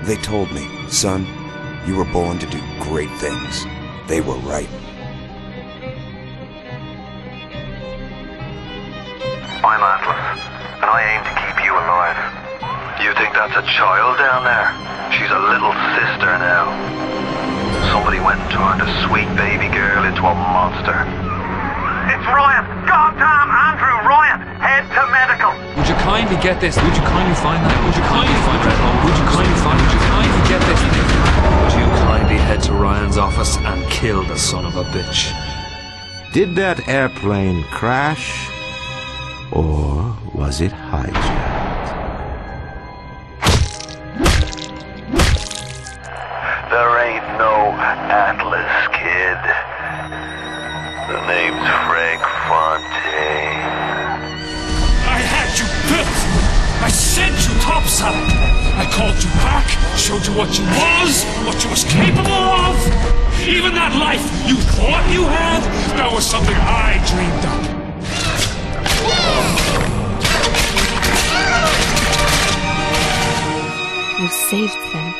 They told me, son, you were born to do great things. They were right. I'm Atlas, and I aim to keep you alive. You think that's a child down there? She's a little sister now. Somebody went and turned a sweet baby girl into a monster. It's Ryan! Goddamn Andrew Ryan! Head to medical! Would you kindly get this? Would you kindly find that? Would you kindly find that? Would you kindly find it? Would you kindly get this? Would you kindly head to Ryan's office and kill the son of a bitch? Did that airplane crash? Or was it hijacked? There ain't no Atlas, kid. The name's Frank Fontaine. I had you built! I sent you topside! I called you back, showed you what you was capable of! Even that life you thought you had, that was something I dreamed up. You saved them.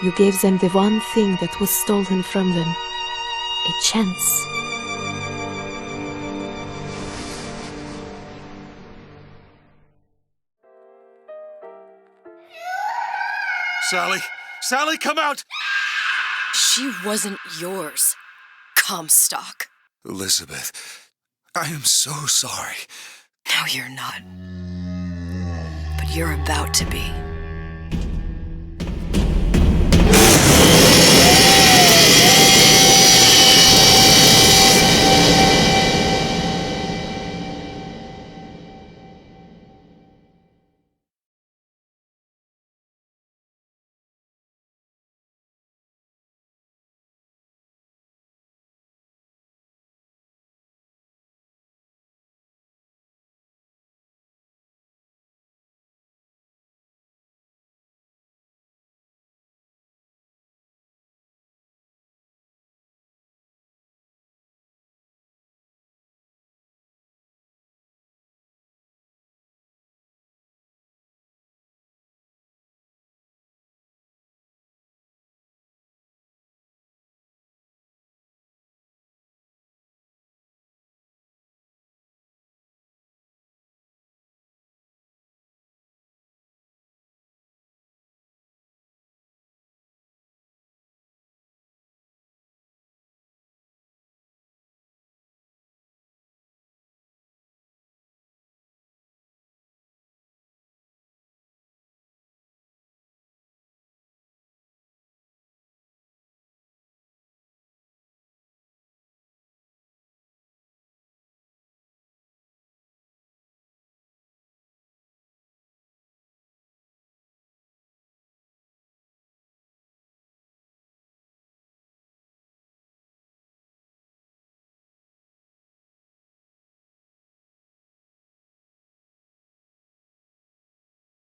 You gave them the one thing that was stolen from them. A chance. Sally! Sally, come out! She wasn't yours, Comstock. Elizabeth, I am so sorry. No, you're not. But you're about to be.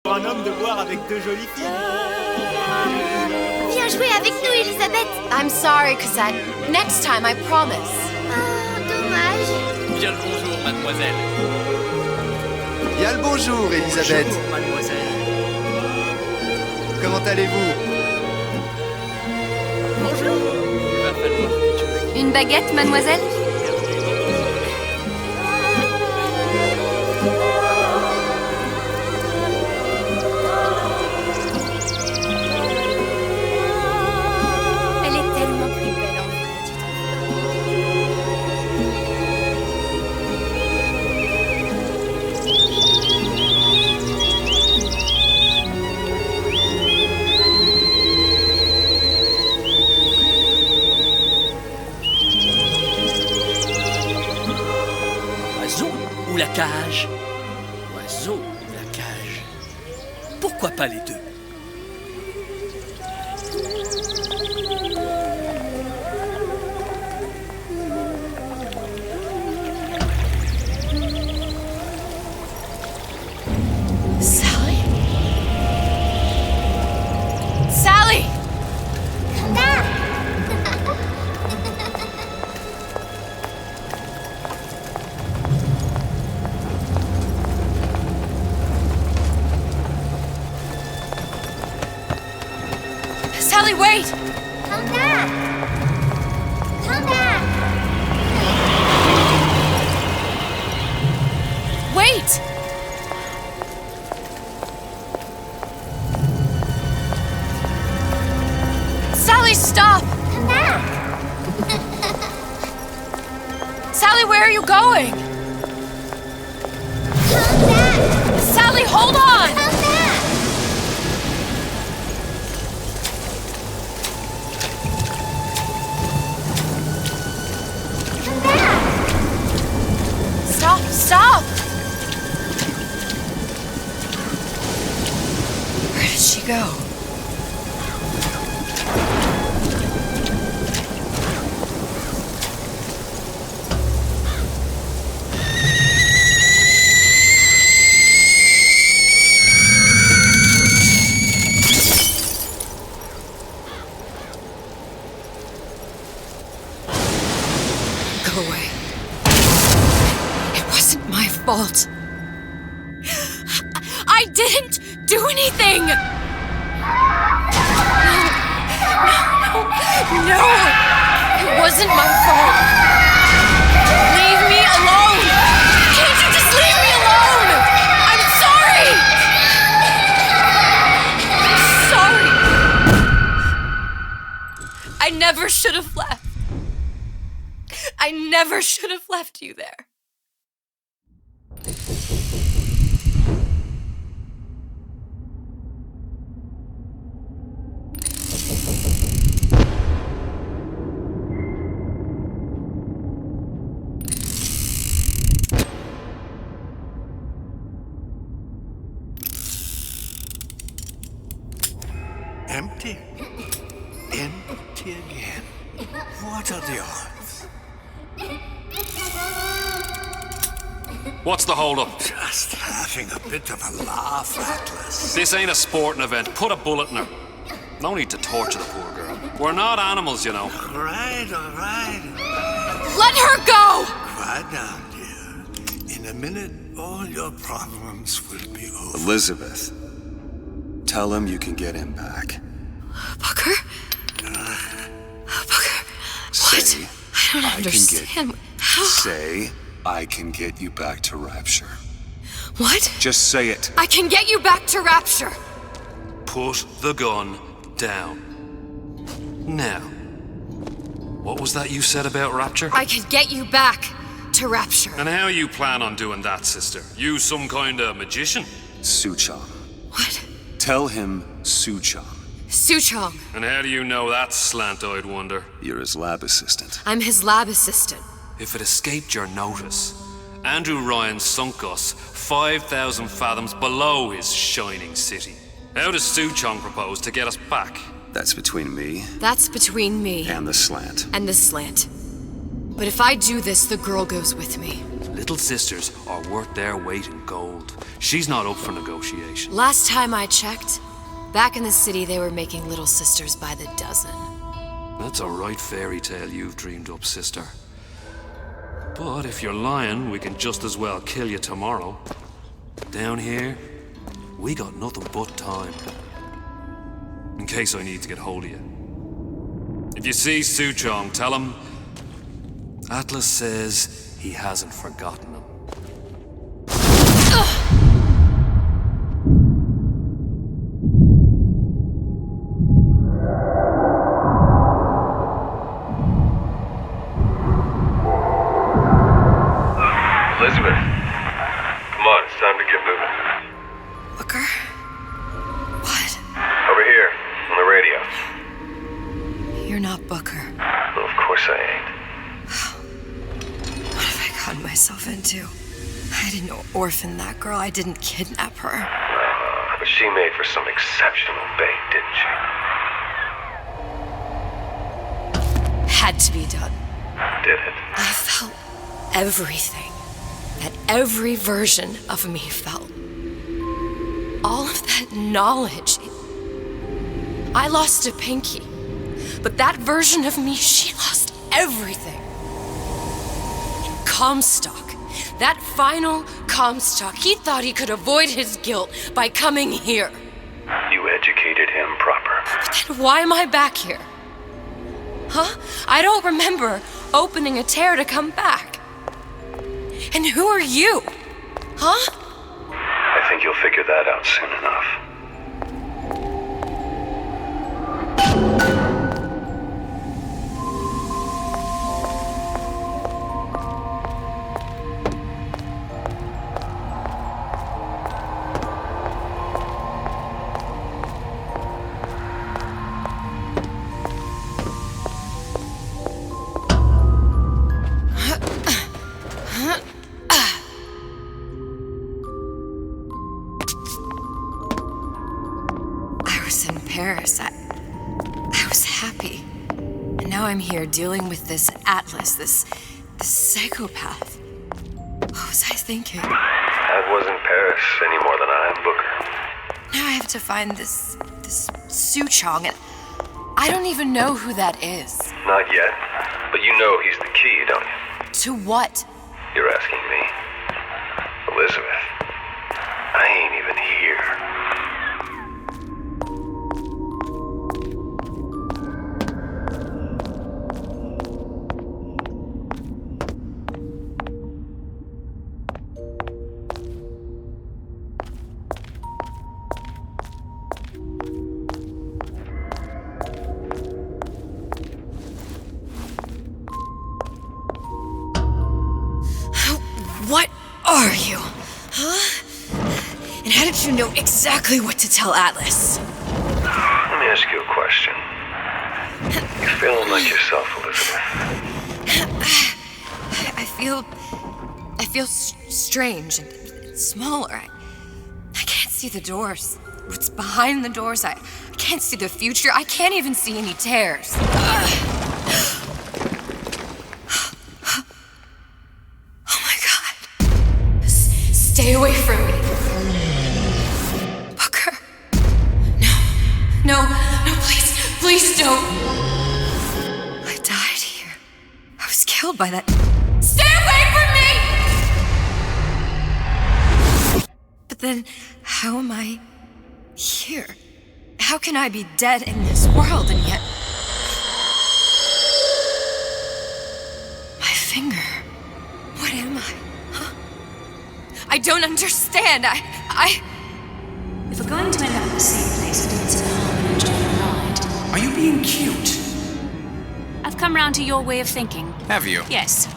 Un homme de voir avec deux jolies filles. Viens jouer avec nous, Elisabeth. I'm sorry, Cosette. Next time, I promise. Oh, dommage. Bien le bonjour, mademoiselle. Bien le bonjour, Elisabeth. Bonjour, mademoiselle. Comment allez-vous? Bonjour. Il va falloir que tu me... Une baguette, mademoiselle? Elle est tellement plus belle en vrai, tu trouves Oiseau ou la cage? Oiseau ou la cage? Pourquoi pas les deux? Sally? Sally! Sally, wait! Come back! Come back! Wait! Sally, stop! Come back! Sally, where are you going? Come back! Sally, hold on! Come back! Come back! Stop, stop! Where did she go? Go away. It wasn't my fault. I didn't do anything! No! It wasn't my fault! Leave me alone! Can't you just leave me alone? I'm sorry! I'm sorry! I never should have left. I never should have left you there. Empty? Empty again. What are the odds? What's the hold-up? Just having a bit of a laugh, Atlas. This ain't a sporting event. Put a bullet in her. No need to torture the poor girl. We're not animals, you know. All right. Let her go! Quiet down, dear. In a minute, all your problems will be over. Elizabeth, tell him you can get him back. Booker? Booker? Say, What? I don't understand. How? Say, I can get you back to Rapture. What? Just say it. I can get you back to Rapture. Put the gun down. Now, what was that you said about Rapture? I can get you back to Rapture. And how you plan on doing that, sister? You some kind of magician? Suchong. What? Tell him Suchong. Suchong. And how do you know that, slant-eyed wonder? You're his lab assistant. I'm his lab assistant. If it escaped your notice, Andrew Ryan sunk us 5,000 fathoms below his shining city. How does Suchong propose to get us back? That's between me That's between me and the slant. and the slant. But if I do this, the girl goes with me. Little sisters are worth their weight in gold. She's not up for negotiation. Last time I checked, back in the city they were making little sisters by the dozen. That's a right fairy tale you've dreamed up, sister. But if you're lying, we can just as well kill you tomorrow. Down here, we got nothing but time. In case I need to get hold of you. If you see Suchong, tell him Atlas says he hasn't forgotten him. Elizabeth, come on, it's time to get moving. Booker? What? Over here, on the radio. You're not Booker. Well, of course I ain't. What have I gotten myself into? I didn't orphan that girl. I didn't kidnap her. But she made for some exceptional bait, didn't she? Had to be done. Did it? I felt everything that every version of me felt. All of that knowledge. I lost a pinky. But that version of me, she lost everything. And Comstock, that final Comstock, he thought he could avoid his guilt by coming here. You educated him proper. But then why am I back here? Huh? I don't remember opening a tear to come back. And who are you? Huh? I think you'll figure that out soon enough. I was happy. And now I'm here dealing with this Atlas, this psychopath. What was I thinking? That wasn't Paris any more than I am Booker. Now I have to find this Suchong, and I don't even know who that is. Not yet, but you know he's the key, don't you? To what? You're asking me. Elizabeth, I ain't even here. What are you? Huh? And how did you know exactly what to tell Atlas? Let me ask you a question. You feeling like yourself, Elizabeth? I feel strange and smaller. I can't see the doors. What's behind the doors? I can't see the future. I can't even see any tears. Stay away from me. Booker. No, please don't. I died here. I was killed by that. Stay away from me! But then, how am I here? How can I be dead in this world and yet... My finger. What am I? I don't understand. If we're going to end up in the same place, I think it's in harmony to ride. Are you being cute? I've come round to your way of thinking. Have you? Yes.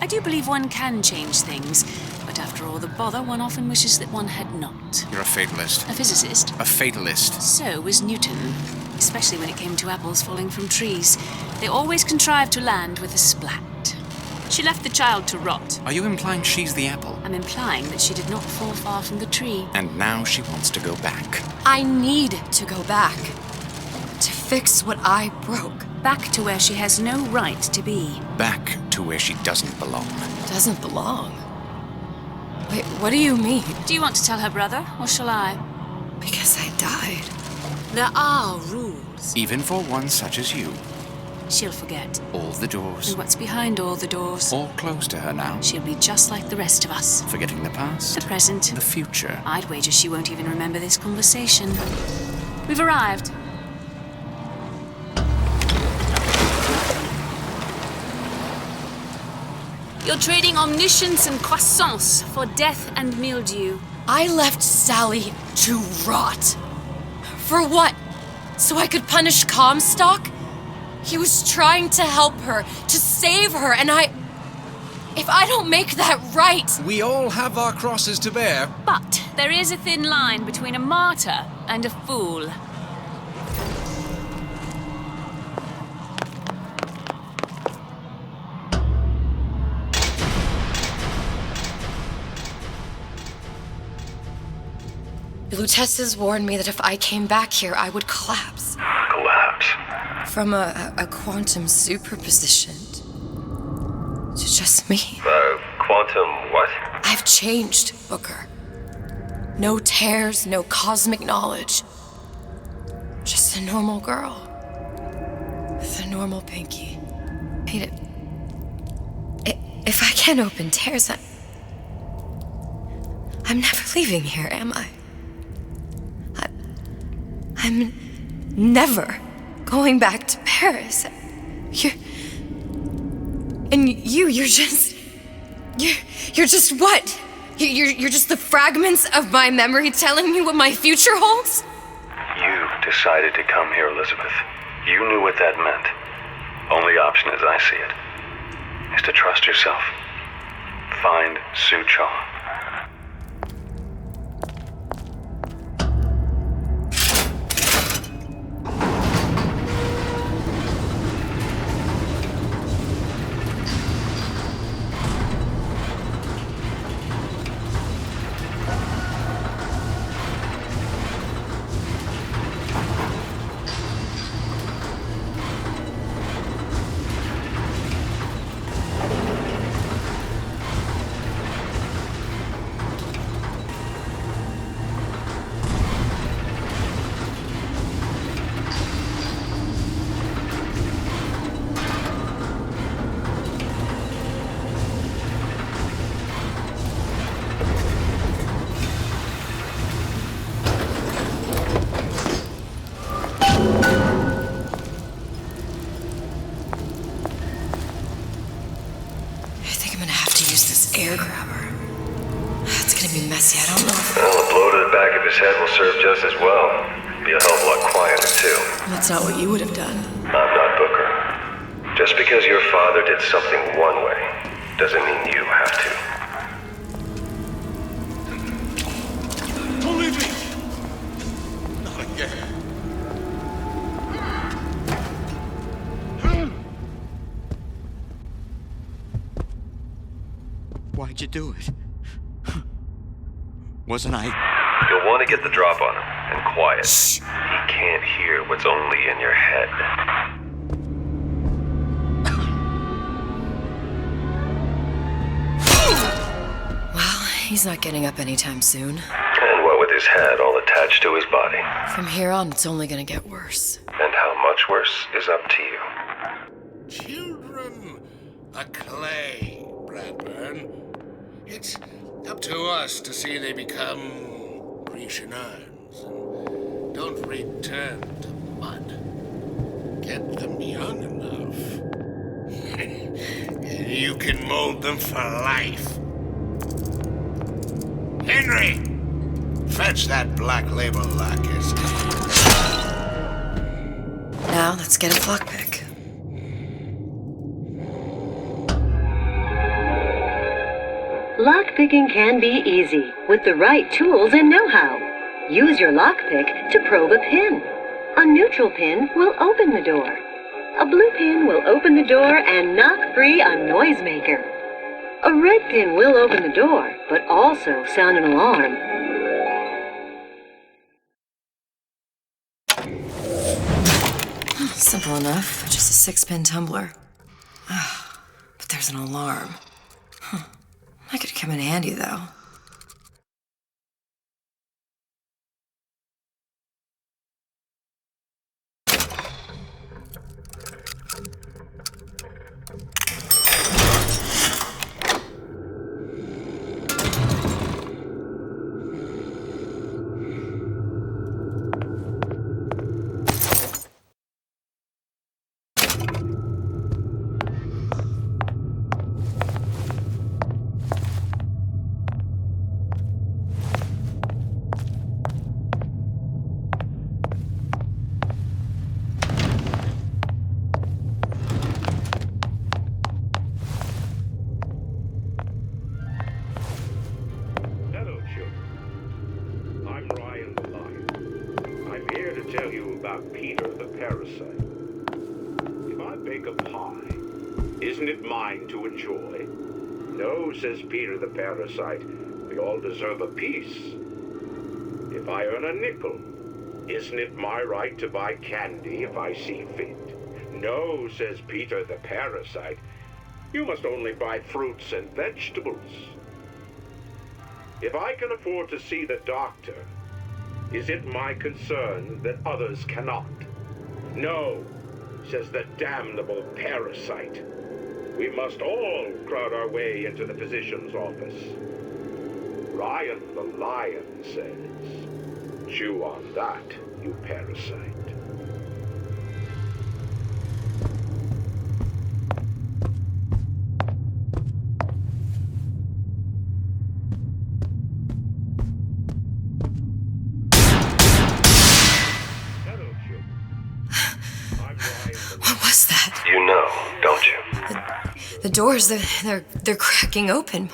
I do believe one can change things, but after all the bother, one often wishes that one had not. You're a fatalist. A physicist. A fatalist. So was Newton, especially when it came to apples falling from trees. They always contrived to land with a splat. She left the child to rot. Are you implying she's the apple? I'm implying that she did not fall far from the tree. And now she wants to go back. I need to go back. To fix what I broke. Back to where she has no right to be. Back to where she doesn't belong. Doesn't belong? Wait, what do you mean? Do you want to tell her brother, or shall I? Because I died. There are rules. Even for one such as you. She'll forget. All the doors. And what's behind all the doors? All closed to her now. She'll be just like the rest of us. Forgetting the past. The present. The future. I'd wager she won't even remember this conversation. We've arrived. You're trading omniscience and croissance for death and mildew. I left Sally to rot. For what? So I could punish Comstock? He was trying to help her, to save her, and if I don't make that right... We all have our crosses to bear. But there is a thin line between a martyr and a fool. The lutece warned me that if I came back here, I would collapse. Collapse? From a quantum superposition to just me. Quantum what? I've changed, Booker. No tears, no cosmic knowledge. Just a normal girl. With a normal pinky. If I can't open tears, I'm never leaving here, am I? I'm never going back to Paris. You're just what? You're just the fragments of my memory telling me what my future holds? You decided to come here, Elizabeth. You knew what that meant. Only option, as I see it, is to trust yourself. Find Suchong. Air grabber. It's gonna be messy, I don't know. Well, a blow to the back of his head will serve just as well. Be a hell of a lot quieter, too. That's not what you would have done. I'm not Booker. Just because your father did something one way, doesn't mean you have to. Don't leave me! Not again. Why'd you do it? Wasn't I? You'll want to get the drop on him, and quiet. Shh. He can't hear what's only in your head. Well, he's not getting up anytime soon. And what with his head all attached to his body? From here on, it's only gonna get worse. And how much worse is up to you. Children, a clay, Bradburn. It's up to us to see they become Grecian urns and don't return to mud. Get them young enough. You can mold them for life. Henry! Fetch that black label locket. Now, let's get a lockpick. Lockpicking can be easy with the right tools and know-how. Use your lockpick to probe a pin. A neutral pin will open the door. A blue pin will open the door and knock free a noisemaker. A red pin will open the door, but also sound an alarm. Simple enough, just a 6-pin tumbler. But there's an alarm. That could come in handy, though. Peter the parasite. If I bake a pie, isn't it mine to enjoy? No, says Peter the parasite, we all deserve a piece. If I earn a nickel, isn't it my right to buy candy if I see fit? No, says Peter the parasite, you must only buy fruits and vegetables. If I can afford to see the doctor, is it my concern that others cannot? No, says the damnable parasite. We must all crowd our way into the physician's office. Ryan the lion says, chew on that, you parasite. The doors, they're cracking open.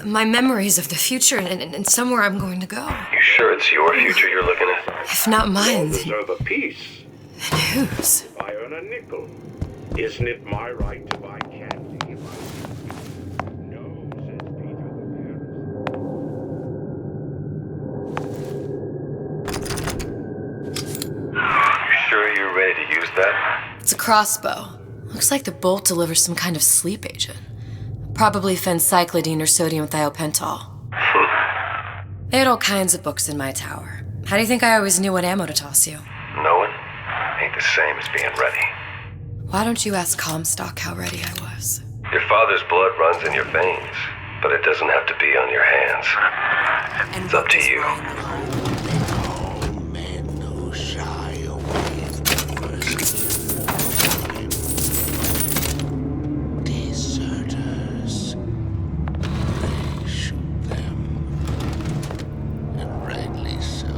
My memories of the future and somewhere I'm going to go. You sure it's your future you're looking at? If not mine, then Deserve a piece. whose? If I earn a nickel, isn't it my right to buy candy? No, says Peter the Parasite. You sure you're ready to use that? It's a crossbow. Looks like the bolt delivers some kind of sleep agent. Probably phencyclidine or sodium thiopental. They had all kinds of books in my tower. How do you think I always knew what ammo to toss you? Knowing ain't the same as being ready. Why don't you ask Comstock how ready I was? Your father's blood runs in your veins, but it doesn't have to be on your hands. It's up to you. Deserters. They shoot them. And rightly so.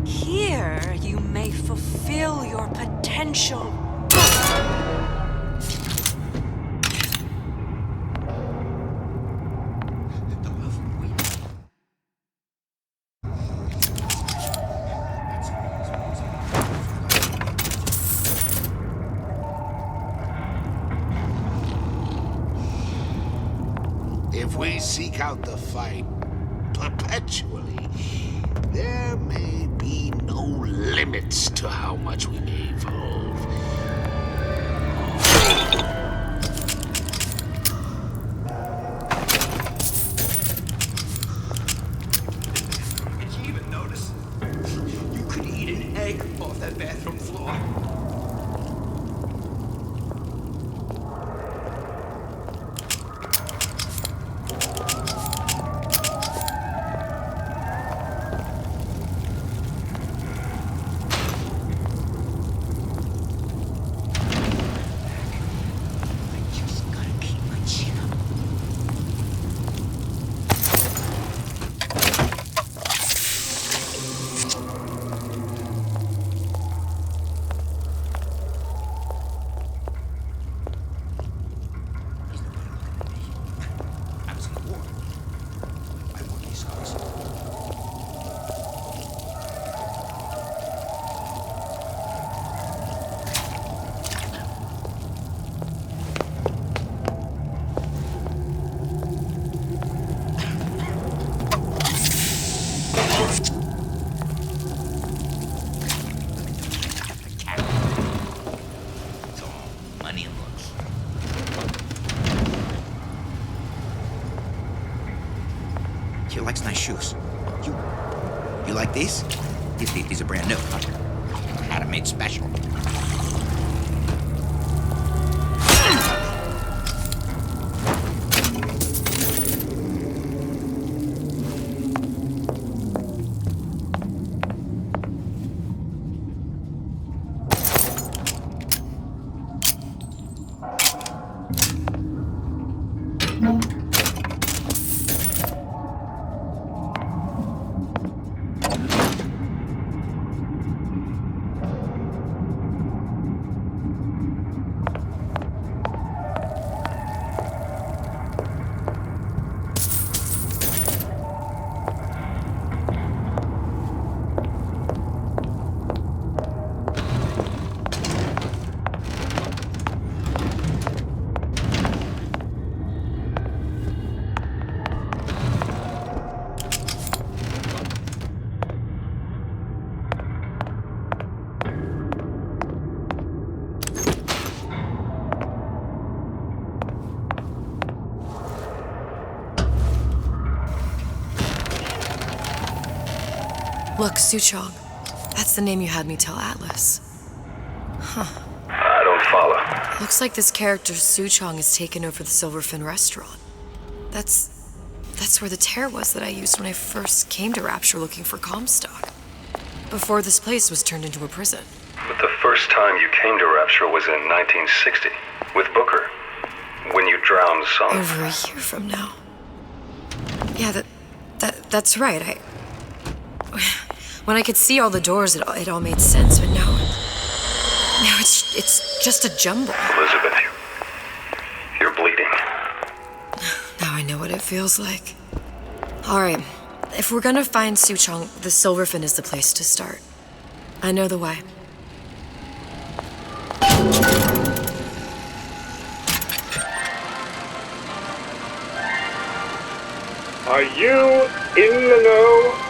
Here you may fulfill your potential. If we seek out the fight perpetually, there may be no limits to how much we may evolve. Did you even notice? You could eat an egg off that bathroom floor. She likes nice shoes. You like these? These are brand new. Had them made special. Look, Suchong. That's the name you had me tell Atlas. Huh. I don't follow. Looks like this character Suchong has taken over the Silverfin restaurant. That's where the tear was that I used when I first came to Rapture looking for Comstock. Before this place was turned into a prison. But the first time you came to Rapture was in 1960, with Booker, when you drowned Song. Over a year from now. Yeah, that's right. When I could see all the doors, it all made sense, but now... No, it's just a jumble. Elizabeth, you're bleeding. Now I know what it feels like. Alright, if we're gonna find Suchong, the Silverfin is the place to start. I know the way. Are you in the know?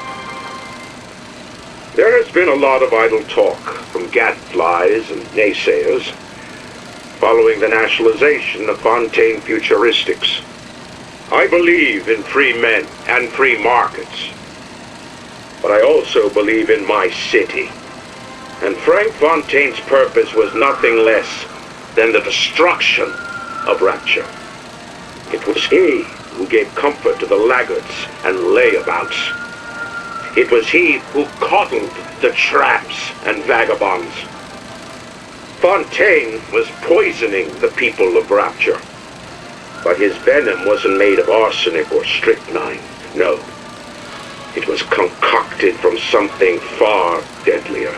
There has been a lot of idle talk from gadflies and naysayers following the nationalization of Fontaine Futuristics. I believe in free men and free markets, but I also believe in my city. And Frank Fontaine's purpose was nothing less than the destruction of Rapture. It was he who gave comfort to the laggards and layabouts. It was he who coddled the tramps and vagabonds. Fontaine was poisoning the people of Rapture. But his venom wasn't made of arsenic or strychnine. No. It was concocted from something far deadlier.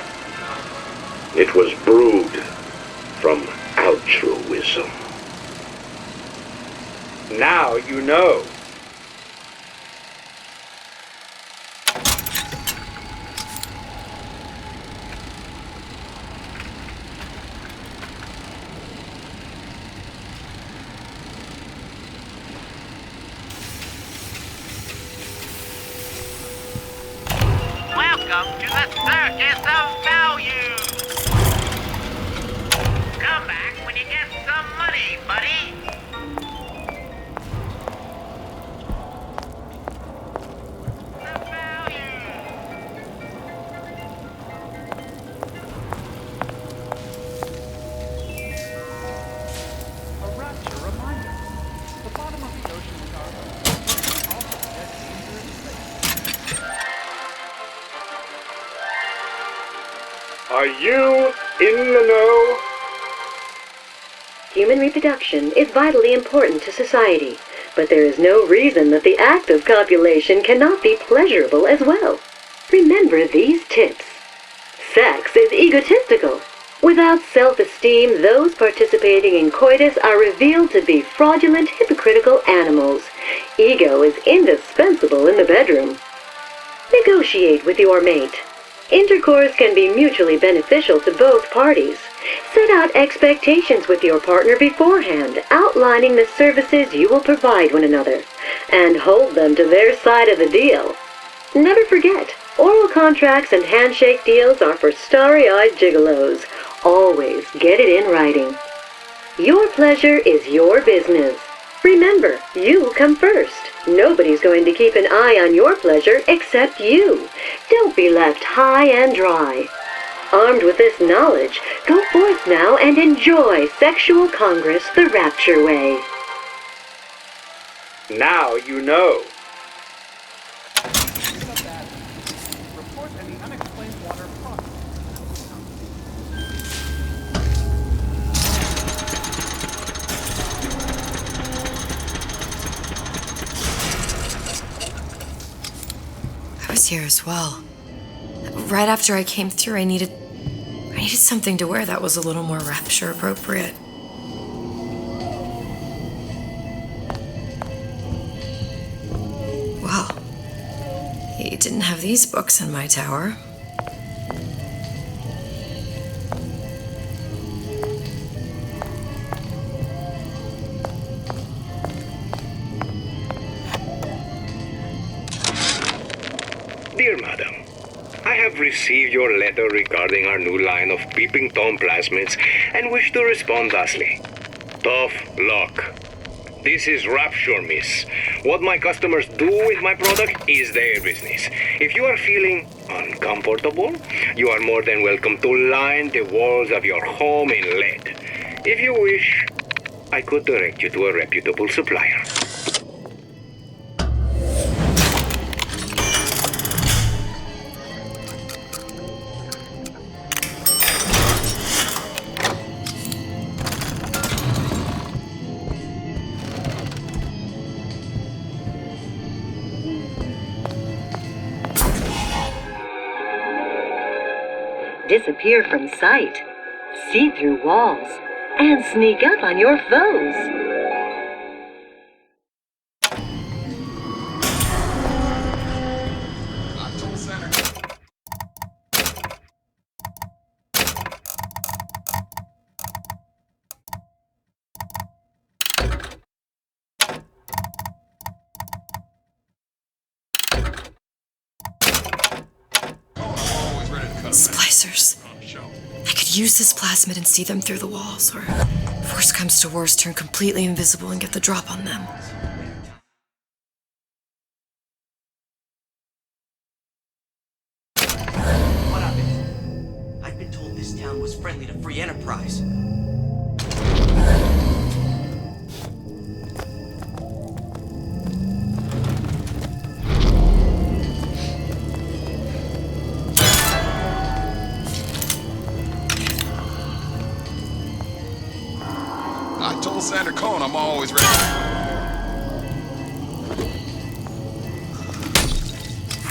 It was brewed from altruism. Now you know. Welcome to the Circus of Value! Come back when you get some money, buddy! A Rapture reminder. The bottom of the ocean is our home. Also, get dangerous space. Are you in the know? Human reproduction is vitally important to society, but there is no reason that the act of copulation cannot be pleasurable as well. Remember these tips. Sex is egotistical. Without self-esteem, those participating in coitus are revealed to be fraudulent, hypocritical animals. Ego is indispensable in the bedroom. Negotiate with your mate. Intercourse can be mutually beneficial to both parties. Set out expectations with your partner beforehand, outlining the services you will provide one another, and hold them to their side of the deal. Never forget, oral contracts and handshake deals are for starry-eyed gigolos. Always get it in writing. Your pleasure is your business. Remember, you come first. Nobody's going to keep an eye on your pleasure except you. Don't be left high and dry. Armed with this knowledge, go forth now and enjoy Sexual Congress the Rapture way. Now you know. Report any unexplained water process. I was here as well. Right after I came through, I needed something to wear that was a little more Rapture appropriate. Well, he didn't have these books in my tower. Dear Madam, I have received your letter regarding our new line of peeping Tom plasmids and wish to respond thusly. Tough luck. This is Rapture, miss. What my customers do with my product is their business. If you are feeling uncomfortable, you are more than welcome to line the walls of your home in lead. If you wish, I could direct you to a reputable supplier. Disappear from sight. see through walls, and sneak up on your foes. Splicers. I could use this plasmid and see them through the walls, or if worst comes to worst, turn completely invisible and get the drop on them. What of it? I've been told this town was friendly to free enterprise. I told Sandra Cohen I'm always ready.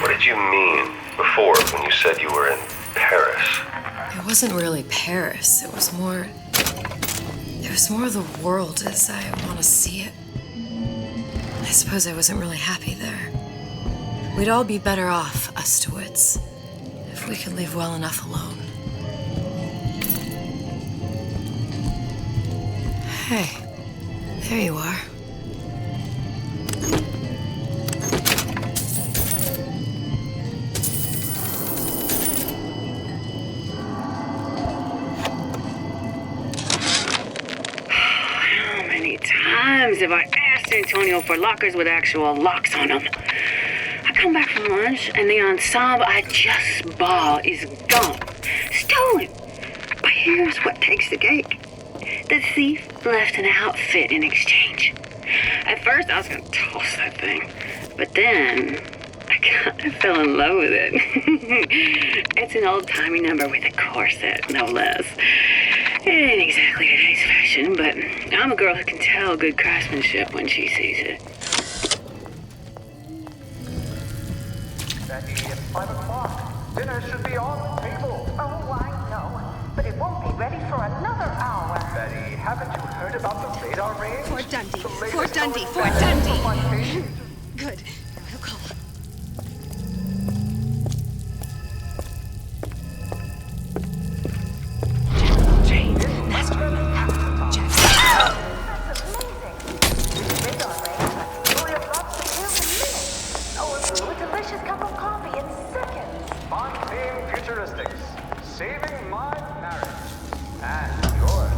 What did you mean before when you said you were in Paris? It wasn't really Paris. It was more of the world as I want to see it. I suppose I wasn't really happy there. We'd all be better off, us DeWitts, if we could leave well enough alone. Hey, there you are. How many times have I asked Antonio for lockers with actual locks on them? I come back from lunch and the ensemble I just bought is gone. Stolen. But here's what takes the cake. The thief left an outfit in exchange. At first, I was going to toss that thing, but then I kind of fell in love with it. It's an old-timey number with a corset, no less. It ain't exactly today's fashion, but I'm a girl who can tell good craftsmanship when she sees it. Betty, it's 5 o'clock. Dinner should be on the table. Oh, I know. But it won't be ready for another hour. Betty, haven't you heard about the radar range? Fort Dundee. The latest Fort Dundee. knowledge Fort that Dundee. confrontation. Good. We'll call. Saving my marriage. And yours.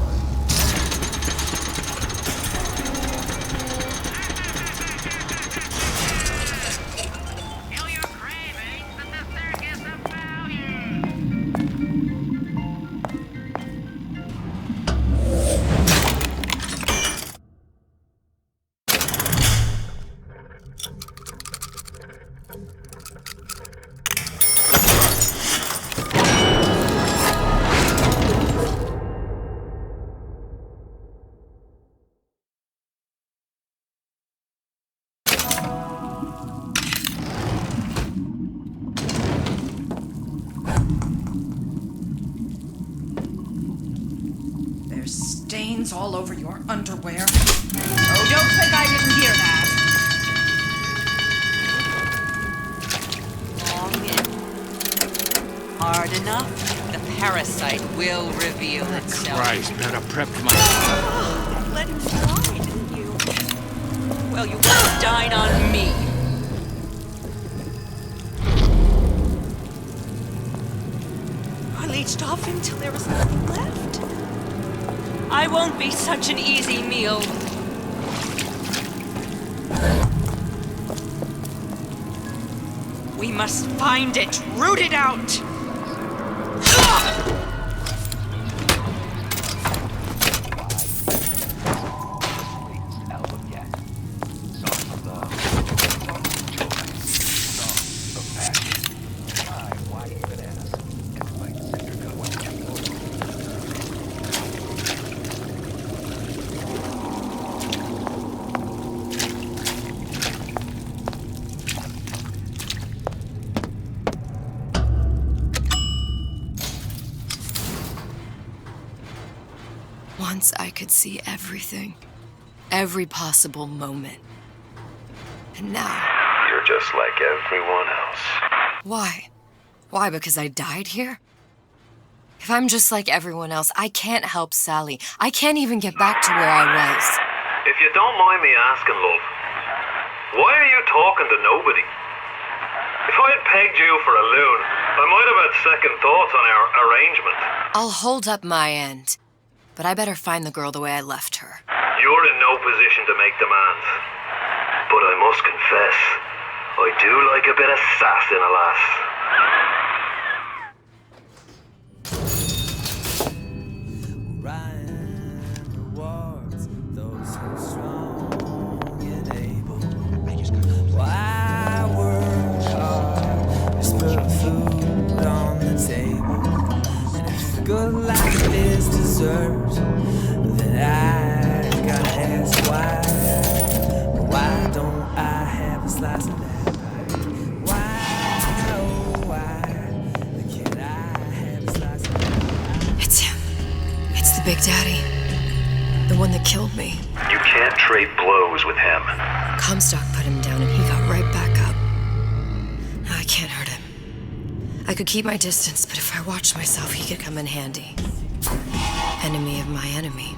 Stains all over your underwear. Oh, don't think I didn't hear that. Long in. Hard enough, the parasite will reveal itself. Christ, better prep my... You let him die, didn't you? Well, you won't dine on me. I leached off until there was nothing left. I won't be such an easy meal. We must find it, root it out. Once I could see everything. Every possible moment. And now... You're just like everyone else. Why? Why, because I died here? If I'm just like everyone else, I can't help Sally. I can't even get back to where I was. If you don't mind me asking, love, why are you talking to nobody? If I had pegged you for a loon, I might have had second thoughts on our arrangement. I'll hold up my end, but I better find the girl the way I left her. You're in no position to make demands. But I must confess, I do like a bit of sass in a lass. Good life is dessert, then I gotta ask why don't I have a slice of that pie? Why can't I have a slice of that pie? It's him. It's the Big Daddy. The one that killed me. You can't trade blows with him. Comstock put him down and he got right back up. I can't hurt him. I could keep my distance, but if I watched myself, he could come in handy. Enemy of my enemy.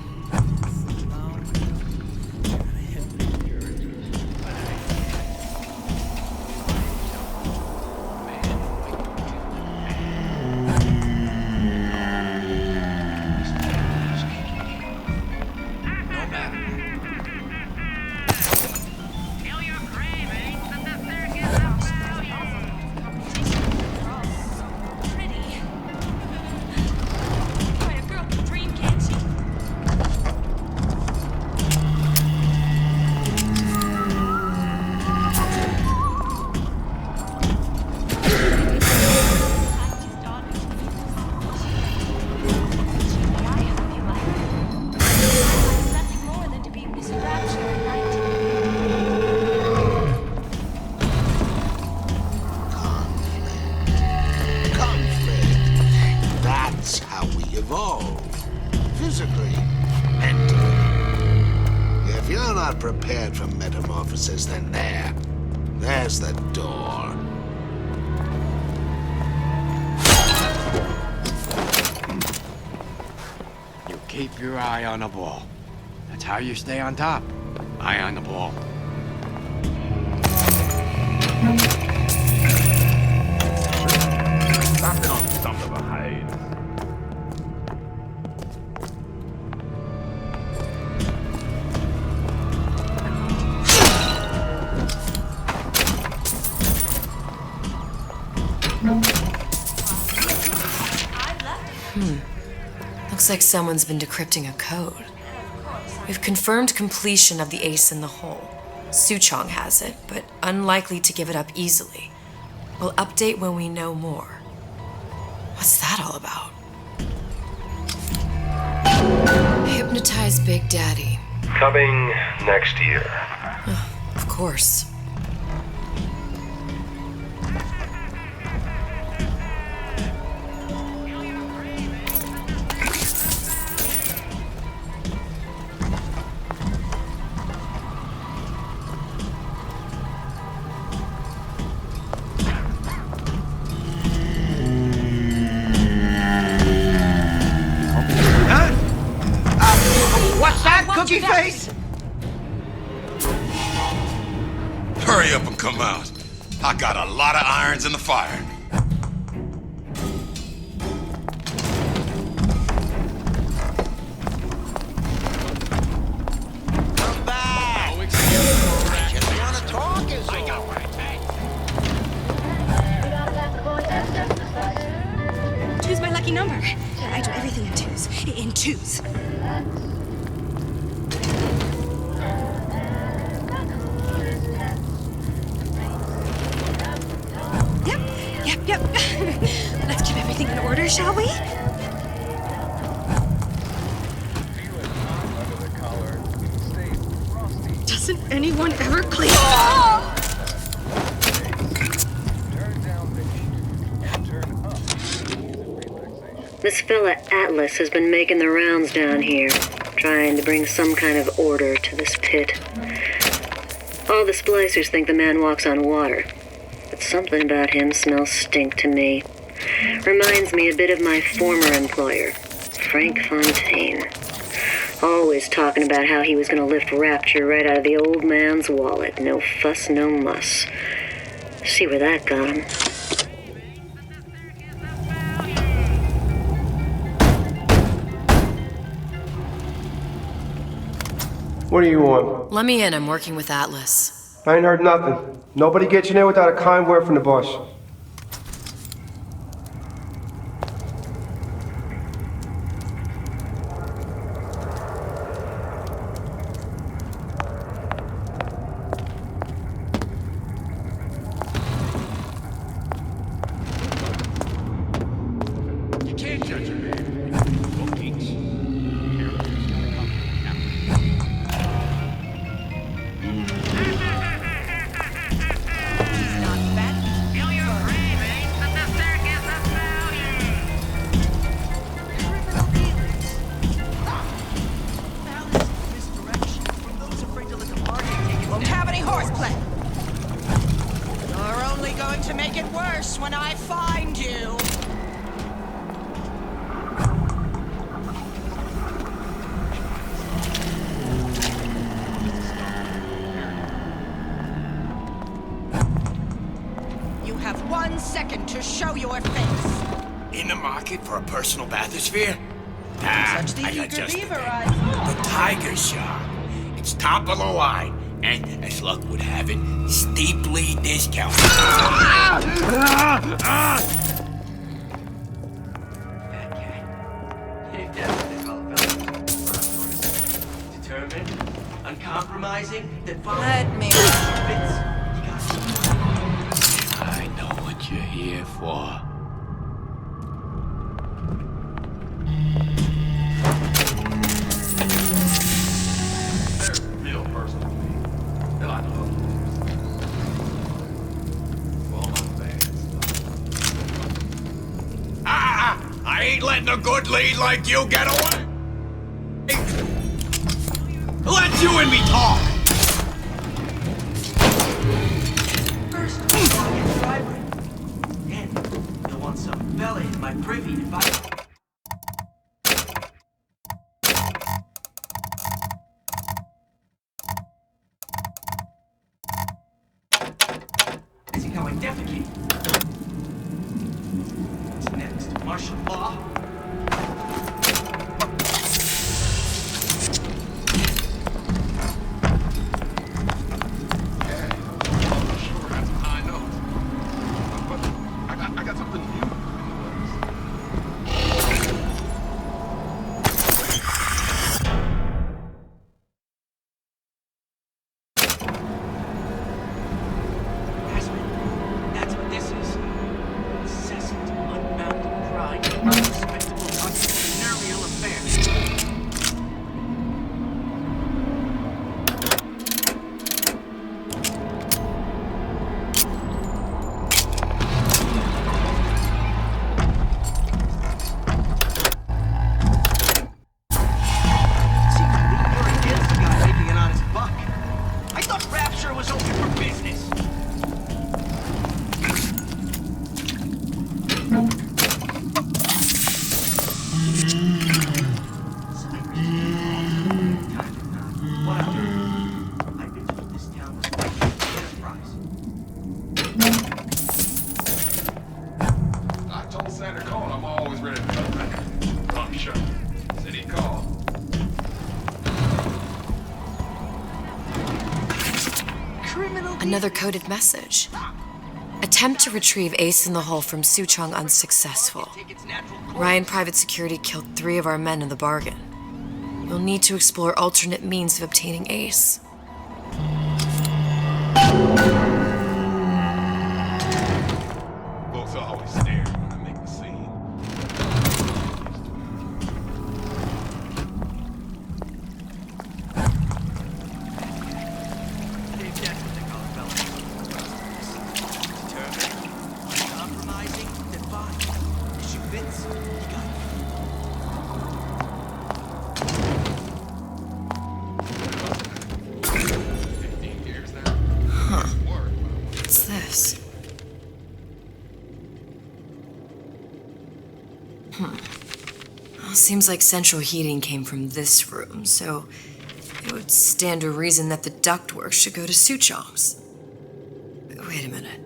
Prepared for metamorphosis, then there's the door. You keep your eye on the ball. That's how you stay on top. Eye on the ball. Something on some of a hide. Looks like someone's been decrypting a code. We've confirmed completion of the ace in the hole. Suchong has it, but unlikely to give it up easily. We'll update when we know more. What's that all about? Hypnotize Big Daddy. Coming next year. Of course. What's that, cookie face? Hurry up and come out. I got a lot of irons in the fire. Come back. No excuse. I just want to talk is all. I know what I Two's my lucky number. I do everything in twos. In twos. Yep. Let's keep everything in order, shall we? Doesn't anyone ever clean? Oh! This fella Atlas has been making the rounds down here, trying to bring some kind of order to this pit. All the splicers think the man walks on water, but something about him smells stink to me. Reminds me a bit of my former employer, Frank Fontaine. Always talking about how he was going to lift Rapture right out of the old man's wallet. No fuss, no muss. See where that got him. What do you want? Let me in. I'm working with Atlas. I ain't heard nothing. Nobody gets you in without a kind word from the boss. You can't judge a man. Bookings. Won't have any horseplay. You're only going to make it worse when I find you. You have 1 second to show your face. In the market for a personal bathysphere? Such the I got eager just beaver, the tiger shark. It's top of the line, and as luck would have it, steeply discounted. Determined, uncompromising, defiant. Let me. I know what you're here for. Real personal to me. No, I know. All my fans. I ain't letting a good lead like you get away. Let you and me talk. First, I'll get the driver. Then, you'll want some fella in my privy to fight. See how I defecate. What's next? Martial law? I got something new. That's what this is. Incessant, unbounded pride, unrespectable entrepreneurial affairs. Secretly, you're against the guy making an honest buck. I thought Rapture was open for business. I've been told this town was quite an enterprise. I told Santa Cole I'm always ready to come back. I'm sure. Said he'd call. Another coded message. Attempt to retrieve Ace in the Hole from Suchong unsuccessful. Ryan Private Security killed 3 of our men in the bargain. You'll need to explore alternate means of obtaining Ace. Folks always stare when I make a scene. That's what they call it, fellas. Determined, uncompromising, defiant. Issue fits, you got it. this. Well, seems like central heating came from this room, so it would stand to reason that the ductwork should go to Suchong's. Wait a minute.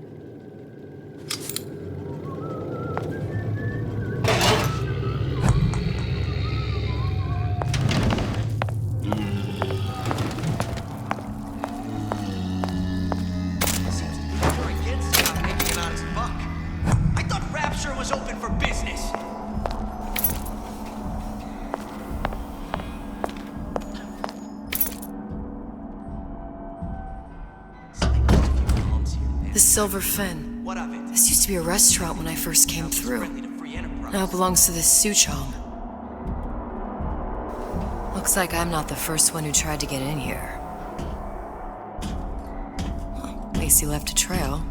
I thought Rapture was open for business. The Silver Fin. What of it? This used to be a restaurant when I first came through. Now it belongs to this Suchong. Looks like I'm not the first one who tried to get in here. Well, at least he left a trail.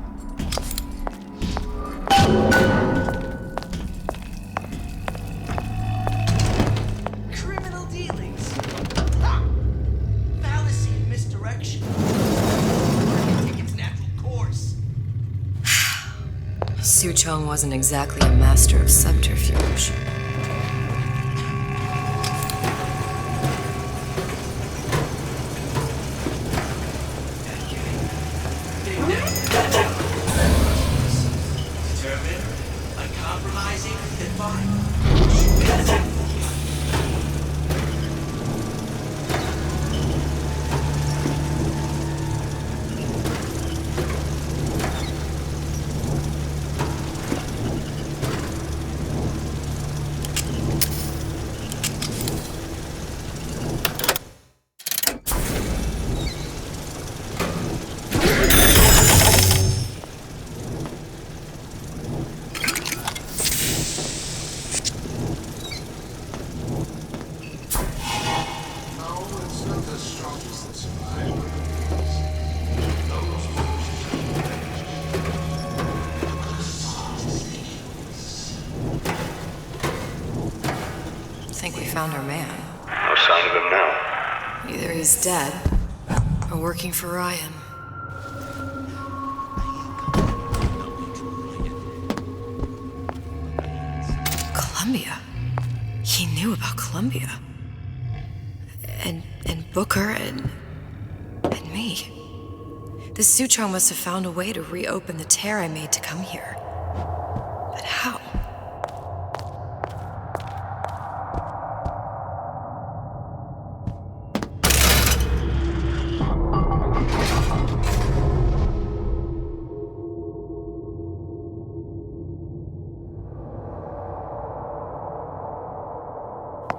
Criminal dealings. Ha! Fallacy and misdirection. Take its natural course. Suchong wasn't exactly a master of subterfuge. Determined, uncompromising, then fine. I think we found our man. No sign of him now. Either he's dead, or working for Ryan. Columbia? He knew about Columbia. And Booker and me. This Suchong must have found a way to reopen the tear I made to come here. But how?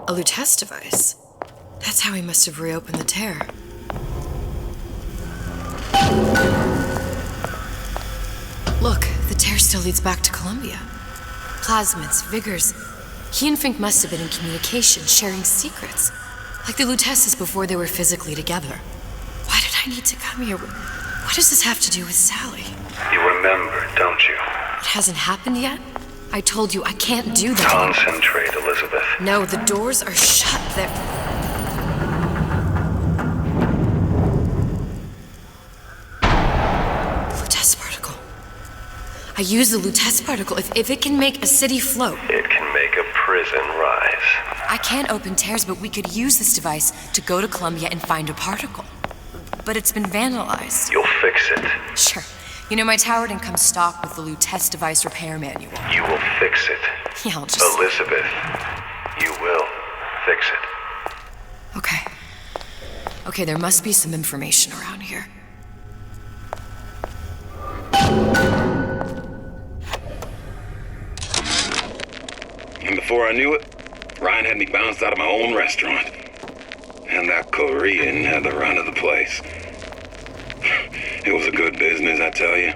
A lutece device. That's how he must have reopened the tear. Look, the tear still leads back to Columbia. Plasmids, vigors. He and Fink must have been in communication, sharing secrets. Like the luteces before they were physically together. Why did I need to come here? What does this have to do with Sally? You remember, don't you? It hasn't happened yet? I told you I can't do that. Concentrate, Elizabeth. No, the doors are shut. They're... Lutece particle. I use the lutece particle. If it can make a city float. It can make a prison rise. I can't open tears, but we could use this device to go to Columbia and find a particle. But it's been vandalized. You'll fix it. Sure. You know, my tower didn't come stocked with the lutece device repair manual. You will fix it. Yeah, I'll just... Elizabeth, you will fix it. Okay. Okay, there must be some information around here. And before I knew it, Ryan had me bounced out of my own restaurant. And that Korean had the run of the place. It was a good business, I tell you.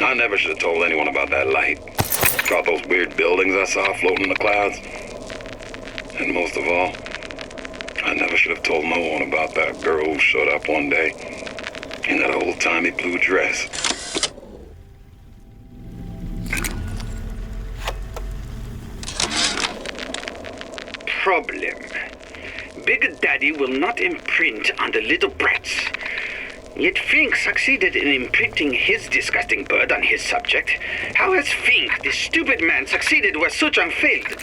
I never should have told anyone about that light. About those weird buildings I saw floating in the clouds. And most of all, I never should have told no one about that girl who showed up one day in that old-timey blue dress. Problem. Big Daddy will not imprint on the little brats. Yet Fink succeeded in imprinting his disgusting bird on his subject. How has Fink, this stupid man, succeeded where Suchong failed?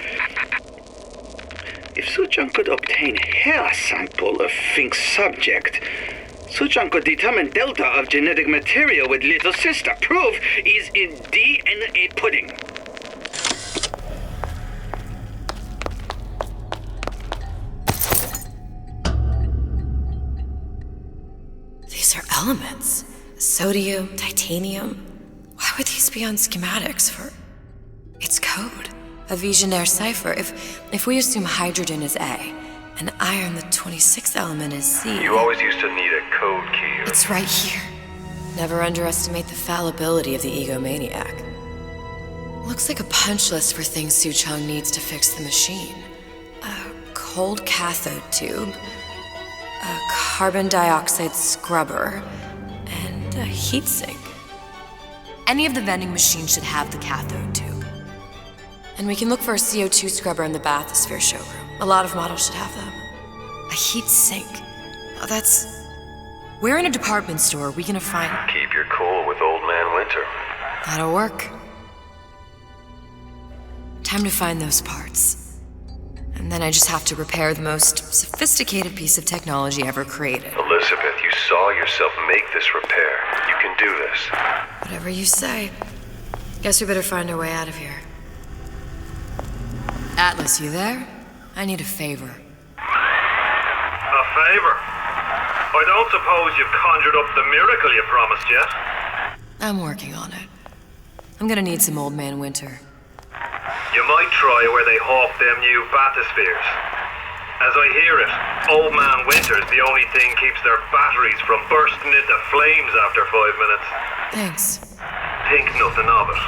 If Suchong could obtain a hair sample of Fink's subject, Suchong could determine delta of genetic material with little sister. Proof is in DNA pudding. These are elements. Sodium, titanium. Why would these be on schematics for... It's code. A Visionaire cipher. If we assume hydrogen is A, and iron, the 26th element, is C... You always used to need a code key. It's right here. Never underestimate the fallibility of the egomaniac. Looks like a punch list for things Suchong needs to fix the machine. A cold cathode tube, a carbon dioxide scrubber, and a heatsink. Any of the vending machines should have the cathode tube. And we can look for a CO2 scrubber in the bathysphere showroom. A lot of models should have them. A heatsink. Oh, that's... Where in a department store are we gonna find... Keep your cool with Old Man Winter. That'll work. Time to find those parts. And then I just have to repair the most sophisticated piece of technology ever created. Elizabeth, you saw yourself make this repair. You can do this. Whatever you say. Guess we better find our way out of here. Atlas, you there? I need a favor. A favor? I don't suppose you've conjured up the miracle you promised yet? I'm working on it. I'm gonna need some Old Man Winter. You might try where they hawk them new bathyspheres. As I hear it, Old Man Winter's the only thing keeps their batteries from bursting into flames after 5 minutes. Thanks. Think nothing of it.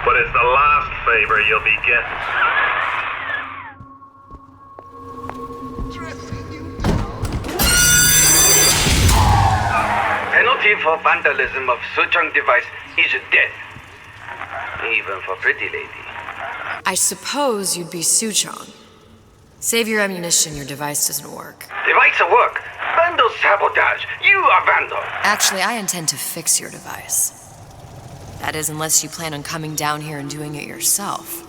But it's the last favor you'll be getting. Penalty for vandalism of Suchong device is death. Even for pretty lady. I suppose you'd be Suchong. Save your ammunition, your device doesn't work. Device at work. Vandal sabotage. You are vandal. Actually, I intend to fix your device. That is, unless you plan on coming down here and doing it yourself.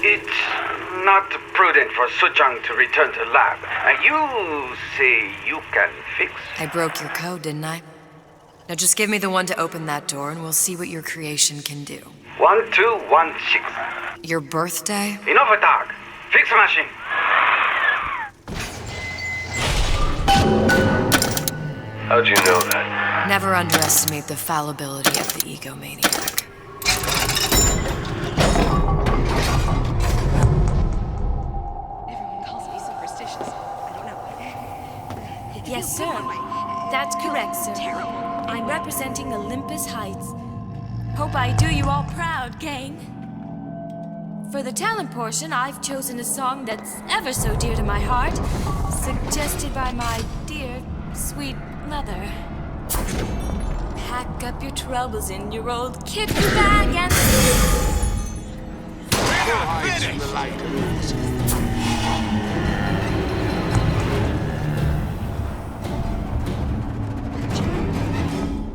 It's not prudent for Suchong to return to lab. You say you can fix? I broke your code, didn't I? Now just give me the one to open that door and we'll see what your creation can do. 1216. Your birthday? Enough of talk. Fix the machine. How'd you know that? Never underestimate the fallibility of the egomaniac. Everyone calls me superstitious. I don't know. Yes, sir. That's correct, sir. Terrible. I'm representing Olympus Heights. Hope I do you all proud, gang. For the talent portion, I've chosen a song that's ever so dear to my heart, suggested by my dear, sweet mother. Pack up your troubles in your old kit bag and...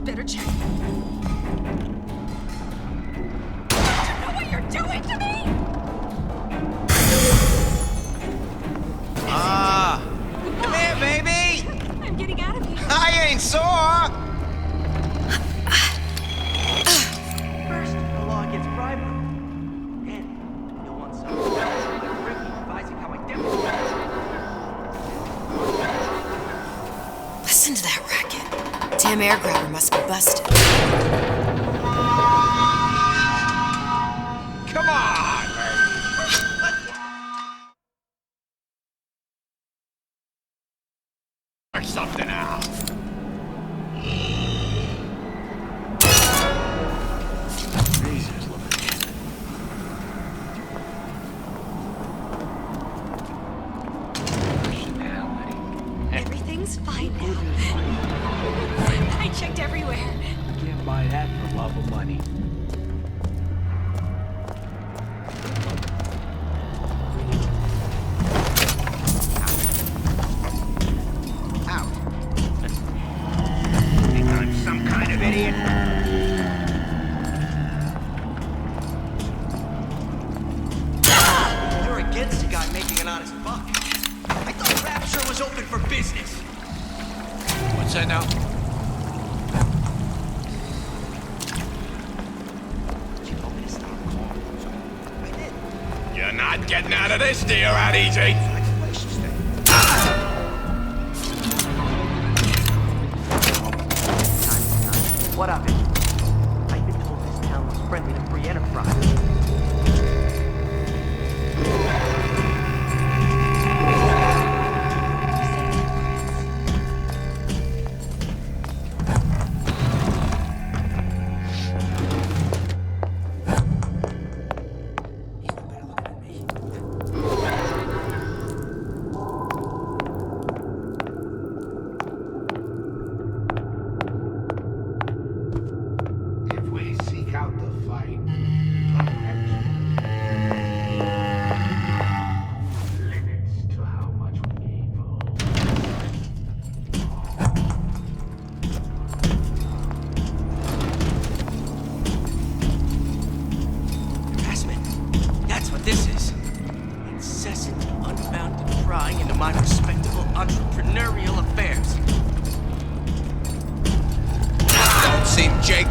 Better check. You know what you're doing to me? Come here, baby! I'm getting out of here. I ain't sore! First, the law gets bribery. Then, you'll want some like Ricky advising how I demonstrate. Listen to that racket. Damn air grabber must be busted. Come on! Or something else. Everything's fine now. I checked everywhere. Can't buy that business. What's that now? You're not getting out of this deal that easy. What of it? I've been told this town was friendly to free enterprise.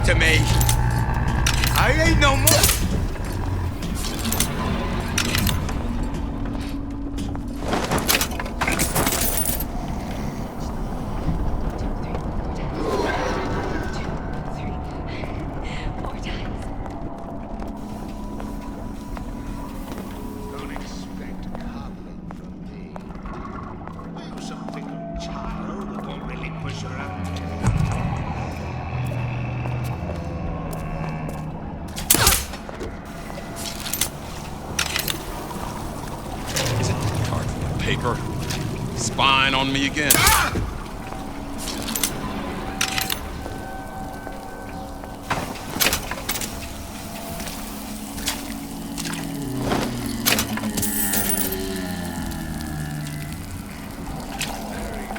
To me. I ain't no more. Don't expect coddling from me. We're some fickle child that won't really push around. Baker, spying on me again.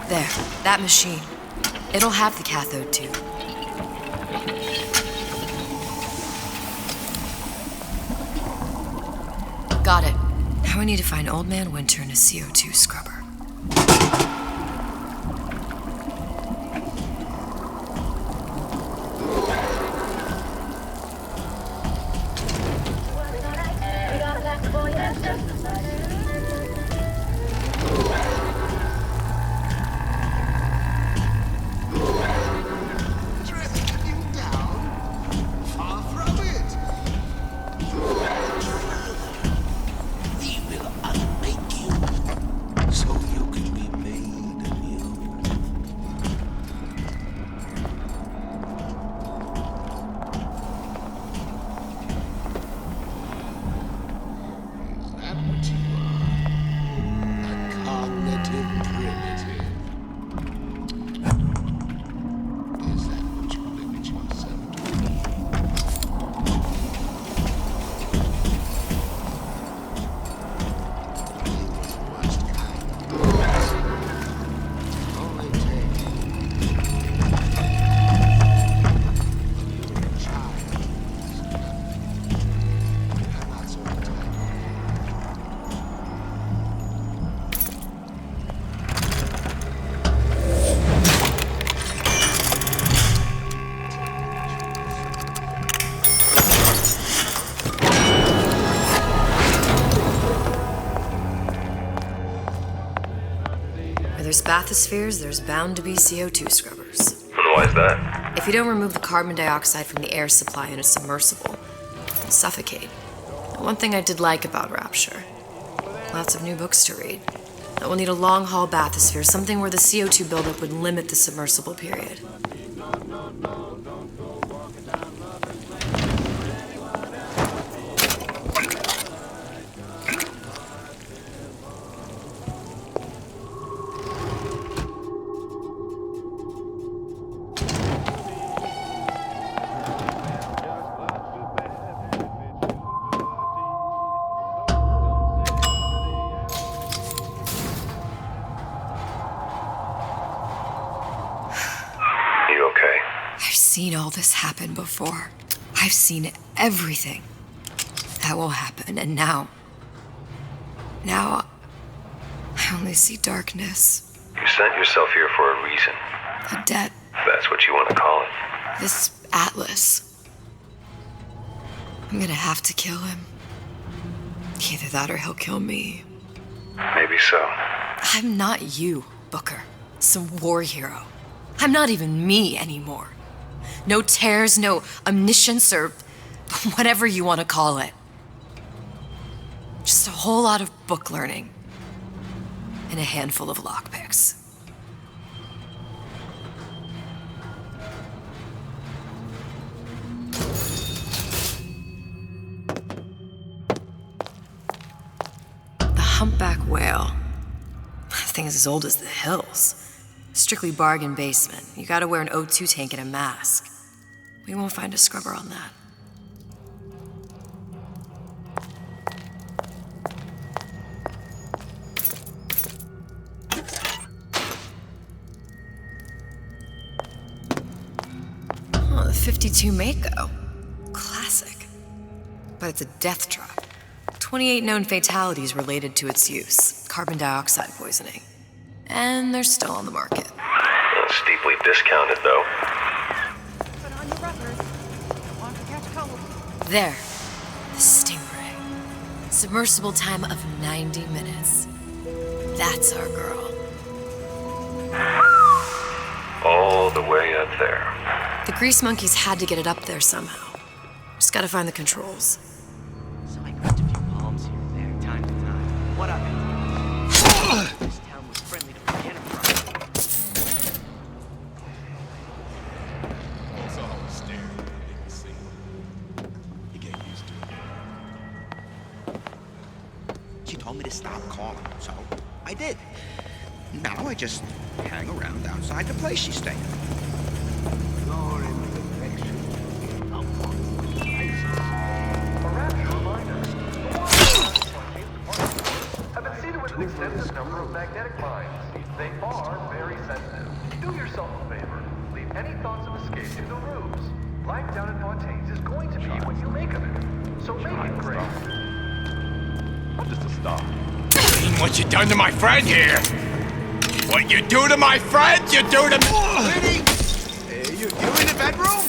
There, that machine. It'll have the cathode tube. Got it. Now we need to find Old Man Winter and a CO2 scrubber. There's bathyspheres, there's bound to be CO2 scrubbers. And why is that? If you don't remove the carbon dioxide from the air supply in a submersible, you'll suffocate. And one thing I did like about Rapture, lots of new books to read. That we'll need a long-haul bathysphere, something where the CO2 buildup would limit the submersible period. I've seen all this happen before. I've seen everything that will happen, and now I only see darkness. You sent yourself here for a reason. A debt. That's what you want to call it. This Atlas. I'm gonna have to kill him. Either that or he'll kill me. Maybe so. I'm not you, Booker. Some war hero. I'm not even me anymore. No tears, no omniscience, or whatever you want to call it. Just a whole lot of book learning. And a handful of lockpicks. The humpback whale. That thing is as old as the hills. Strictly bargain basement. You gotta wear an O2 tank and a mask. We won't find a scrubber on that. Oh, the 52 Mako. Classic. But it's a death trap. 28 known fatalities related to its use. Carbon dioxide poisoning. And they're still on the market. Steeply discounted, though. Put on your rubbers. Don't want to catch cold. There. The Stingray. Submersible time of 90 minutes. That's our girl. All the way up there. The grease monkeys had to get it up there somehow. Just gotta find the controls. So I grabbed a few palms here and there, time to time. What up, this town was friendly to the Enterprise. I saw how he stared. He didn't see. He get used to it. She told me to stop calling, so I did. Now I just hang around outside the place she's staying. You're in the direction of what's ISIS. A Rapture reminder. Have been seeded with an extensive number of magnetic mines. They are very sensitive. Do yourself a favor. Leave any thoughts of escape in the rooms. Life down in Fontaines is going to be what you make of it. So make it great. I'm just a star. What you done to my friend here? What you do to my friend, you do to me. Lady, you in the bedroom?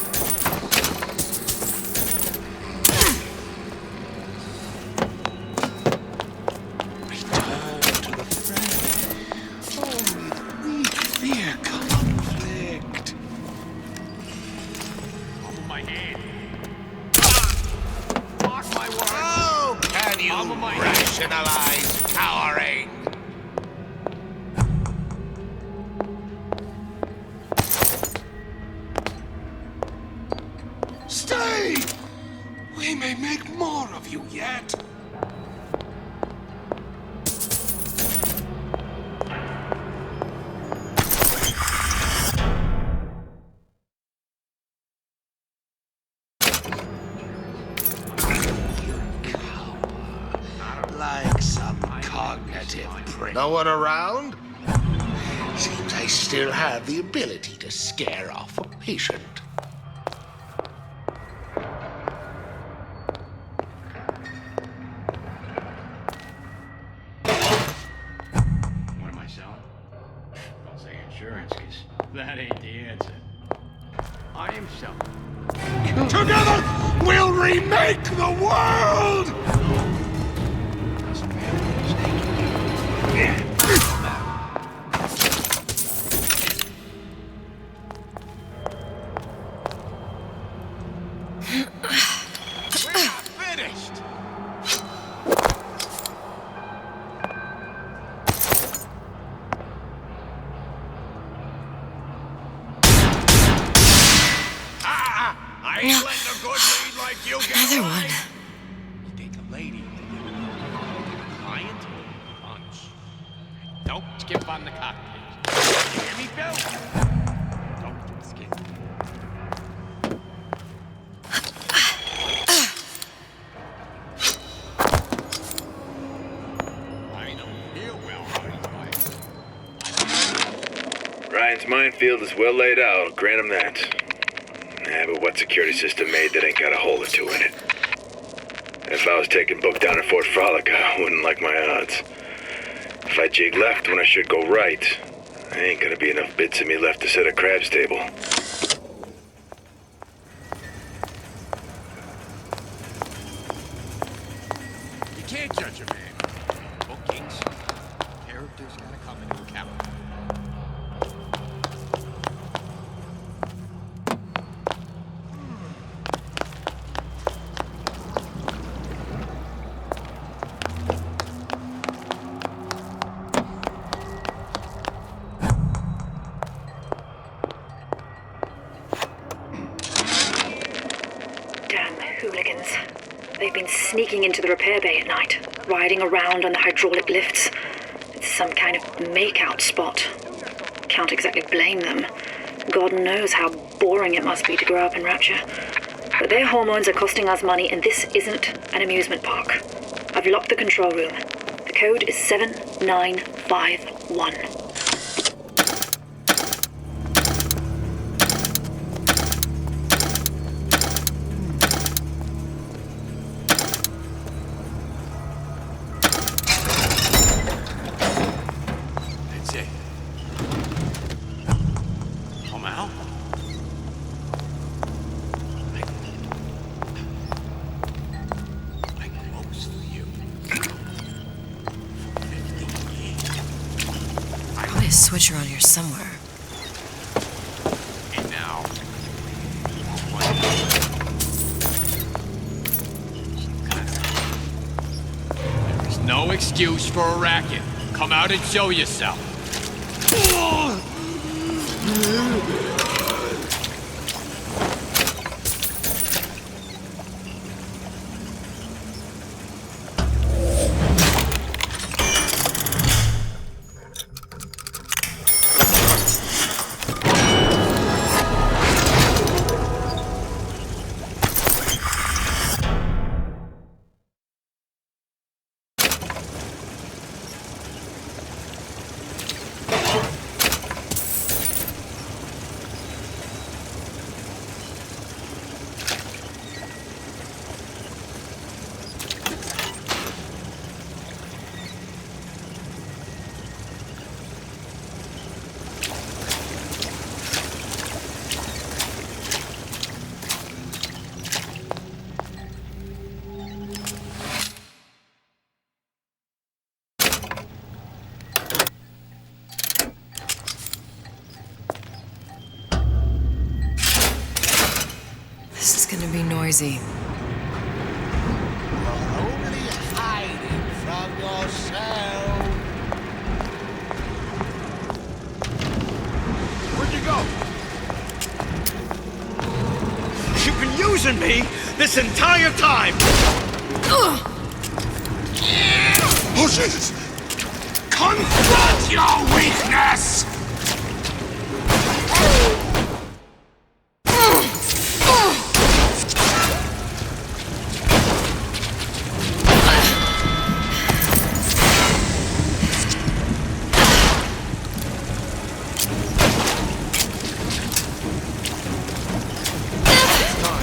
Return to the fray. Only we fear conflict. Over my head. Mark my words. Oh, can you rationalize cowering? Stay! We may make more of you yet. Like some cognitive prick. No one around? Seems I still have the ability to scare off a patient. What am I selling? Don't say insurance, because that ain't the answer. I am selling. Together, we'll remake the world! Finished. I ain't letting a good lead like you get Another away. one. You take a lady, client, punch. Don't skip on the cockpit. You hear me, Bill? Don't skip. I don't feel well how he's Ryan's minefield is well laid out, grant him that. But what security system made that ain't got a hole or two in it? If I was taking Book down at Fort Frolic, I wouldn't like my odds. If I jig left when I should go right, There ain't gonna be enough bits of me left to set a crab's table. You can't judge a man. Bookings. Characters gotta come into account. Damn hooligans. They've been sneaking into the repair bay at night, riding around on the hydraulic lifts. It's some kind of make-out spot. Can't exactly blame them. God knows how boring it must be to grow up in Rapture. But their hormones are costing us money, and this isn't an amusement park. I've locked the control room. The code is 7951. That's it. Come out. I close for you. Probably a switch around here somewhere. And now. There's no excuse for a racket. Come out and show yourself. This is gonna be noisy. Only hiding from yourself. Where'd you go? You've been using me this entire time! Bushes! Confront your weakness!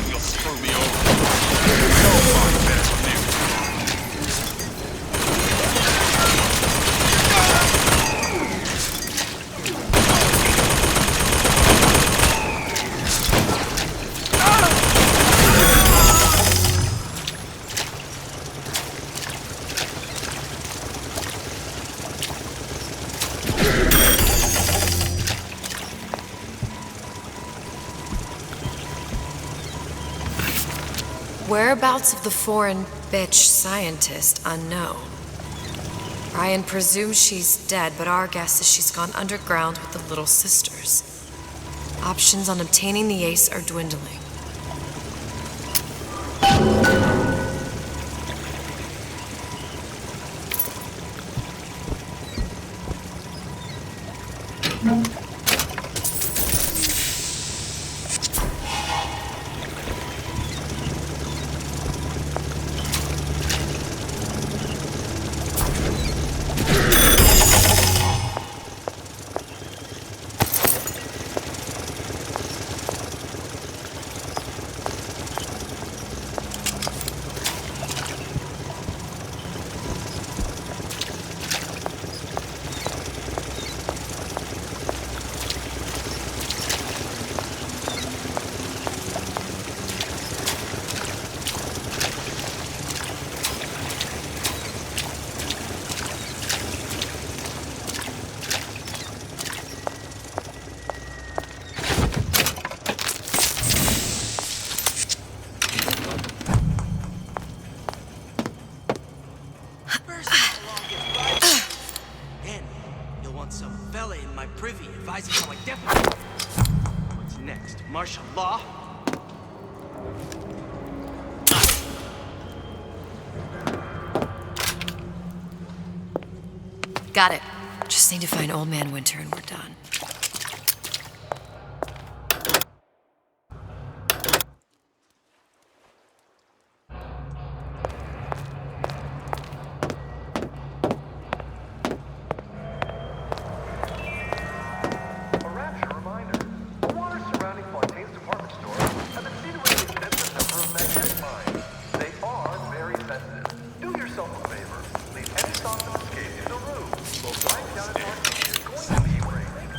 You'll screw me over. No fun better from there. Whereabouts of the foreign bitch scientist unknown. Ryan presumes she's dead, but our guess is she's gone underground with the Little Sisters. Options on obtaining the ace are dwindling. revising how I definitely... What's next? Martial law? Got it. Just need to find Old Man Winter and we're done. A Rapture reminder. The waters surrounding Fontaine's department store have been seen to have an extensive number of magnetic mines. They are very sensitive. Do yourself a favor. Leave any thoughts of escape to the room. Lying down at Fontaine's is going to be raining.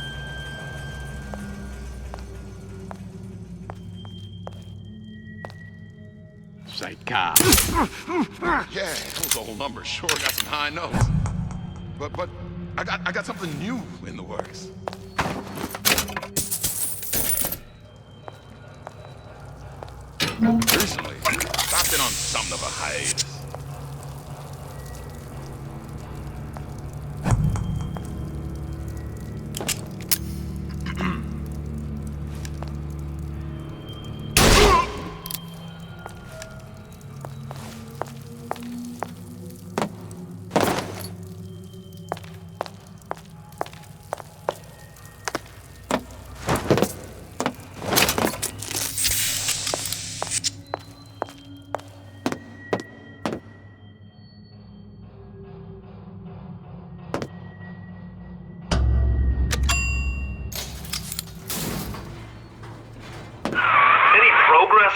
Psycho. Yeah, those old numbers sure got some high notes. But I got something new in the works. Recently, I've been on something of a hiatus.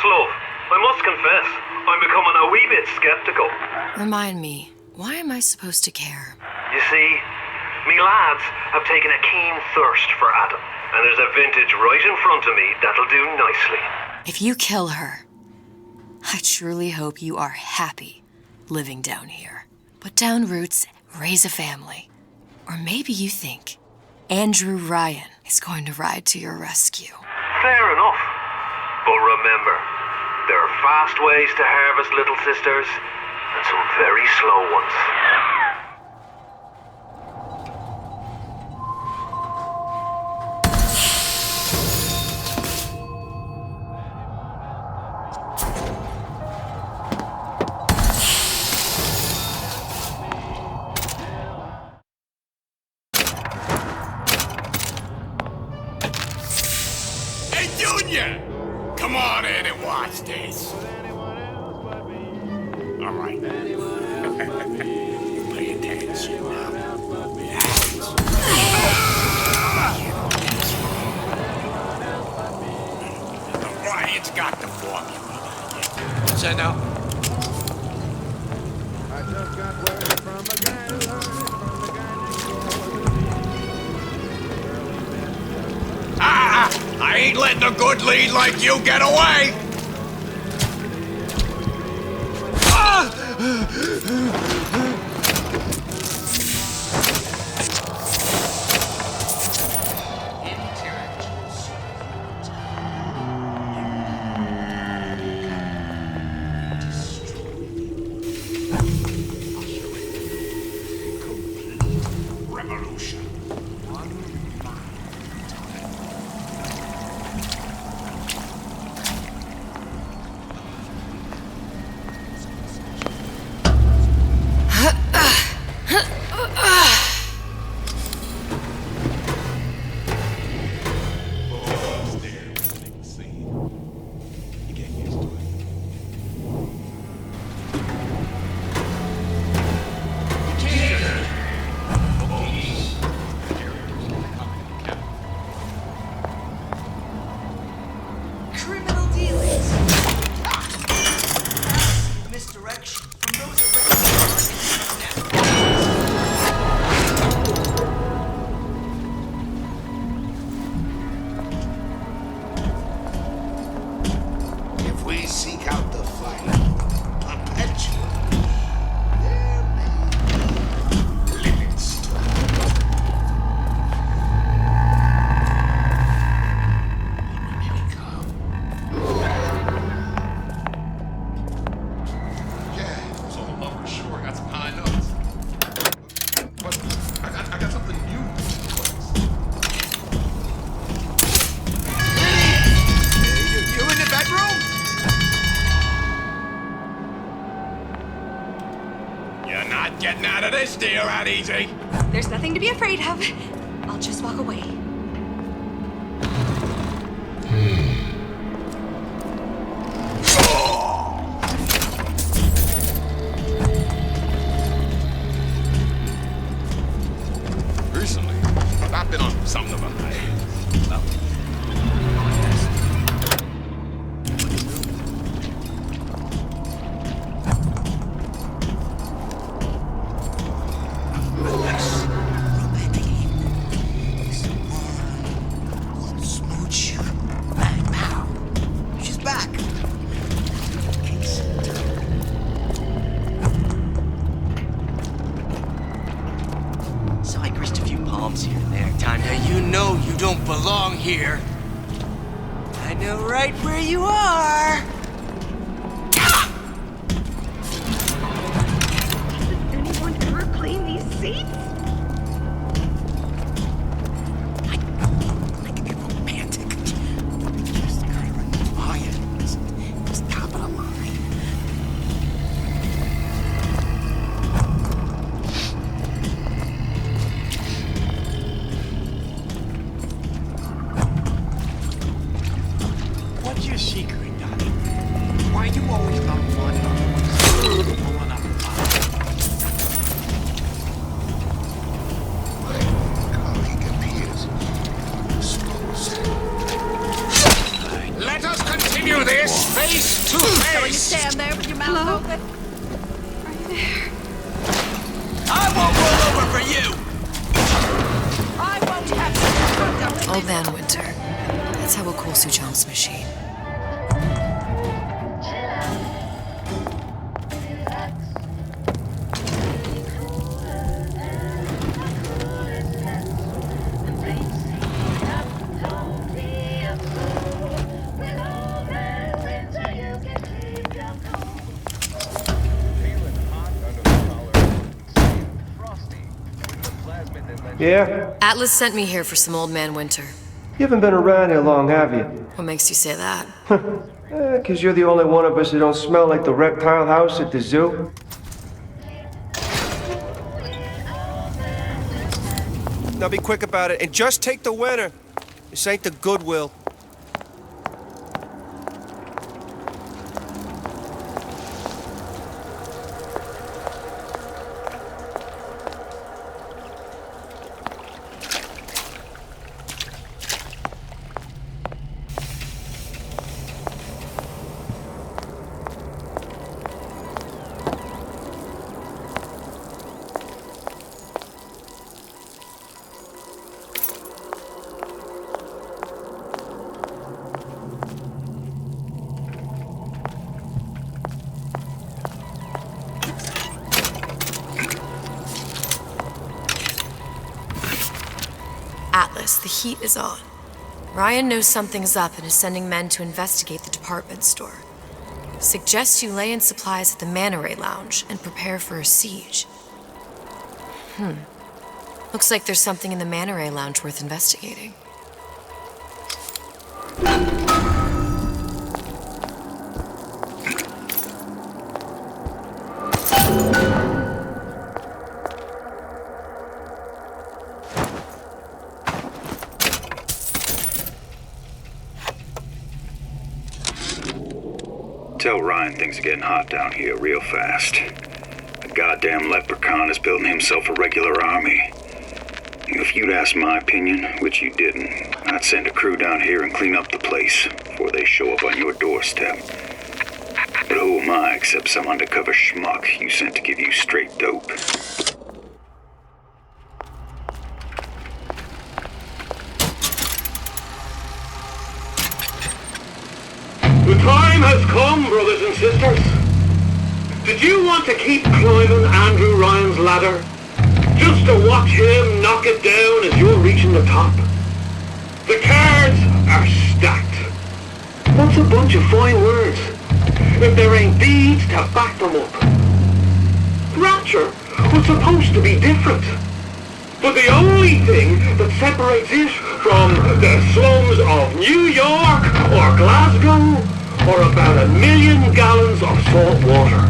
Love, I must confess, I'm becoming a wee bit skeptical. Remind me, why am I supposed to care? You see, me lads have taken a keen thirst for Adam, and there's a vintage right in front of me that'll do nicely. If you kill her, I truly hope you are happy living down here. Put down roots, raise a family. Or maybe you think Andrew Ryan is going to ride to your rescue. Fair enough. But remember, there are fast ways to harvest little sisters, and some very slow ones. Hey, Junior! Come on in and watch this. All right. Pay attention now. Ryan's got the formula. What's that now? I just got word from a guy who learned it from a guy Ah! I ain't letting a good lead like you get away! Revolution. not getting out of this deal that easy. There's nothing to be afraid of. I'll just walk away. Recently, I've been on something of a high. Well, Smooch. Bang, pow. She's back. So I grist a few palms here and there. Time to... You know you don't belong here. I know right where you are. Does anyone ever clean these seats? What's your secret, Donnie? Why you always got one and always pulling up a Let us continue this face to So when you face. stand there with your mouth open. Are you there? I won't roll over for you. I won't have you. Old Man Winter. That's how we'll call Suchong's machine. Yeah? Atlas sent me here for some Old Man Winter. You haven't been around here long, have you? What makes you say that? 'Cause you're the only one of us who don't smell like the reptile house at the zoo. Now be quick about it, and just take the winner. This ain't the Goodwill. Atlas, the heat is on. Ryan knows something's up and is sending men to investigate the department store. Suggests you lay in supplies at the Manta Ray Lounge and prepare for a siege. Looks like there's something in the Manta Ray Lounge worth investigating. Tell Ryan things are getting hot down here real fast. The goddamn leprechaun is building himself a regular army. If you'd asked my opinion, which you didn't, I'd send a crew down here and clean up the place before they show up on your doorstep. But who am I except some undercover schmuck you sent to give you straight dope? The time has come, brothers and sisters. Did you want to keep climbing Andrew Ryan's ladder? Just to watch him knock it down as you're reaching the top? The cards are stacked. That's a bunch of fine words, if there ain't deeds to back them up. Rapture was supposed to be different. But the only thing that separates it from the slums of New York or Glasgow or about 1 million gallons of salt water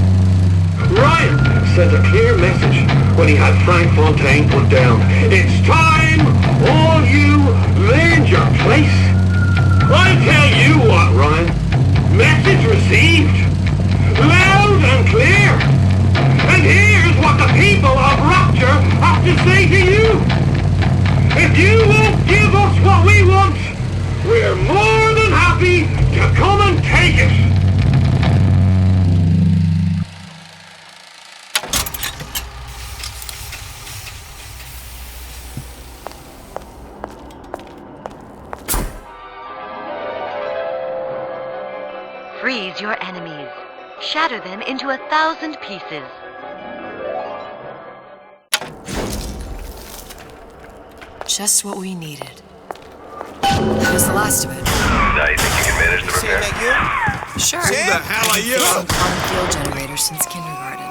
Ryan sent a clear message when he had Frank Fontaine put down. It's time, all you learned your place. I tell you what, Ryan. Message received. Loud and clear. And here's what the people of Rapture have to say to you. If you won't give us what we want, we're more than happy to come and take it. Freeze your enemies. Shatter them into 1,000 pieces. Just what we needed. That was the last of it. Now you think you can manage the repair? Sure. Who the hell are you? I've been on field generator since kindergarten.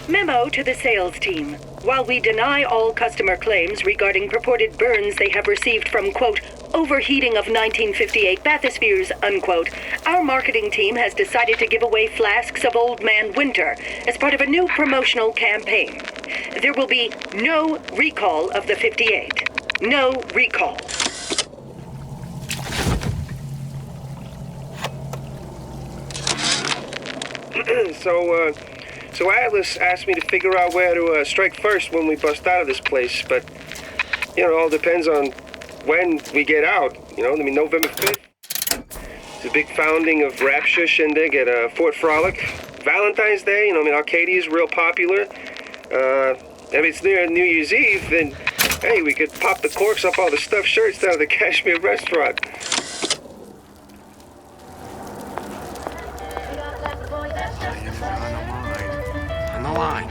Memo to the sales team. While we deny all customer claims regarding purported burns they have received from, quote, overheating of 1958 bathyspheres, unquote, our marketing team has decided to give away flasks of Old Man Winter as part of a new promotional campaign. There will be no recall of the 58. No recall. So Atlas asked me to figure out where to strike first when we bust out of this place, but, you know, it all depends on when we get out, you know, I mean, November 5th. It's a big founding of Rapture shindig at Fort Frolic. Valentine's Day, you know, I mean, Arcadia is real popular. If it's near New Year's Eve, then, hey, we could pop the corks off all the stuffed shirts down at the Kashmir restaurant. On the line.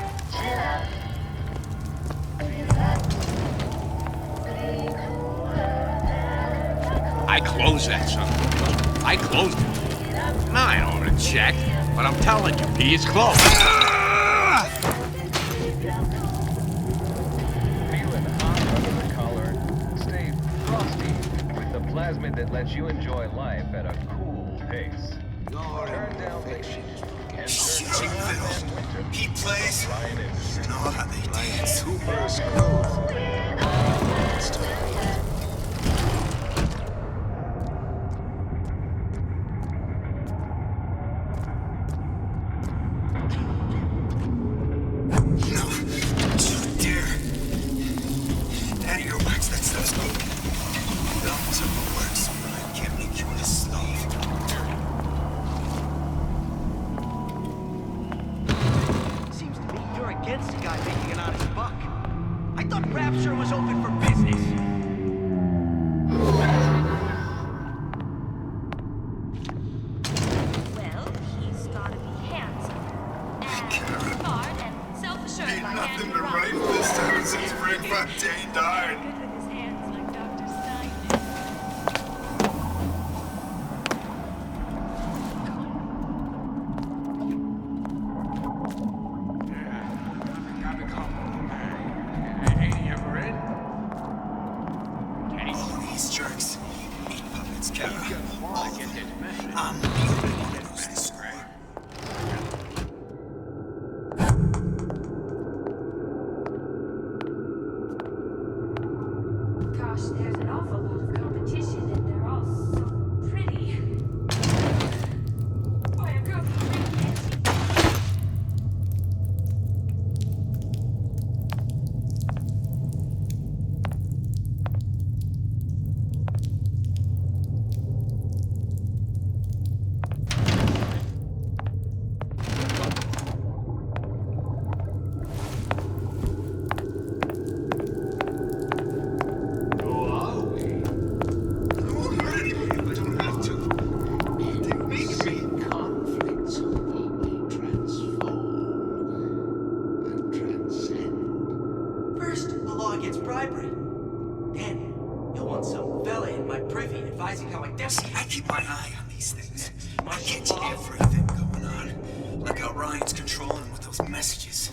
I closed that son. I closed it. Now I don't want to check, but I'm telling you, he is closed. Feeling hot under the collar, stay frosty with the plasmid that lets you enjoy life at a cool pace. Turn down fiction. He plays. You know how they dance. Super smooth. Against a guy making an honest buck. I thought Rapture was open for business. Well, he's gotta be handsome and smart and self-assured. Ain't by nothing hand to write this time since Frank Fontaine died. Good with his hands like Dr. Stein. These jerks, meat puppets, Kara. All of them. I'm Gosh, there's an awful lot of competition and they're all so pretty. Boy, a girl can really get you. bribery. Then you'll want some fella in my privy advising how I definitely... I keep my eye on these things. I get everything going on. Like how Ryan's controlling him with those messages.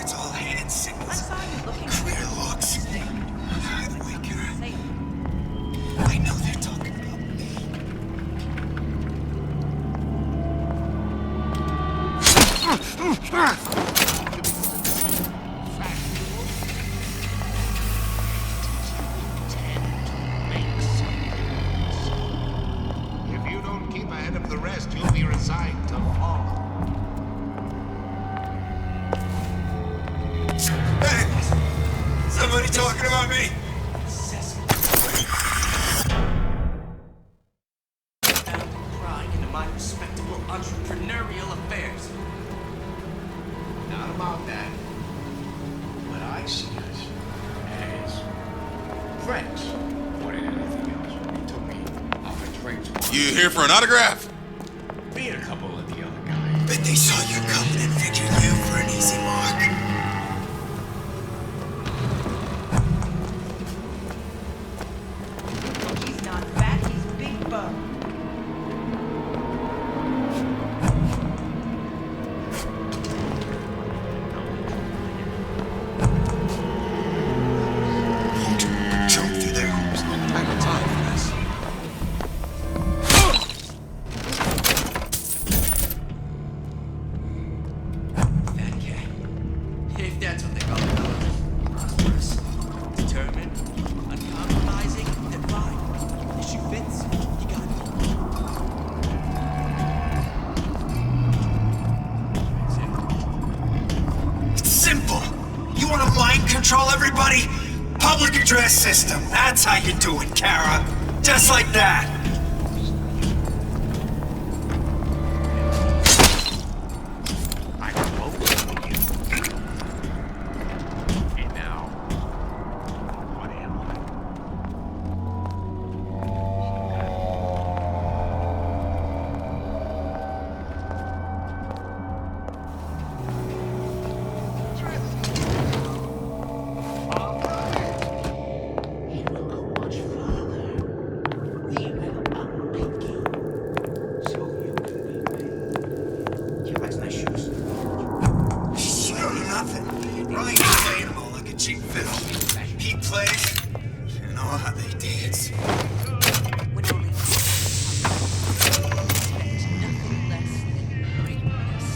It's all hand signals. Clear looks. I know they're talking about me. If you don't keep ahead of the rest, you'll be resigned to follow. Hey! Somebody talking about me? Prying into my respectable entrepreneurial affairs. Not about that. What I see us as friends more than anything else. You took me out for drinks once. You here for an autograph? Me and a couple of the other guys. Bet they saw you coming and figured you for an easy mark. He's not fat, he's big bone. Jump through their hoops. I got time for this. Fat cat. If that's what they call it. Prosperous, determined, uncompromising, then fine. Issue fits, you got it. It's simple. You want to mind control everybody? Public address system. That's how you do it, Kara. Just like that. I close with you. And now, what am I? He will go much further. He will unpick you. So you can be me. He likes nice shoes. You know nothing. Ryan's playing them all like a cheap fiddle. He plays, and all how they dance. When only expect nothing less than greatness.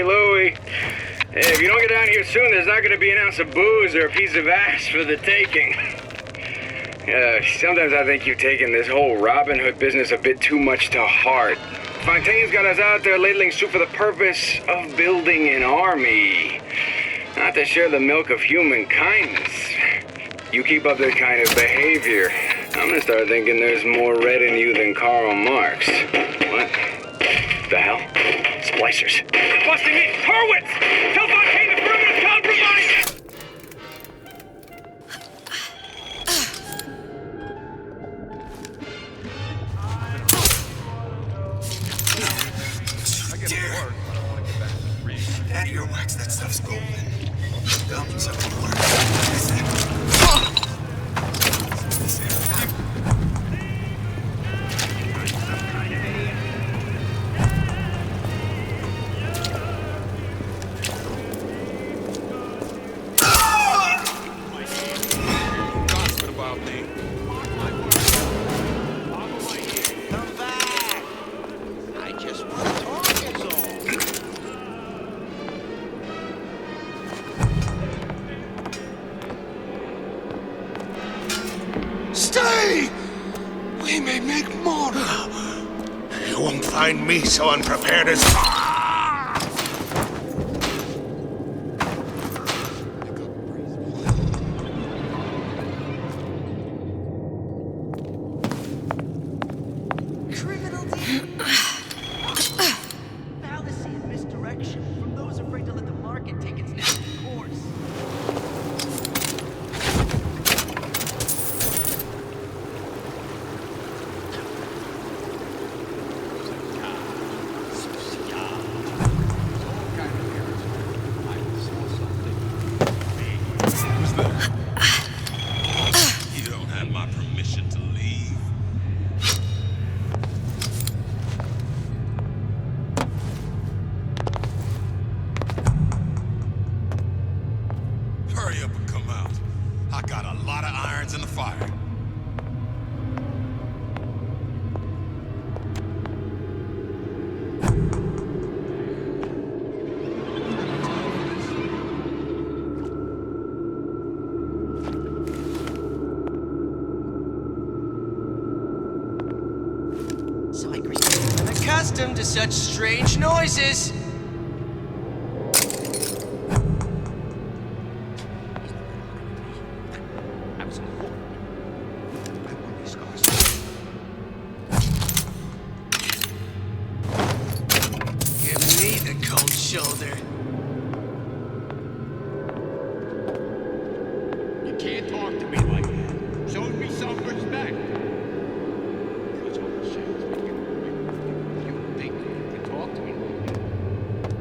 Louie. Hey, if you don't get down here soon, there's not going to be an ounce of booze or a piece of ass for the taking. Sometimes I think you've taken this whole Robin Hood business a bit too much to heart. Fontaine's got us out there ladling soup for the purpose of building an army, not to share the milk of human kindness. You keep up this kind of behavior, I'm gonna start thinking there's more red in you than Karl Marx. What the hell? Splicers. They're busting in! Hurwitz! Tell Fontaine the perimeter's compromised! Dare. That earwax, that stuff's golden. Gums up in water. Stay! We may make more. You won't find me so unprepared as... Criminal fallacy and misdirection from those afraid to let the market take its natural I got a lot of irons in the fire. Unaccustomed to such strange noises. Give me the cold shoulder. You can't talk to me like that. Show me some respect. You think you can talk to me like that?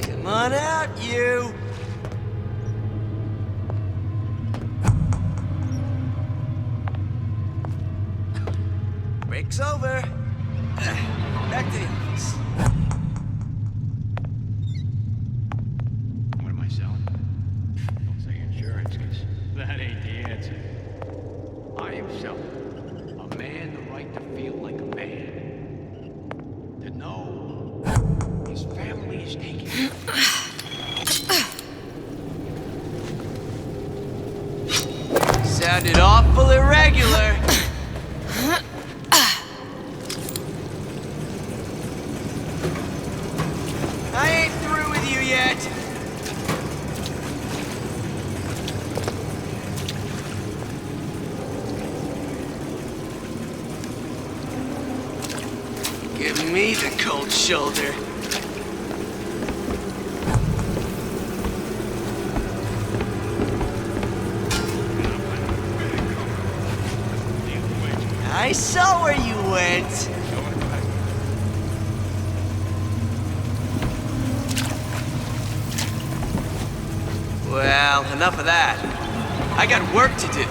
Come on out, you. Break's over. Back to the office. What am I selling? Don't say insurance, because that ain't the answer. I am selling a man the right to feel like a man. To know his family is taken care of. Sounded awful irregular. I ain't through with you yet. Give me the cold shoulder. I saw where you went. Well, enough of that. I got work to do.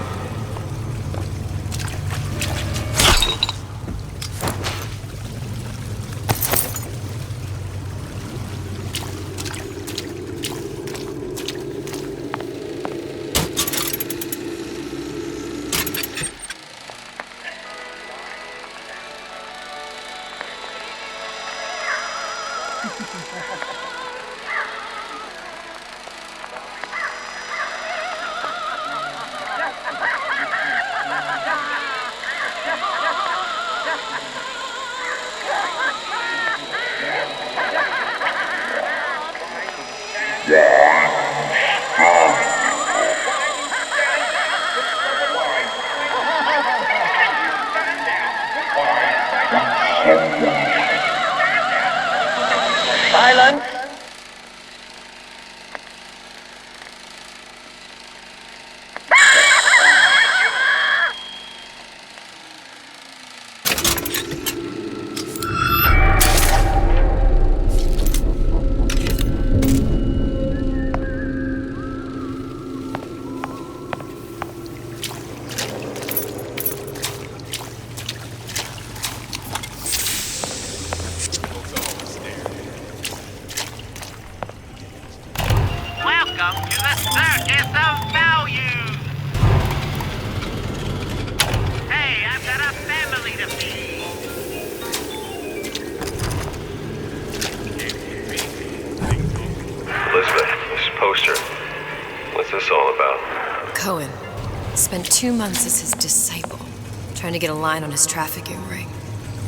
Silence. Welcome to the circus of value. Hey, I've got a family to feed. Elizabeth, this poster. What's this all about? Cohen spent 2 months as his disciple, trying to get a line on his trafficking ring.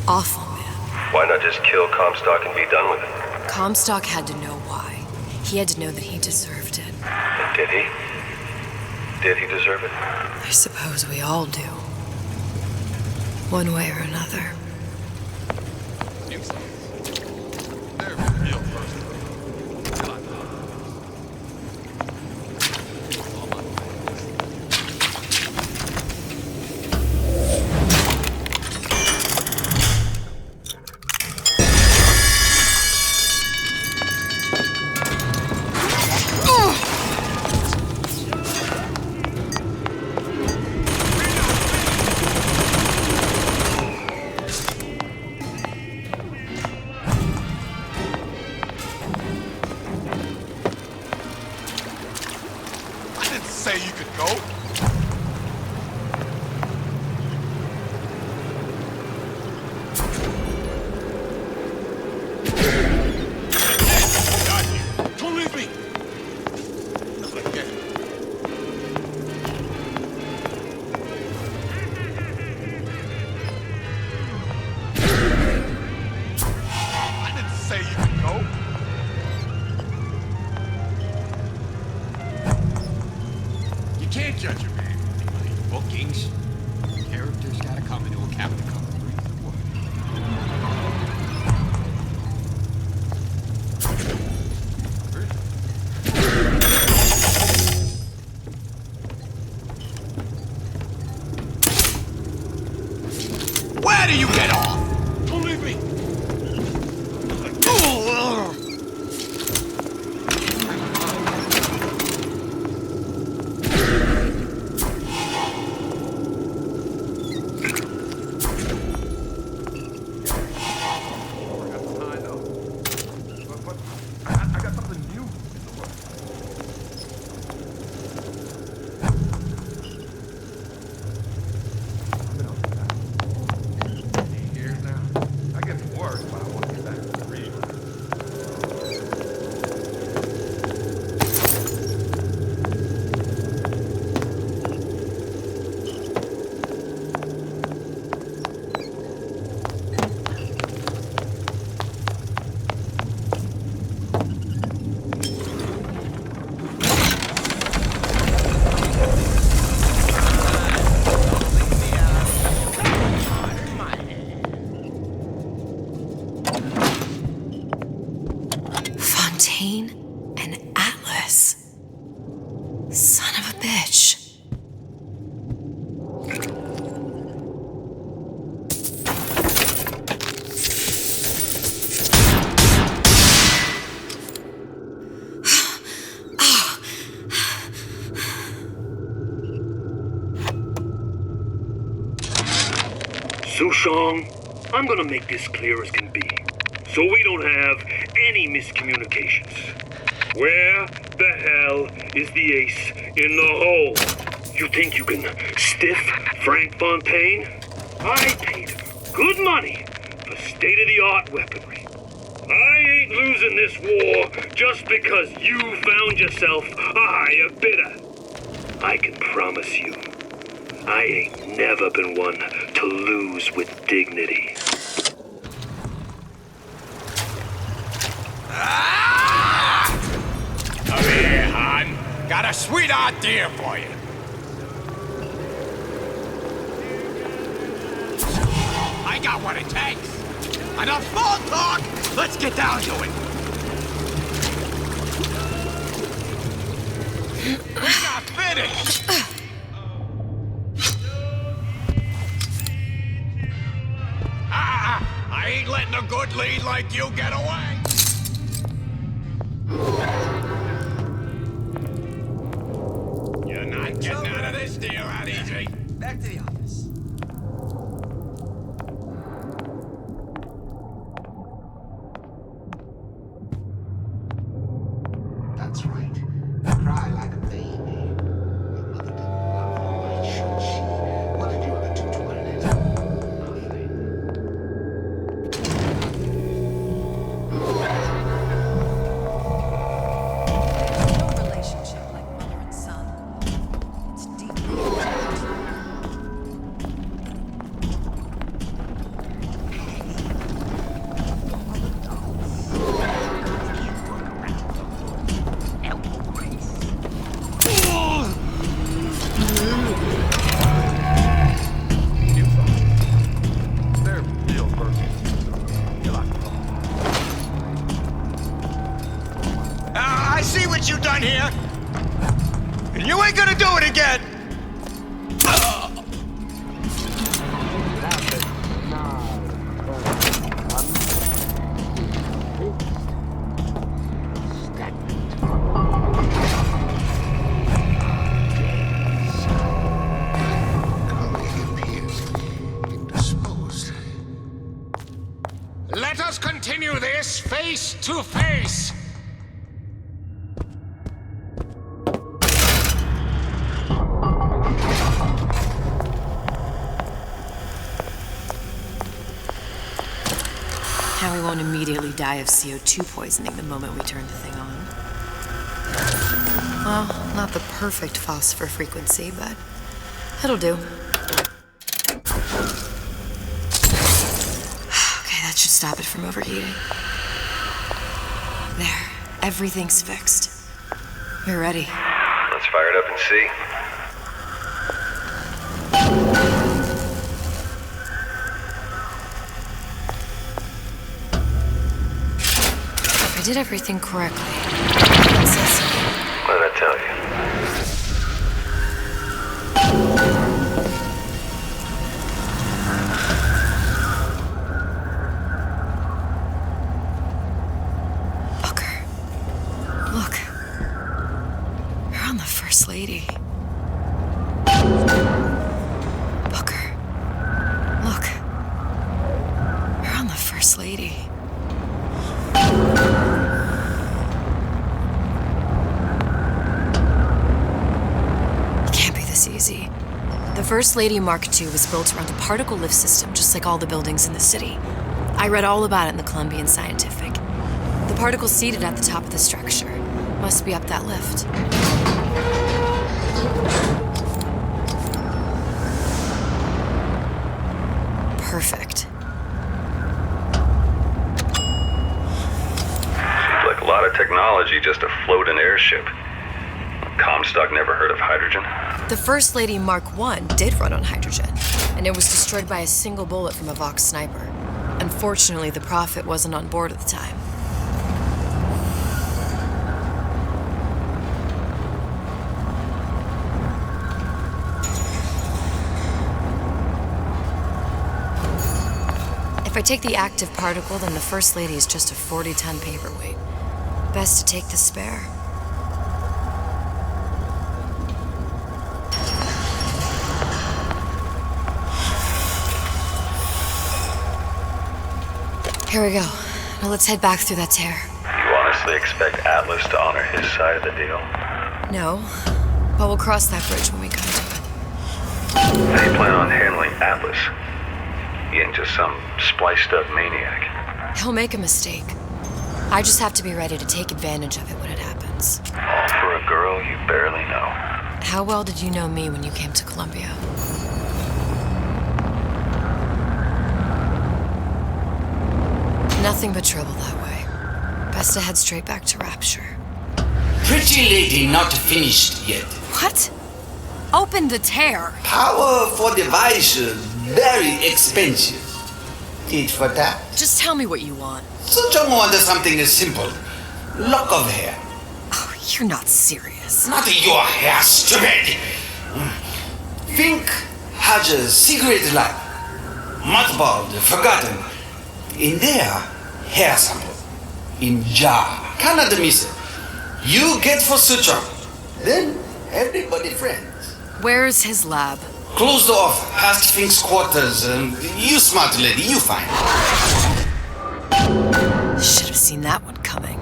Awful man. Why not just kill Comstock and be done with it? Comstock had to know why. He had to know that he deserved it. And did he? Did he deserve it? I suppose we all do. One way or another. They're real person. Say you could go. can't judge a man by his bookings. Characters gotta come into a cabinet cover. Where do you get off? Don't leave me. I got something new in the works. Years now. I get to work, but I want to get back to the real. Fontaine and Atlas. Son of a bitch. Suchong, I'm gonna make this clear as can be, so we don't have any miscommunications. Where the hell is the ace in the hole? You think you can stiff Frank Fontaine? I paid good money for state-of-the-art weaponry. I ain't losing this war just because you found yourself a higher bidder. I can promise you, I ain't never been one to lose with dignity. Come here, hon. Got a sweet idea for you. I got what it takes. Enough small talk. Let's get down to it. We're not finished. I ain't letting a good lead like you get away. You're not getting out of this deal that easy. Back to the office. That's right. Cry like a baby. Your mother didn't love you, why should she? What did you ever do to her, Liz? No relationship like mother and son. It's deeply intimate. They're real persons. You're like, I see what you done here. And you ain't gonna do it again. Let us continue this face to face. Now we won't immediately die of CO2 poisoning the moment we turn the thing on. Well, not the perfect phosphor frequency, but it'll do. Okay, that should stop it from overheating. There, everything's fixed. We're ready. Let's fire it up and see. did everything correctly. What did I tell you? Look. You're on the First Lady. Booker. Look. You're on the First Lady. It can't be this easy. The First Lady Mark II was built around a particle lift system just like all the buildings in the city. I read all about it in the Columbian Scientific. The particles seated at the top of the structure must be up that lift. Perfect. Seems like a lot of technology just to float an airship. Comstock never heard of hydrogen? The First Lady Mark I did run on hydrogen, and it was destroyed by a single bullet from a Vox sniper. Unfortunately, the Prophet wasn't on board at the time. If I take the active particle, then the First Lady is just a 40-ton paperweight. Best to take the spare. Here we go. Now let's head back through that tear. You honestly expect Atlas to honor his side of the deal? No, but we'll cross that bridge when we come to it. How do you plan on handling Atlas? He ain't just some spliced-up maniac. He'll make a mistake. I just have to be ready to take advantage of it when it happens. All for a girl you barely know. How well did you know me when you came to Columbia? Nothing but trouble that way. Best to head straight back to Rapture. Pretty lady not finished yet. What? Open the tear. Powerful device, very expensive. Need for that? Just tell me what you want. Suchong wanted something simple. Lock of hair. Oh, you're not serious. Not your hair, stupid! Fink has a secret lab. Mothballed, forgotten. In there, hair sample. In jar. Cannot miss it. You get for Suchong. Then everybody friends. Where's his lab? Closed off, past Fink's quarters. You smart lady, you find. Should have seen that one coming.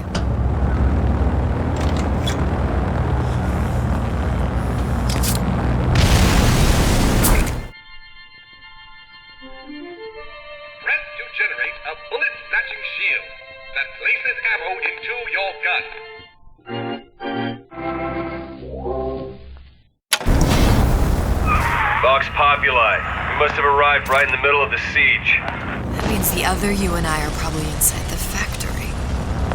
Press to generate a bullet-snatching shield that places ammo into your gun. Vox Populi. We must have arrived right in the middle of the siege. That means the other you and I are probably inside the factory.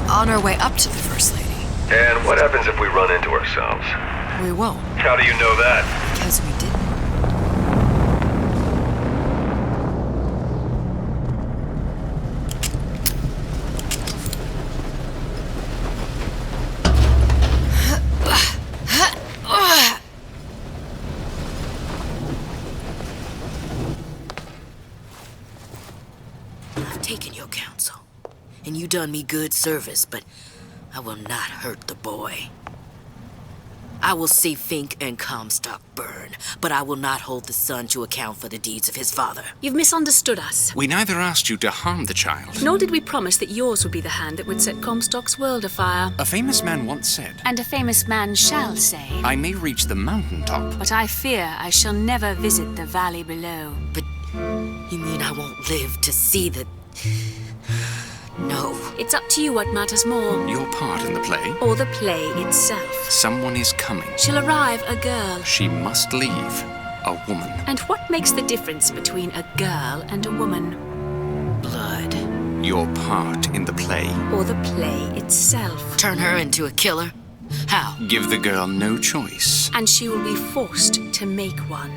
On our way up to the First Lady. And what happens if we run into ourselves? We won't. How do you know that? Because we didn't. I've taken your counsel, and you done me good service, but I will not hurt the boy. I will see Fink and Comstock burn, but I will not hold the son to account for the deeds of his father. You've misunderstood us. We neither asked you to harm the child. Nor did we promise that yours would be the hand that would set Comstock's world afire. A famous man once said, And a famous man shall say, I may reach the mountaintop, but I fear I shall never visit the valley below. But you mean I won't live to see the... No. It's up to you what matters more. Your part in the play? Or the play itself. Someone is coming. She'll arrive, a girl. She must leave. A woman. And what makes the difference between a girl and a woman? Blood. Your part in the play. Or the play itself. Turn her into a killer? How? Give the girl no choice. And she will be forced to make one.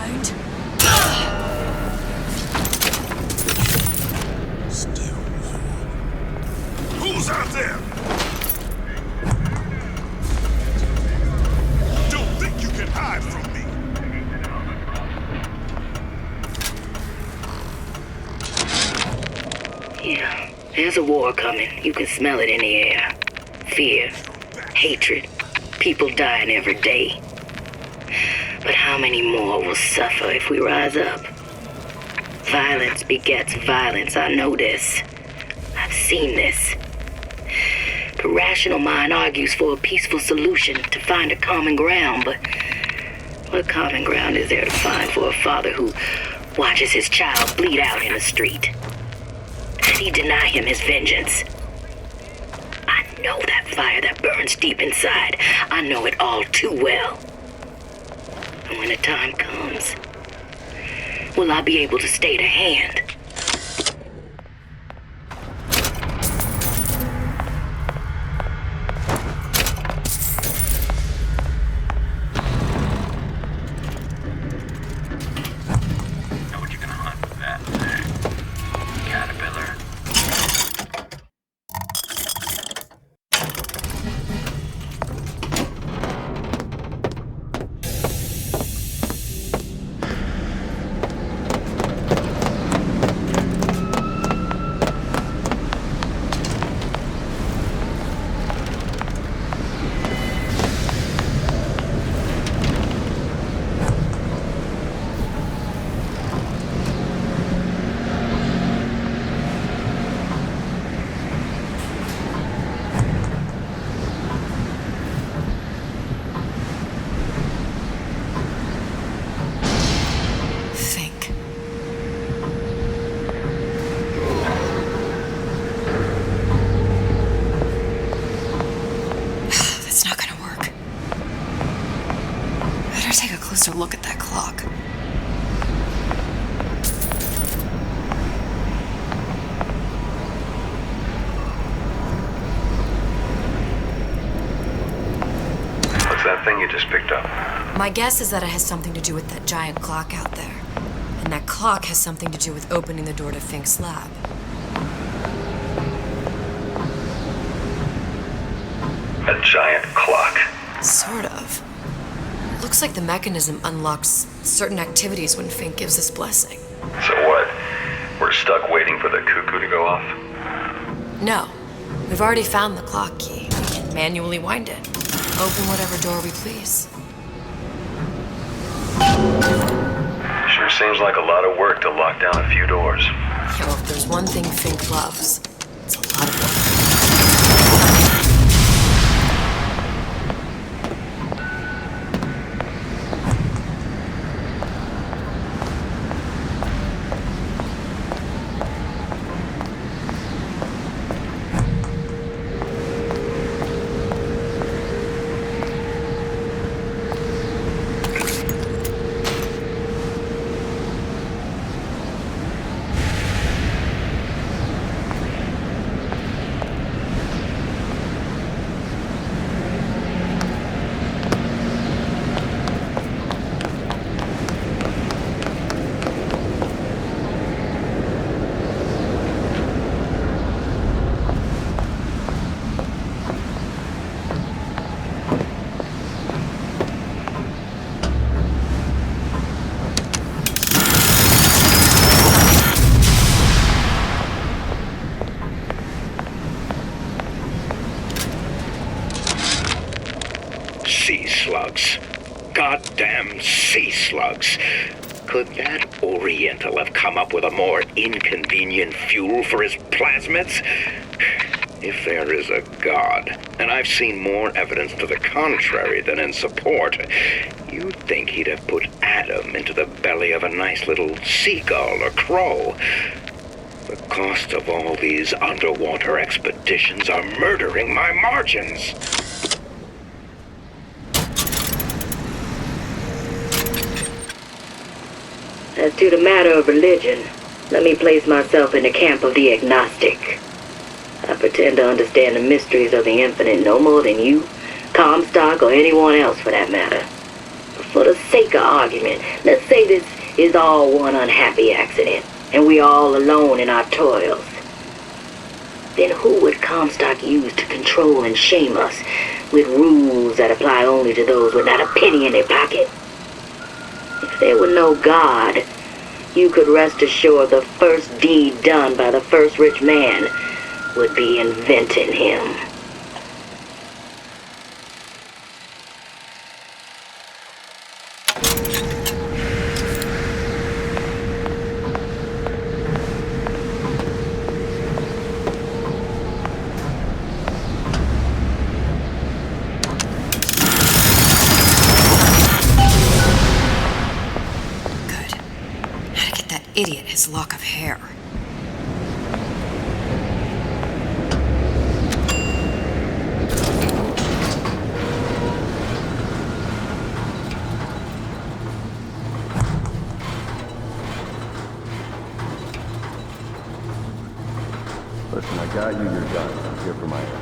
around. Who's out there? Don't think you can hide from me. Yeah, there's a war coming. You can smell it in the air. Fear, hatred, people dying every day. But how many more will suffer if we rise up? Violence begets violence, I know this. I've seen this. The rational mind argues for a peaceful solution to find a common ground, but what common ground is there to find for a father who watches his child bleed out in the street? Could he deny him his vengeance? I know that fire that burns deep inside. I know it all too well. And when the time comes, will I be able to stay the hand? closer look at that clock. What's that thing you just picked up? My guess is that it has something to do with that giant clock out there. And that clock has something to do with opening the door to Fink's lab. A giant clock? Sort of. Looks like the mechanism unlocks certain activities when Fink gives his blessing. So what? We're stuck waiting for the cuckoo to go off? No. We've already found the clock key. We can manually wind it. Open whatever door we please. Sure seems like a lot of work to lock down a few doors. Yo, if there's one thing Fink loves, it's a lot of work. Sea slugs. Goddamn sea slugs. Could that Oriental have come up with a more inconvenient fuel for his plasmids? If there is a God, and I've seen more evidence to the contrary than in support, you'd think he'd have put Adam into the belly of a nice little seagull or crow. The cost of all these underwater expeditions are murdering my margins. As to the matter of religion, let me place myself in the camp of the agnostic. I pretend to understand the mysteries of the infinite no more than you, Comstock, or anyone else for that matter. But For the sake of argument, let's say this is all one unhappy accident, and we all alone in our toils. Then who would Comstock use to control and shame us with rules that apply only to those with not a penny in their pocket? If there were no God, you could rest assured the first deed done by the first rich man would be inventing him. Idiot his lock of hair. Listen, I got you your gun. I'm here for my issue.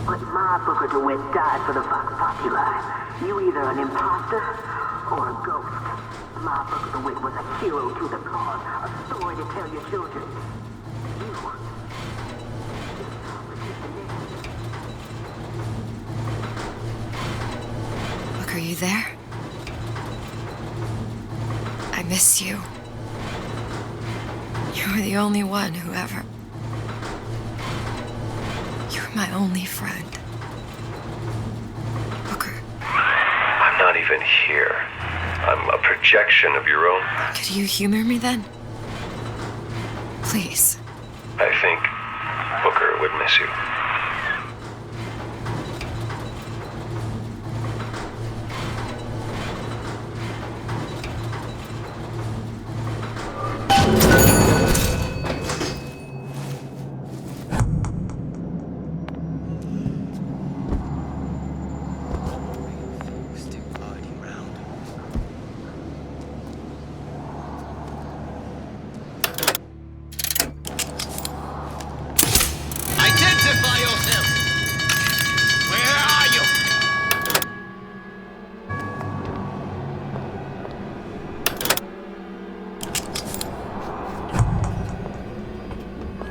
But my Booker DeWitt died for the Vox Populi. You either an imposter or a ghost. My Booker DeWitt was a hero to the cause, a story to tell your children. You. Look, are you there? I miss you. You were the only one who ever... You were my only friend. Booker. I'm not even here. I'm a projection of your own. Could you humor me then? Please. I think Booker would miss you.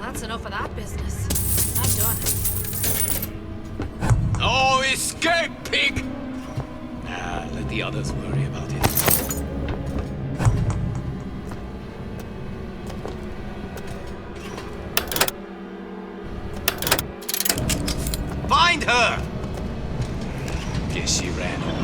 That's enough of that business. I'm done. Oh, escape, pig! Let the others worry about it. Find her! Guess she ran off.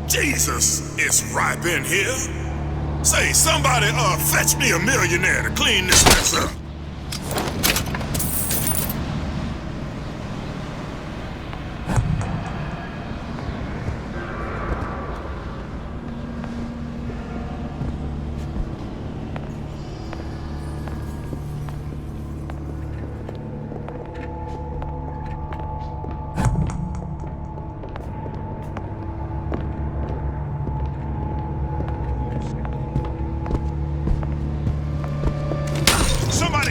Jesus, it's ripe in here. Say, somebody, fetch me a millionaire to clean this mess up. Somebody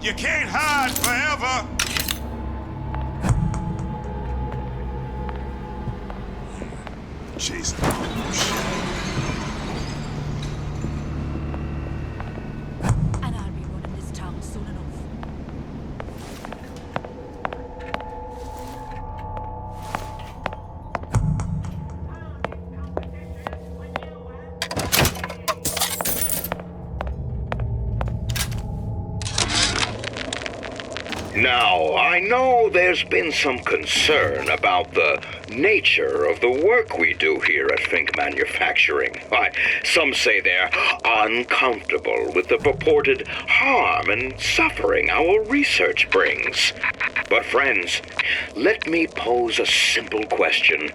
You can't hide forever. Chasing bullshit. And I'll be running this town soon enough. Now, I know there's been some concern about the nature of the work we do here at Fink Manufacturing. Why, some say they're uncomfortable with the purported harm and suffering our research brings. But friends, let me pose a simple question.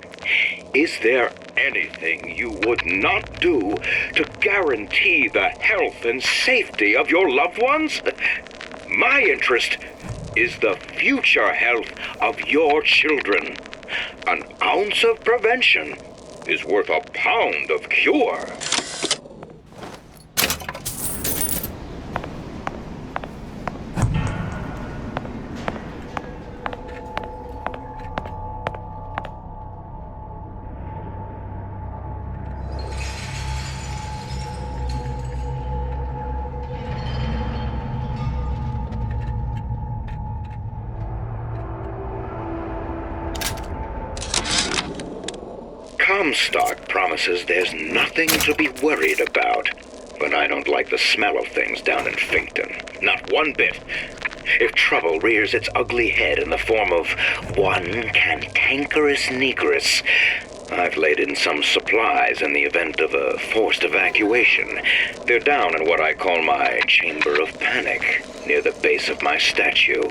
Is there anything you would not do to guarantee the health and safety of your loved ones? My interest is the future health of your children. An ounce of prevention is worth a pound of cure. Comstock promises there's nothing to be worried about, but I don't like the smell of things down in Finkton. Not one bit. If trouble rears its ugly head in the form of one cantankerous negress, I've laid in some supplies in the event of a forced evacuation. They're down in what I call my chamber of panic, near the base of my statue.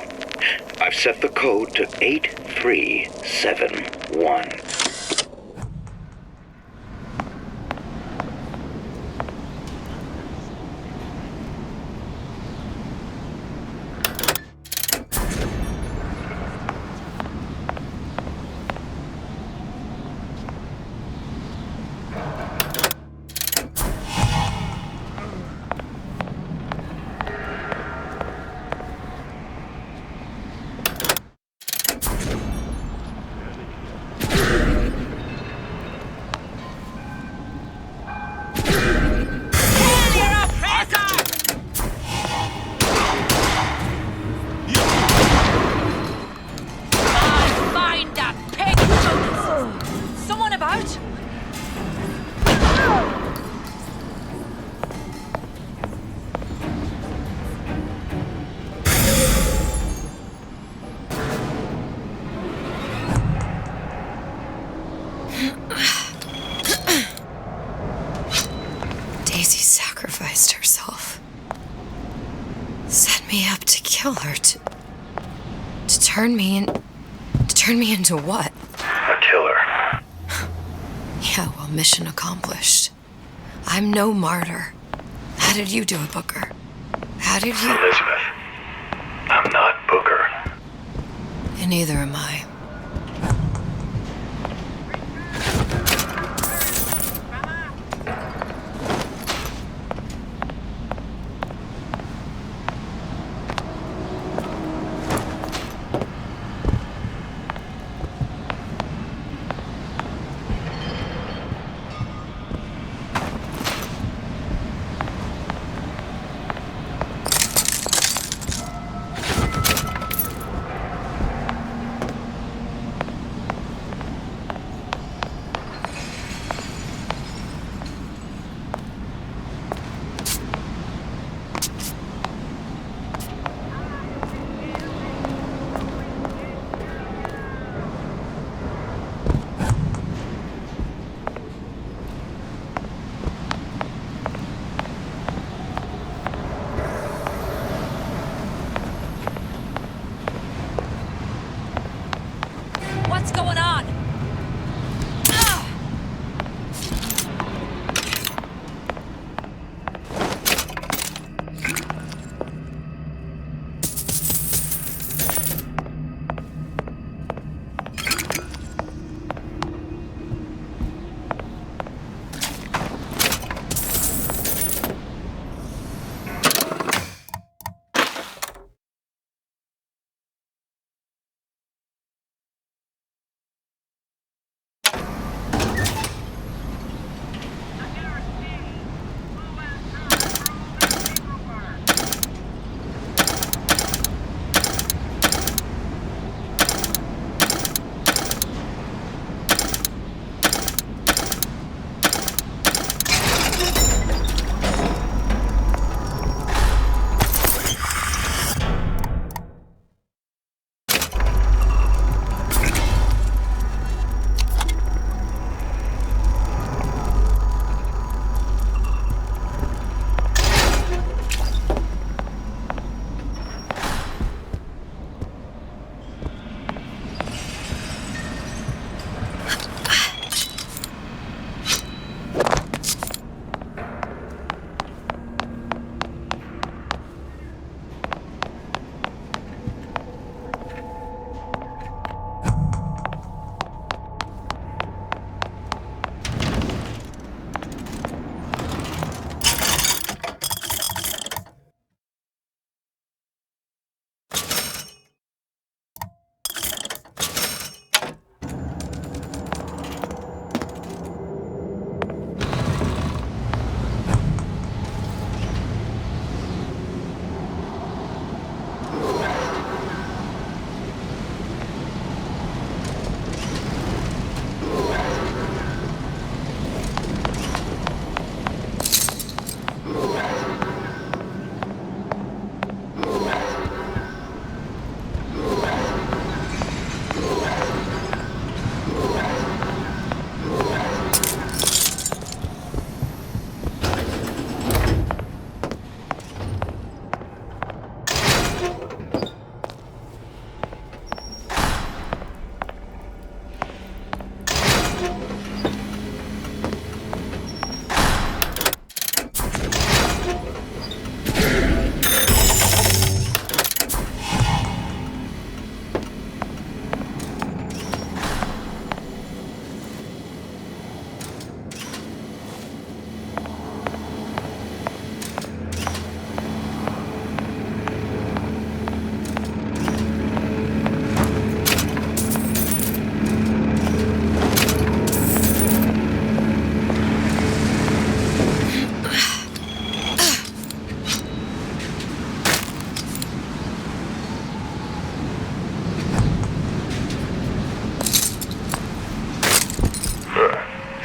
I've set the code to 8371. Daisy sacrificed herself. Set me up to kill her, to turn me into what? A killer. Yeah, well, mission accomplished. I'm no martyr. How did you do it, Booker? How did you... Elizabeth, I'm not Booker. And neither am I. What's going on?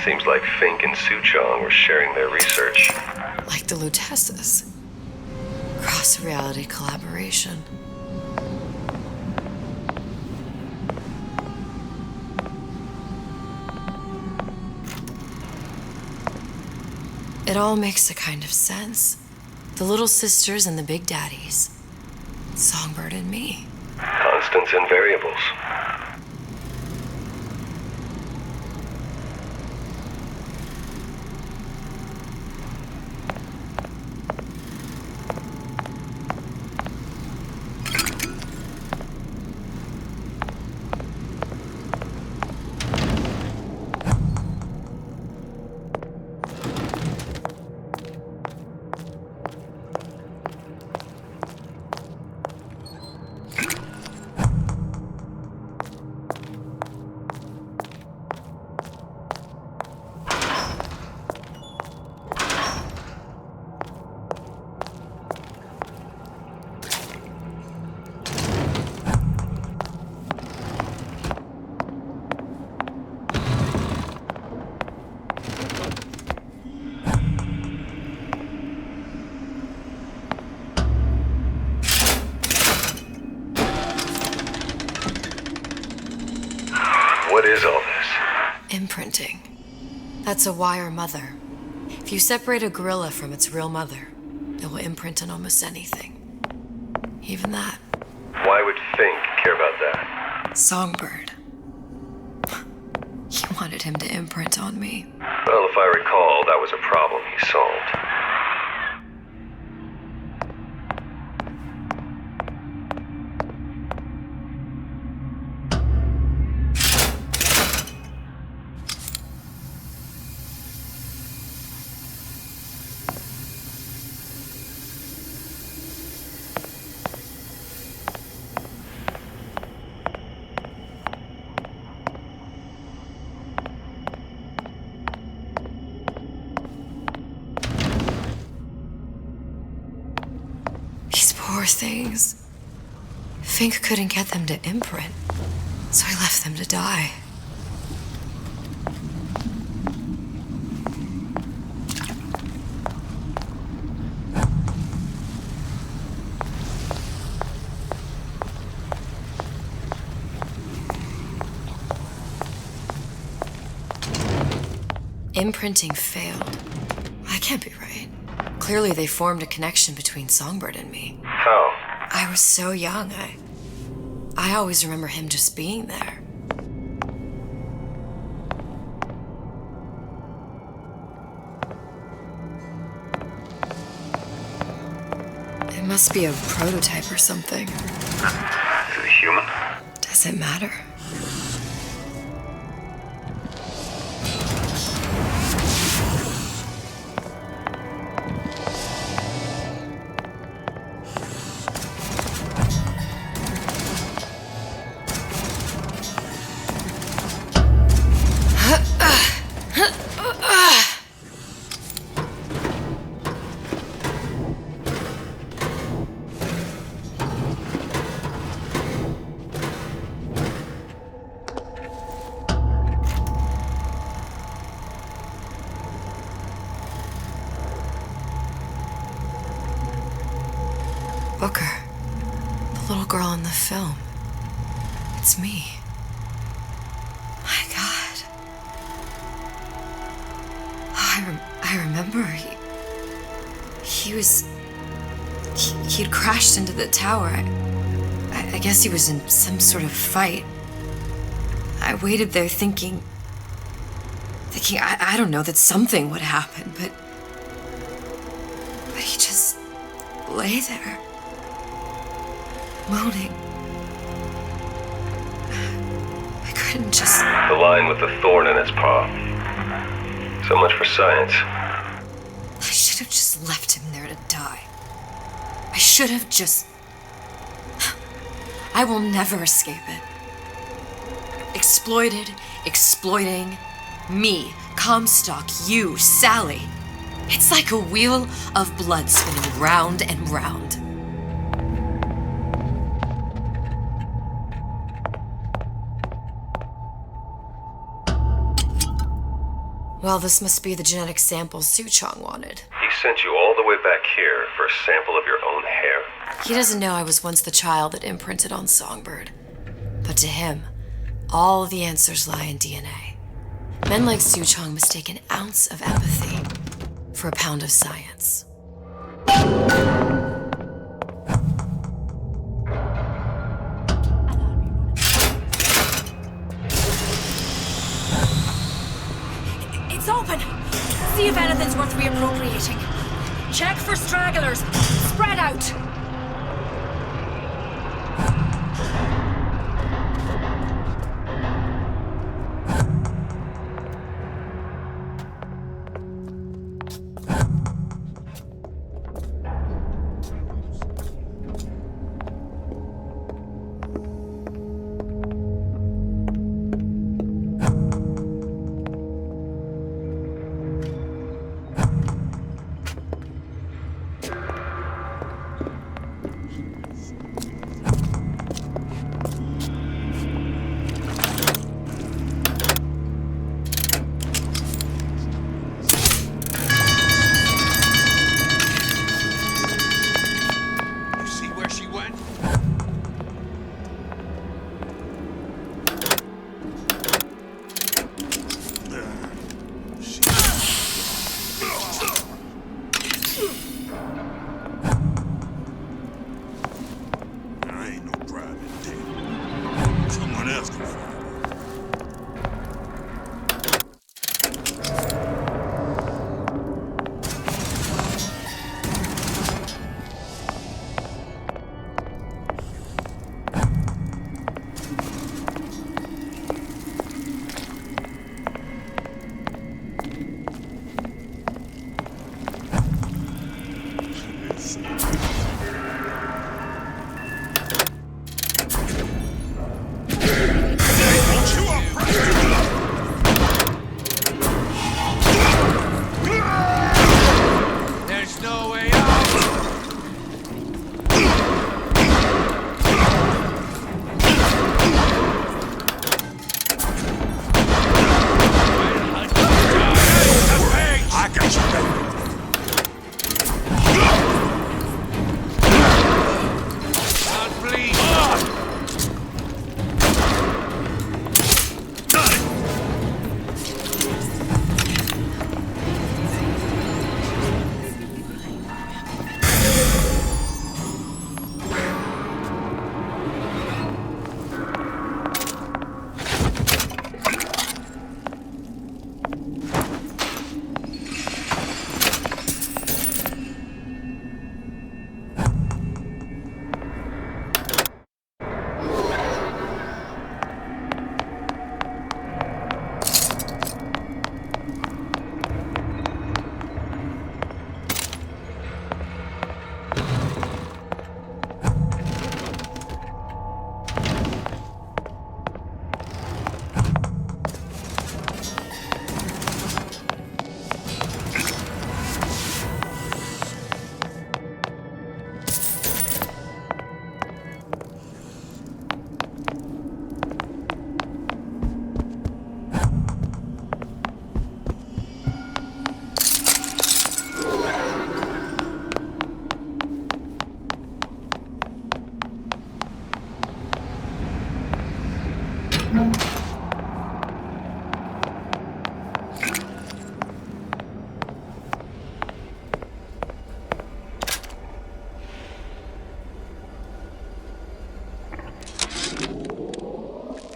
Seems like Fink and Suchong were sharing their research. Like the luteces. Cross-reality collaboration. It all makes a kind of sense. The little sisters and the big daddies. Songbird and me. Constants and variables. What is all this? Imprinting. That's a wire mother. If you separate a gorilla from its real mother, it will imprint on almost anything. Even that. Why would Fink care about that? Songbird. He wanted him to imprint on me. Well, if I recall, that was a problem he solved. Poor things. Fink couldn't get them to imprint, so I left them to die. Imprinting failed. That can't be right. Clearly they formed a connection between Songbird and me. How? I was so young, I always remember him just being there. It must be a prototype or something. Is it human? Does it matter? Booker. The little girl in the film. It's me. My God. Oh, I remember he'd crashed into the tower. I guess he was in some sort of fight. I waited there thinking I don't know, that something would happen, but he just lay there. Moaning. I couldn't just... The line with the thorn in its paw. So much for science. I should have just left him there to die. I should have just... I will never escape it. Exploited, exploiting, me, Comstock, you, Sally. It's like a wheel of blood spinning round and round. Well, this must be the genetic sample Suchong wanted. He sent you all the way back here for a sample of your own hair? He doesn't know I was once the child that imprinted on Songbird. But to him, all the answers lie in DNA. Men like Suchong mistake an ounce of empathy for a pound of science. It's open! See if anything's worth reappropriating. Check for stragglers. Spread out!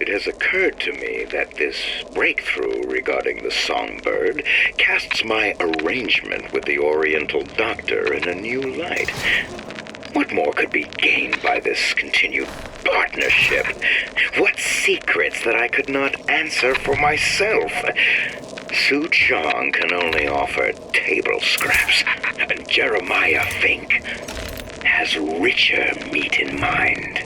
It has occurred to me that this breakthrough regarding the songbird casts my arrangement with the Oriental Doctor in a new light. What more could be gained by this continued partnership? What secrets that I could not answer for myself? Suchong can only offer table scraps, and Jeremiah Fink has richer meat in mind.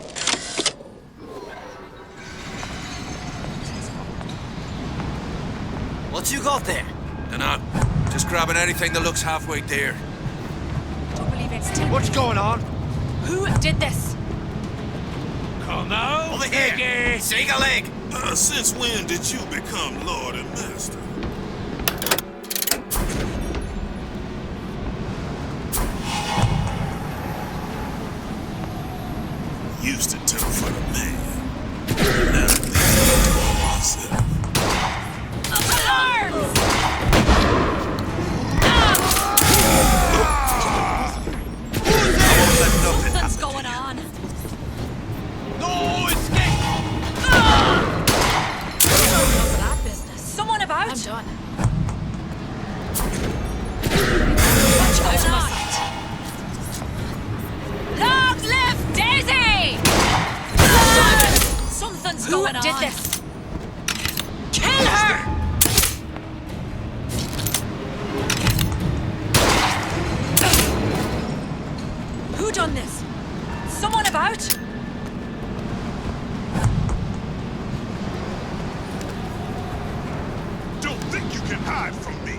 What you got there? Dunno. Just grabbing anything that looks halfway there. Don't believe it's Tim. What's going on? Who did this? Come now, over here. Shake a leg. Since when did you become Lord and Master? Used to took for the man. Now I think for myself. What's going on? No escape! What's that business? Someone about? I'm done. What's going on? Long live Daisy! Something's going on. Who did this? Kill her! Who done this? Someone about? Don't think you can hide from me.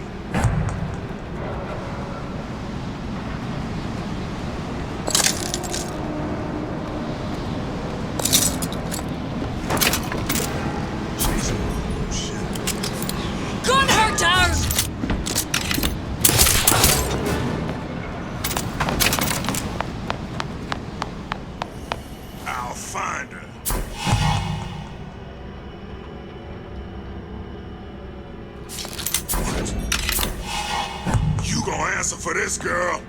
Gun her down! I'll find her. What? You gonna answer for this, girl?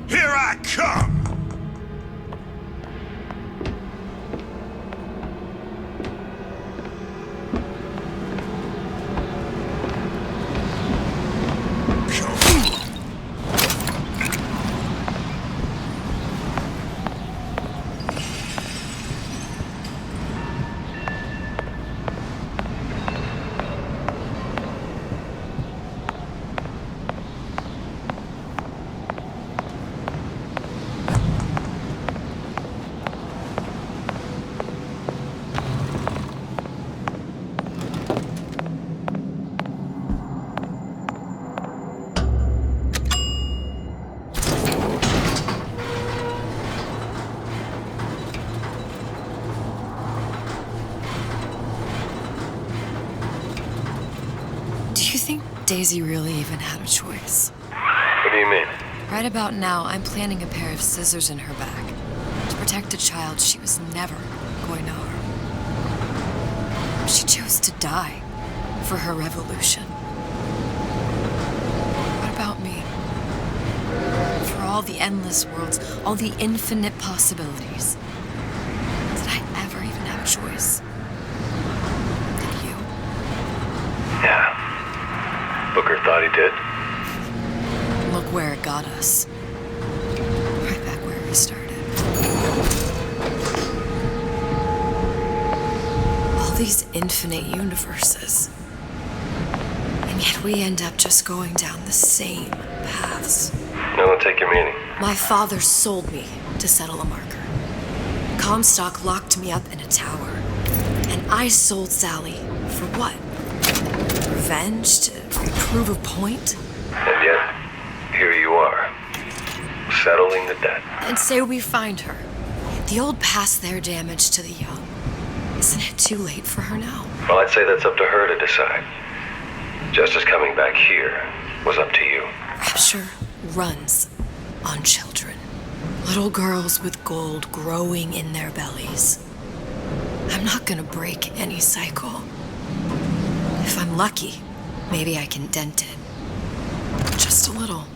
Here I come! Daisy really even had a choice. What do you mean? Right about now, I'm planting a pair of scissors in her back to protect a child she was never going to harm. She chose to die for her revolution. What about me? For all the endless worlds, all the infinite possibilities. Did I ever even have a choice? Did you? Yeah. Booker thought he did. Look where it got us. Right back where we started. All these infinite universes. And yet we end up just going down the same paths. No, don't take your meaning. My father sold me to settle a marker. Comstock locked me up in a tower. And I sold Sally for what? Revenge? To prove a point? And yet, here you are, settling the debt. And say we find her. The old past there damage to the young. Isn't it too late for her now? Well, I'd say that's up to her to decide. Justice coming back here was up to you. Rapture runs on children. Little girls with gold growing in their bellies. I'm not gonna break any cycle. If I'm lucky, maybe I can dent it. Just a little.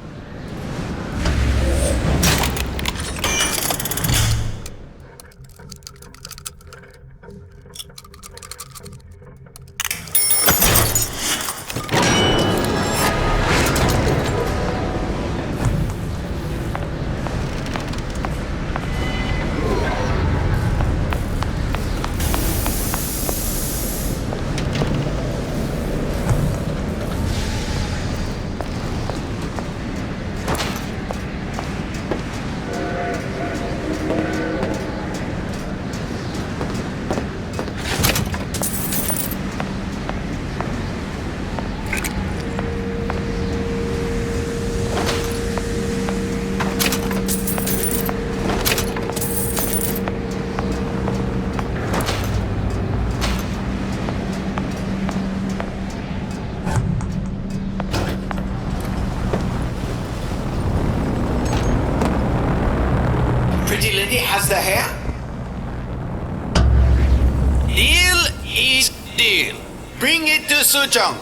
Deal is deal. Bring it to Suchong.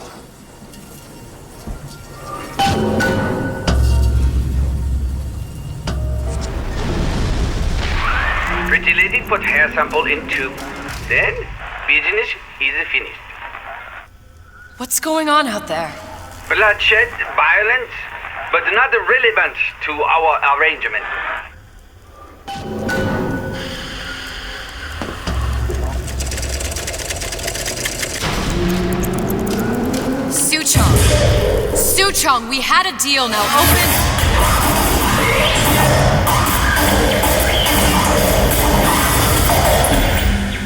Pretty lady, put hair sample in tube. Then, business is finished. What's going on out there? Bloodshed, violence, but not relevant to our arrangement. Suchong! Suchong, we had a deal, now open...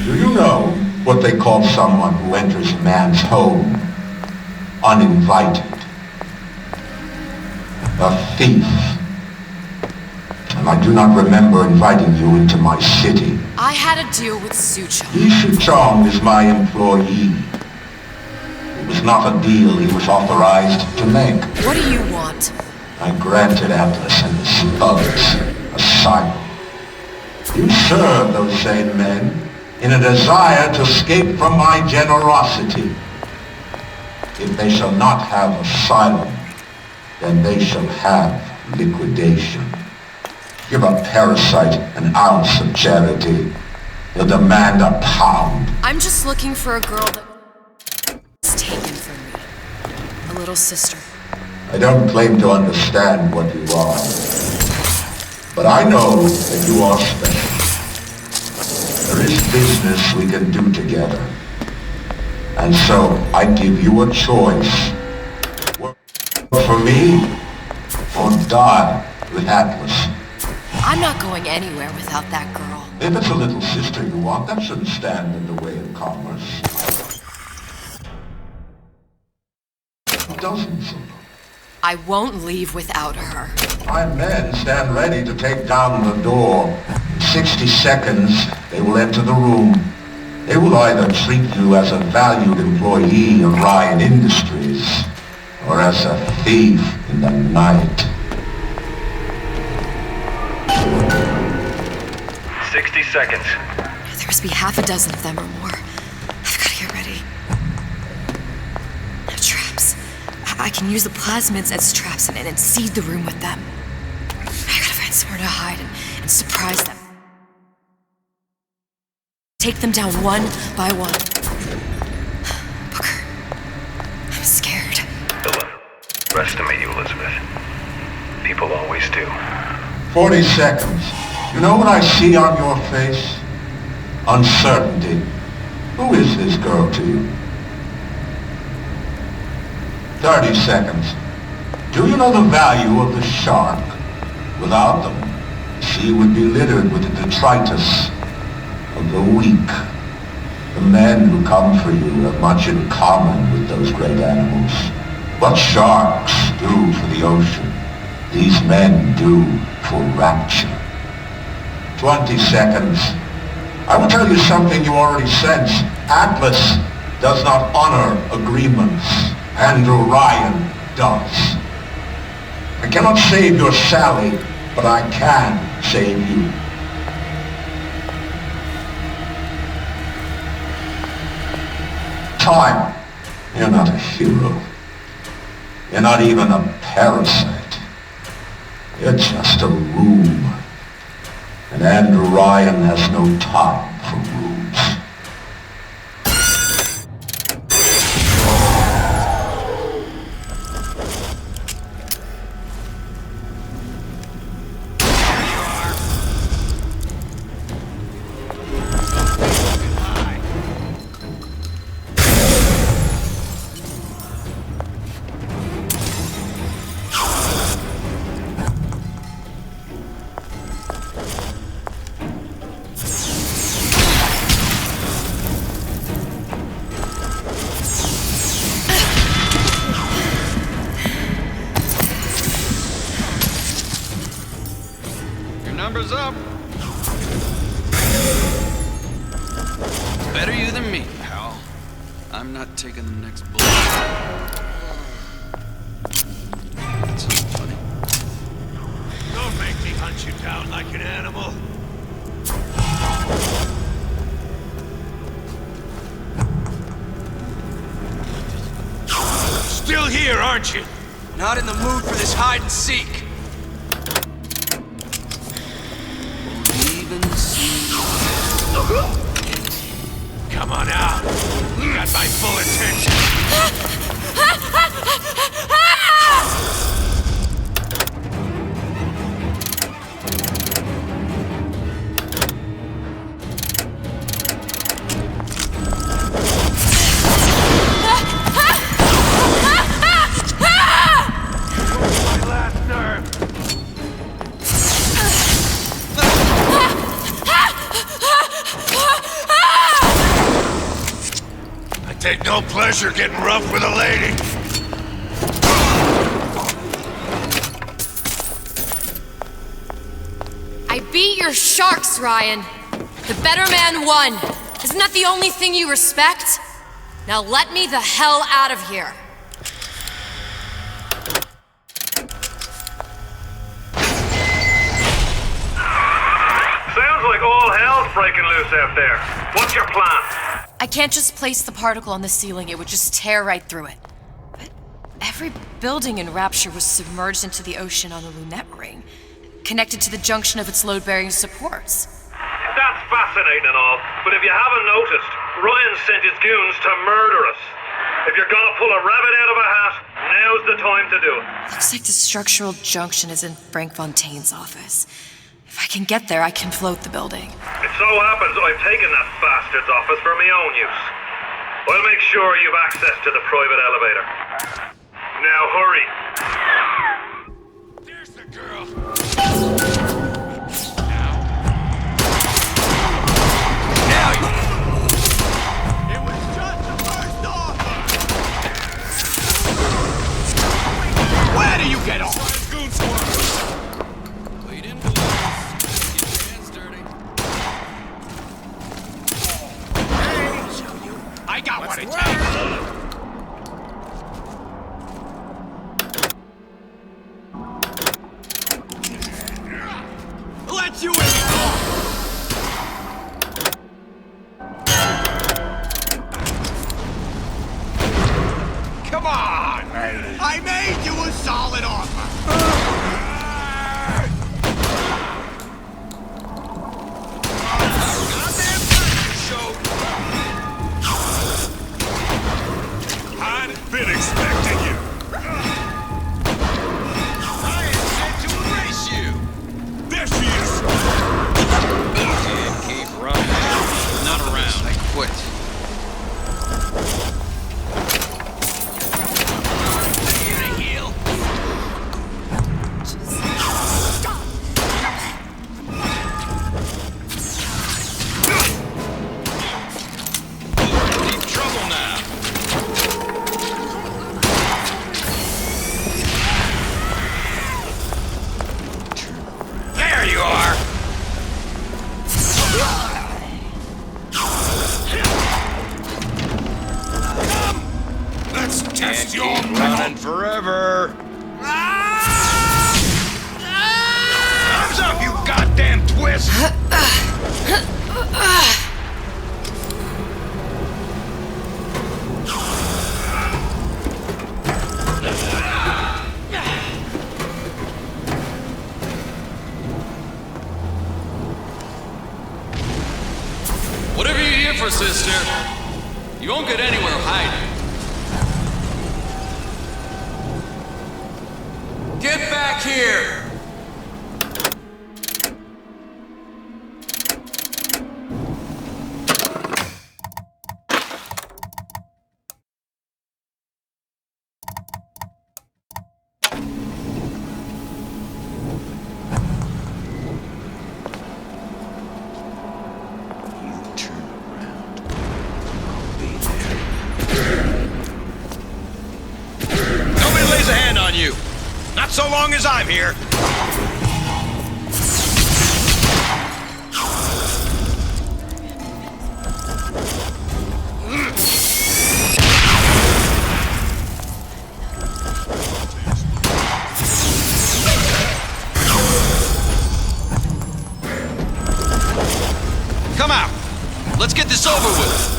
Do you know what they call someone who enters a man's home uninvited? A thief. And I do not remember inviting you into my city. I had a deal with Suchong. Suchong is my employee. It was not a deal he was authorized to make. What do you want? I granted Atlas and his others asylum. You serve those same men in a desire to escape from my generosity. If they shall not have asylum, then they shall have liquidation. Give a parasite an ounce of charity. He'll demand a pound. I'm just looking for a girl that's taken from me. A little sister. I don't claim to understand what you are, but I know that you are special. There is business we can do together. And so I give you a choice. Work for me or die with Atlas. I'm not going anywhere without that girl. If it's a little sister you want, that shouldn't stand in the way of commerce. Dozens of them. I won't leave without her. My men stand ready to take down the door. In 60 seconds, they will enter the room. They will either treat you as a valued employee of Ryan Industries, or as a thief in the night. 60 seconds. There must be half a dozen of them or more. I've got to get ready. No traps. I can use the plasmids as traps and seed the room with them. I gotta find somewhere to hide and surprise them. Take them down one by one. Booker, I'm scared. Don't underestimate you, Elizabeth. People always do. 40 seconds. You know what I see on your face? Uncertainty. Who is this girl to you? 30 seconds. Do you know the value of the shark? Without them, the sea would be littered with the detritus of the weak. The men who come for you have much in common with those great animals. What sharks do for the ocean, these men do for Rapture. 20 seconds. I will tell you something you already sense. Atlas does not honor agreements. Andrew Ryan does. I cannot save your Sally, but I can save you. Time. You're not a hero. You're not even a parasite. You're just a room. And Andrew Ryan has no time for rooms. Numbers up. Better you than me, pal. I'm not taking the next bullet. That's so funny. Don't make me hunt you down like an animal. still here, aren't you? Not in the mood for this hide and seek. Come on out. You got my full attention. Take no pleasure getting rough with a lady. I beat your sharks, Ryan. The better man won. Isn't that the only thing you respect? Now let me the hell out of here. Sounds like all hell's breaking loose out there. What's your plan? I can't just place the particle on the ceiling, it would just tear right through it. But every building in Rapture was submerged into the ocean on the lunette ring, connected to the junction of its load-bearing supports. That's fascinating and all, but if you haven't noticed, Ryan sent his goons to murder us. If you're gonna pull a rabbit out of a hat, now's the time to do it. Looks like the structural junction is in Frank Fontaine's office. If I can get there, I can float the building. It so happens I've taken that bastard's office for my own use. I'll make sure you've access to the private elevator. Now hurry. There's the girl. Now you. It was just the first offer. Where do you get off? I got what it takes. Let you in. Come on! I made you a solid offer. Been expecting you. Ryan said to erase you. There she is. Can't keep running. Not around. I quit. Here to heal. Deep trouble now. There you are! Come! Let's test your Running forever. Arms up, you goddamn twist! Whatever you're here for, sister, you won't get anywhere hiding. Get back here! Nobody lays a hand on you! Not so long as I'm here! Come out. Let's get this over with.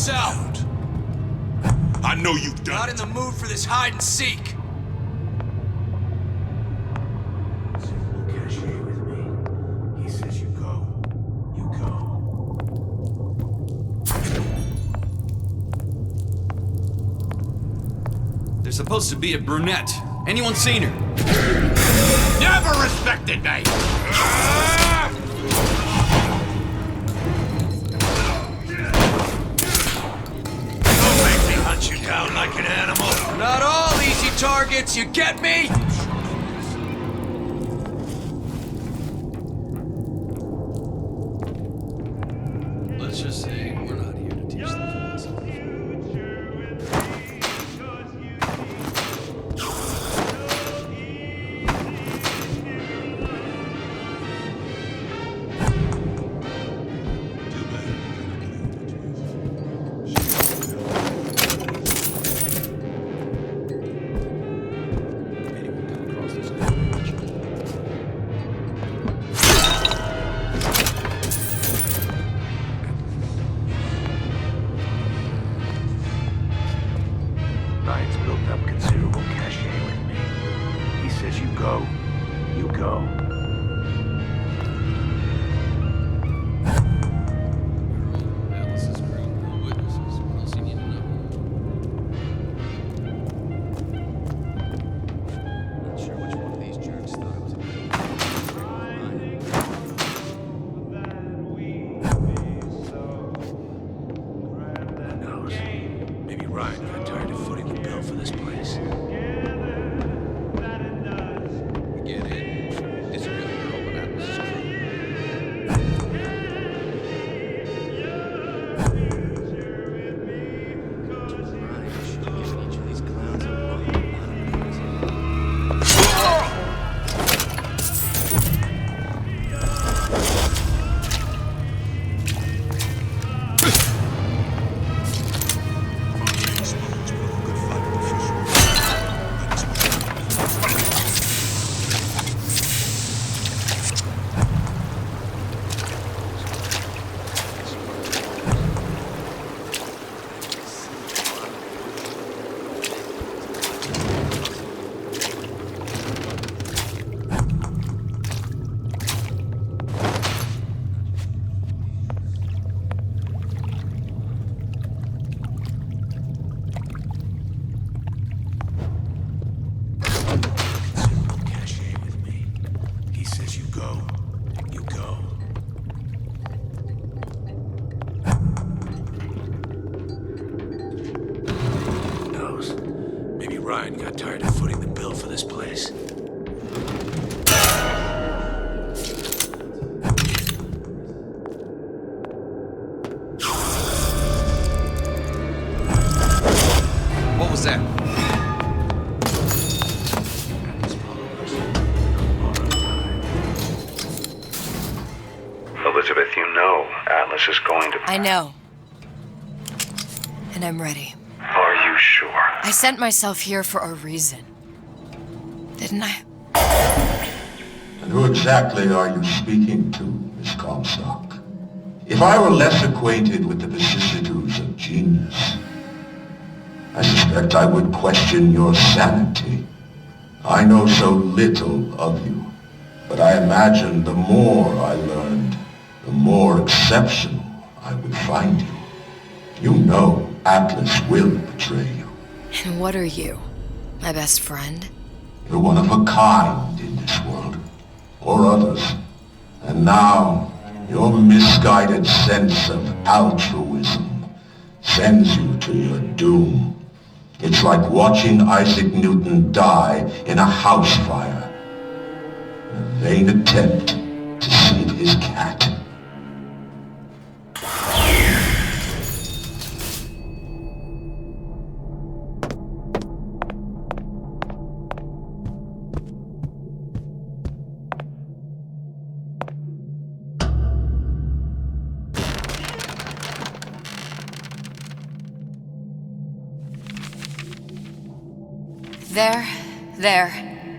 yourself. I know you've done Not in the mood for this hide and seek. He says you go. You go. There's supposed to be a brunette. Anyone seen her? Never respected me! Don't make me hunt you down like an animal. Not all easy targets, you get me? Let's just say we're not here to teach them philosophy. Ryan's built up considerable cachet with me. He says you go. You go. Atlas's crew, no witnesses. What else you need to know? Not sure which one of these jerks thought it was a good Who knows? Maybe Ryan got tired of footing the bill for this place. Get in. It's a real girl, but Atlas's crew. Ryan got tired of footing the bill for this place. What was that? Elizabeth, you know Atlas is going to... I know. And I'm ready. Are you sure? I sent myself here for a reason. Didn't I? And who exactly are you speaking to, Miss Comstock? If I were less acquainted with the vicissitudes of genius, I suspect I would question your sanity. I know so little of you, but I imagine the more I learned, the more exceptional I would find you. You know Atlas will betray you. And what are you? My best friend? You're one of a kind in this world, or others. And now, your misguided sense of altruism sends you to your doom. It's like watching Isaac Newton die in a house fire, in a vain attempt to save his cat.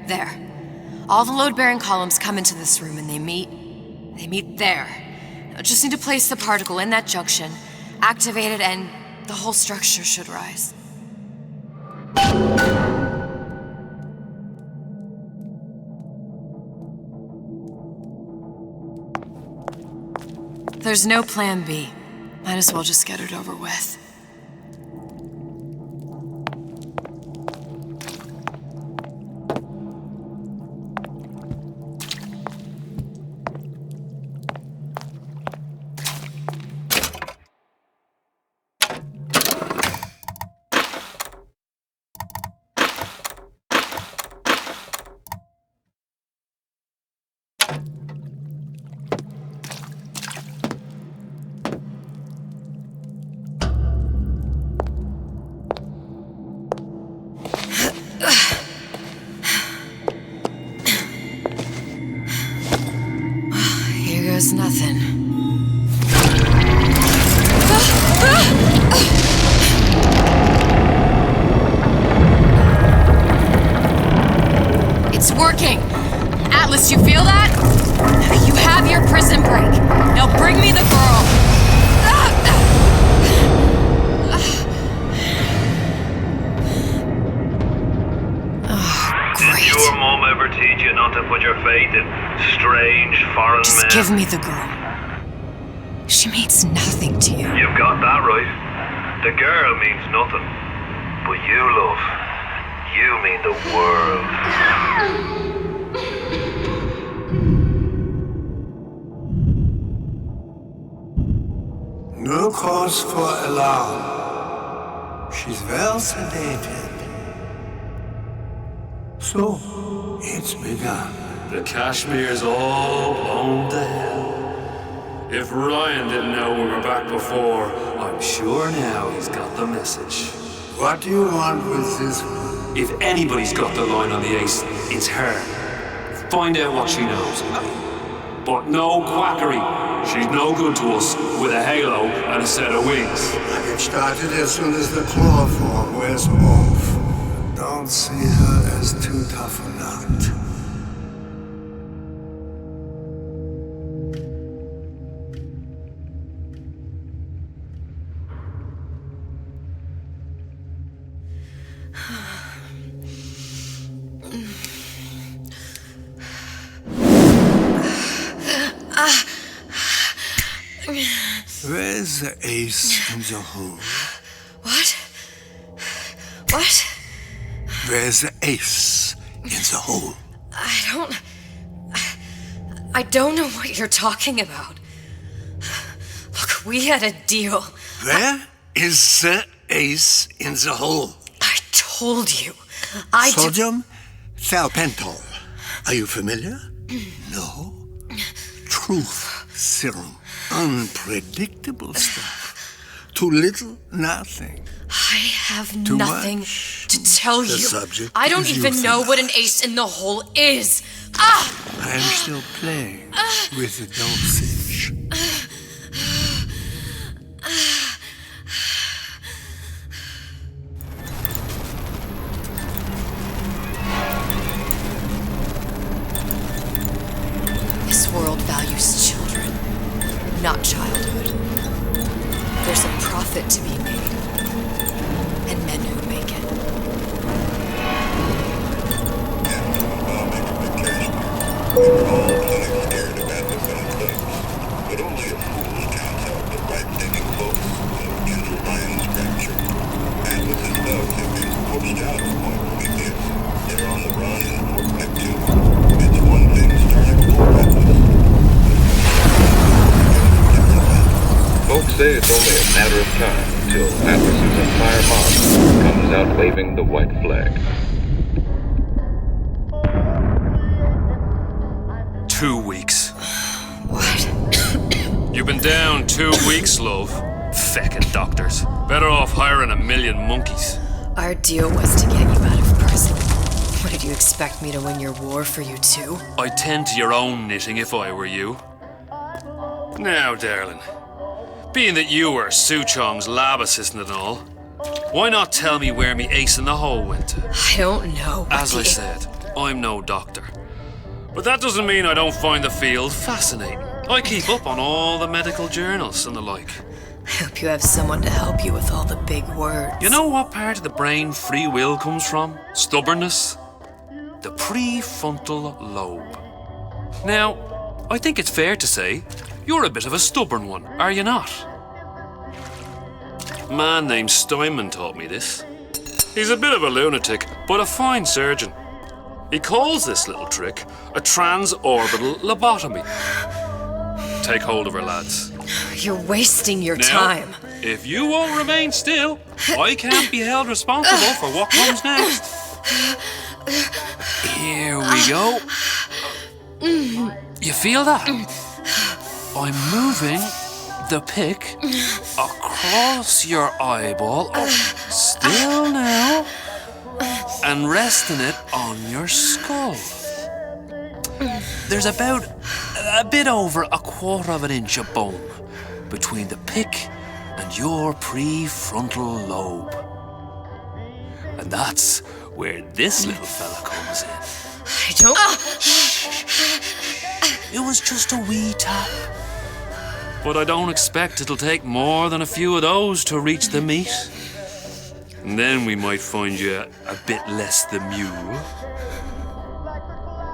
There. All the load-bearing columns come into this room and they meet there. I just need to place the particle in that junction, activate it, and the whole structure should rise. There's no plan B. Might as well just get it over with. There's nothing. It's working! Atlas, you feel that? You have your prison break. Now bring me the girl. Did your mom ever teach you not to put your faith in strange foreign men? Just give me the girl. She means nothing to you. You've got that right. The girl means nothing. But you, love, you mean the world. No cause for alarm. She's well sedated. So, it's begun. The Kashmir's all blown to hell. If Ryan didn't know we were back before, I'm sure now he's got the message. What do you want with this one? If anybody's got the line on the ace, it's her. Find out what she knows. But no quackery. She's no good to us with a halo and a set of wings. I get started as soon as the claw form wears off. Don't see her as too tough a nut. Where's the ace in the hole? What? What? Where's the ace in the hole? I don't know what you're talking about. Look, we had a deal. Where is the ace in the hole? I told you. Sodium thiopental. Are you familiar? No. Truth serum. Unpredictable stuff. Too little, nothing. I have Too nothing much. to tell The you. subject I don't is even know what an euthanized. ace in the hole is. Ah! I am still playing with the dosage. This world values children, not childhood. There's a profit to be made, and men who make it. We're all plenty scared about this things, but only a fool counts out the right-thinking folks of Andrew Ryan's Rapture. Atlas's thugs have been pushed out of Point Prometheus. They're on the run in Port Neptune. It's one thing starting for Atlas. Folks say it's only a matter of time until Atlas's entire mob comes out waving the white flag. 2 weeks. What? You've been down 2 weeks, love. Feckin' doctors. Better off hiring 1,000,000 monkeys. Our deal was to get you out of prison. What, did you expect me to win your war for you too? I'd tend to your own knitting if I were you. Now, darling, being that you were Suchong's lab assistant and all, why not tell me where me ace in the hole went to? I don't know. As I said, I'm no doctor. But that doesn't mean I don't find the field fascinating. I keep up on all the medical journals and the like. I hope you have someone to help you with all the big words. You know what part of the brain free will comes from? Stubbornness? The prefrontal lobe. Now, I think it's fair to say you're a bit of a stubborn one, are you not? A man named Steinman taught me this. He's a bit of a lunatic, but a fine surgeon. He calls this little trick a transorbital lobotomy. Take hold of her, lads. You're wasting your Now, time. If you won't remain still, I can't be held responsible for what comes next. Here we go. You feel that? I'm moving the pick across your eyeball, still now, and resting it on your skull. There's about a bit over 1/4 inch of bone between the pick and your prefrontal lobe. And that's where this little fella comes in. I don't... It was just a wee tap. But I don't expect it'll take more than a few of those to reach the meat. And then we might find you a bit less the mule.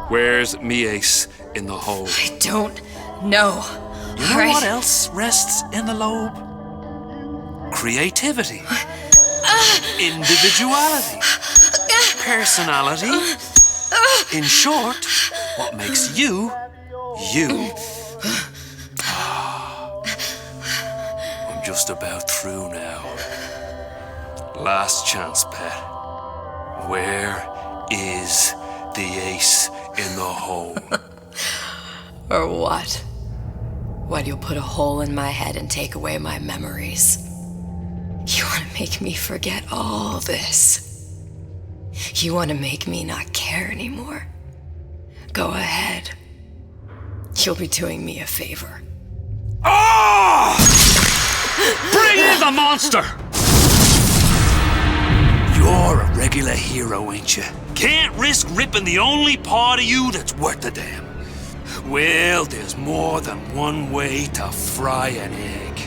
Where's me ace in the hole? I don't know. You know what else rests in the lobe? Creativity. Individuality. Personality. In short, what makes you, you. I'm just about through now. Last chance, pet. Where is the ace in the hole? Or what? Why do you put a hole in my head and take away my memories? You want to make me forget all this? You want to make me not care anymore? Go ahead. You'll be doing me a favor. Ah! Bring in the monster! You're a regular hero, ain't you? Can't risk ripping the only part of you that's worth a damn. Well, there's more than one way to fry an egg.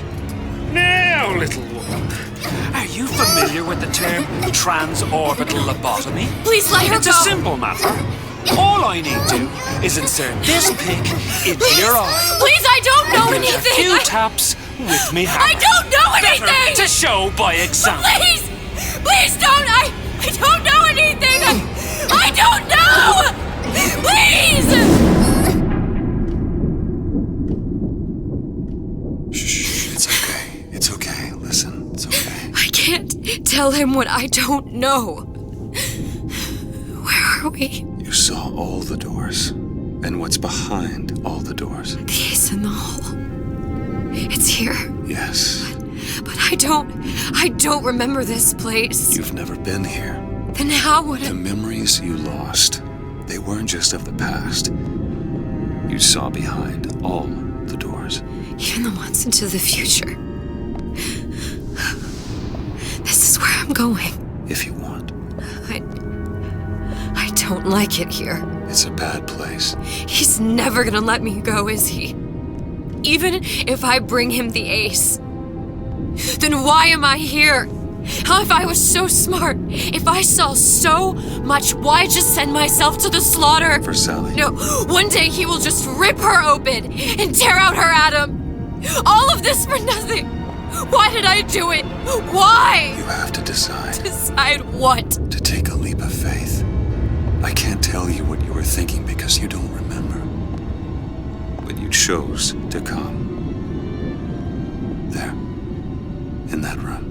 Now, little woman, are you familiar with the term transorbital lobotomy? Please let her It's go. a simple matter. All I need to is insert this pick into your eye. Please, I don't know And give anything. a few taps with me hammer. I don't know anything. Better to show by example. Please, please don't. I don't know anything. I don't know. Please. It's okay. It's okay. Listen, it's okay. I can't tell him what I don't know. Where are we? You saw all the doors. And what's behind all the doors. The ace in the hole. It's here. Yes. But I don't remember this place. You've never been here. Then how would The memories you lost, they weren't just of the past. You saw behind all the doors. Even the ones into the future. This is where I'm going. If you want. I don't like it here. It's a bad place. He's never gonna let me go, is he? Even if I bring him the ace. Then why am I here? How if I was so smart? If I saw so much, why just send myself to the slaughter? For Sally. No, one day he will just rip her open and tear out her atom. All of this for nothing. Why did I do it? Why? You have to decide. Decide what? To take a leap of faith. I can't tell you what you were thinking because you don't remember. But you chose to come. There. In that room.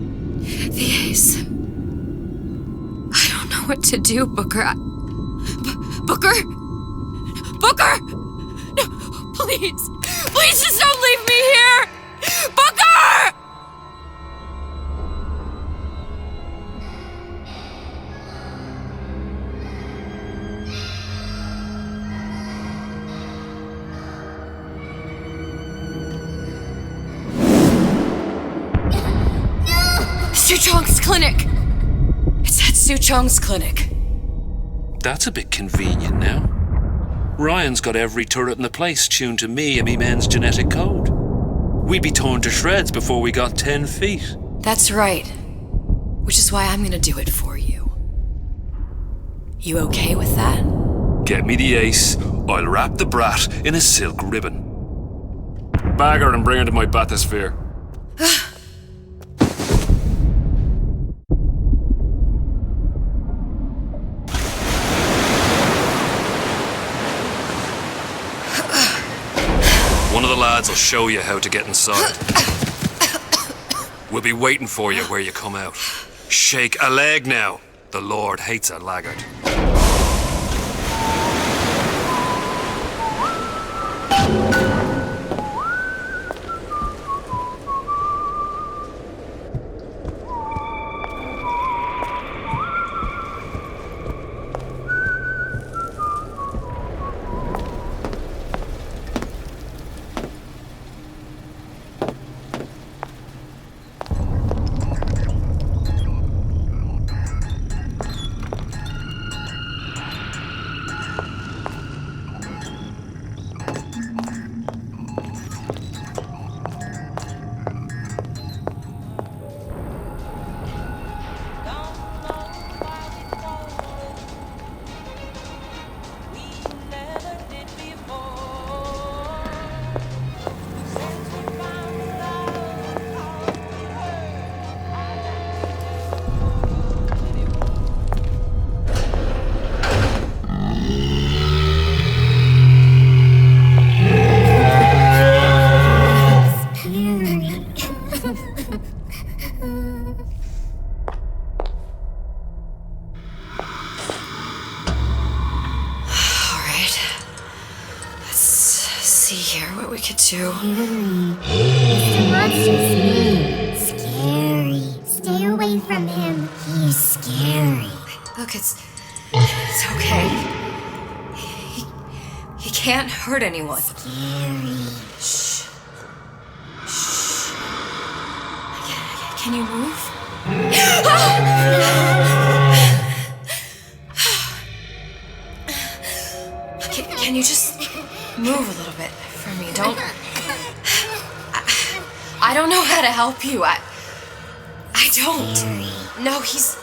The ace. I don't know what to do, Booker. Booker? Booker! No, please. Please just don't leave me here! Booker! Suchong's clinic! It's at Suchong's clinic. That's a bit convenient now. Ryan's got every turret in the place tuned to me and me men's genetic code. we'd be torn to shreds before we got 10 feet. That's right. Which is why I'm gonna do it for you. You okay with that? Get me the ace, I'll wrap the brat in a silk ribbon. Bag her and bring her to my bathysphere. One of the lads will show you how to get inside. We'll be waiting for you where you come out. Shake a leg now. The Lord hates a laggard. Mr. Monster's mean. Scary. Stay away from him. He's scary. Look, it's okay. He can't hurt anyone. Scary. Shh. Shh. Can you move? Can you just move a little bit for me? Don't. I don't know how to help you. I don't. No, he's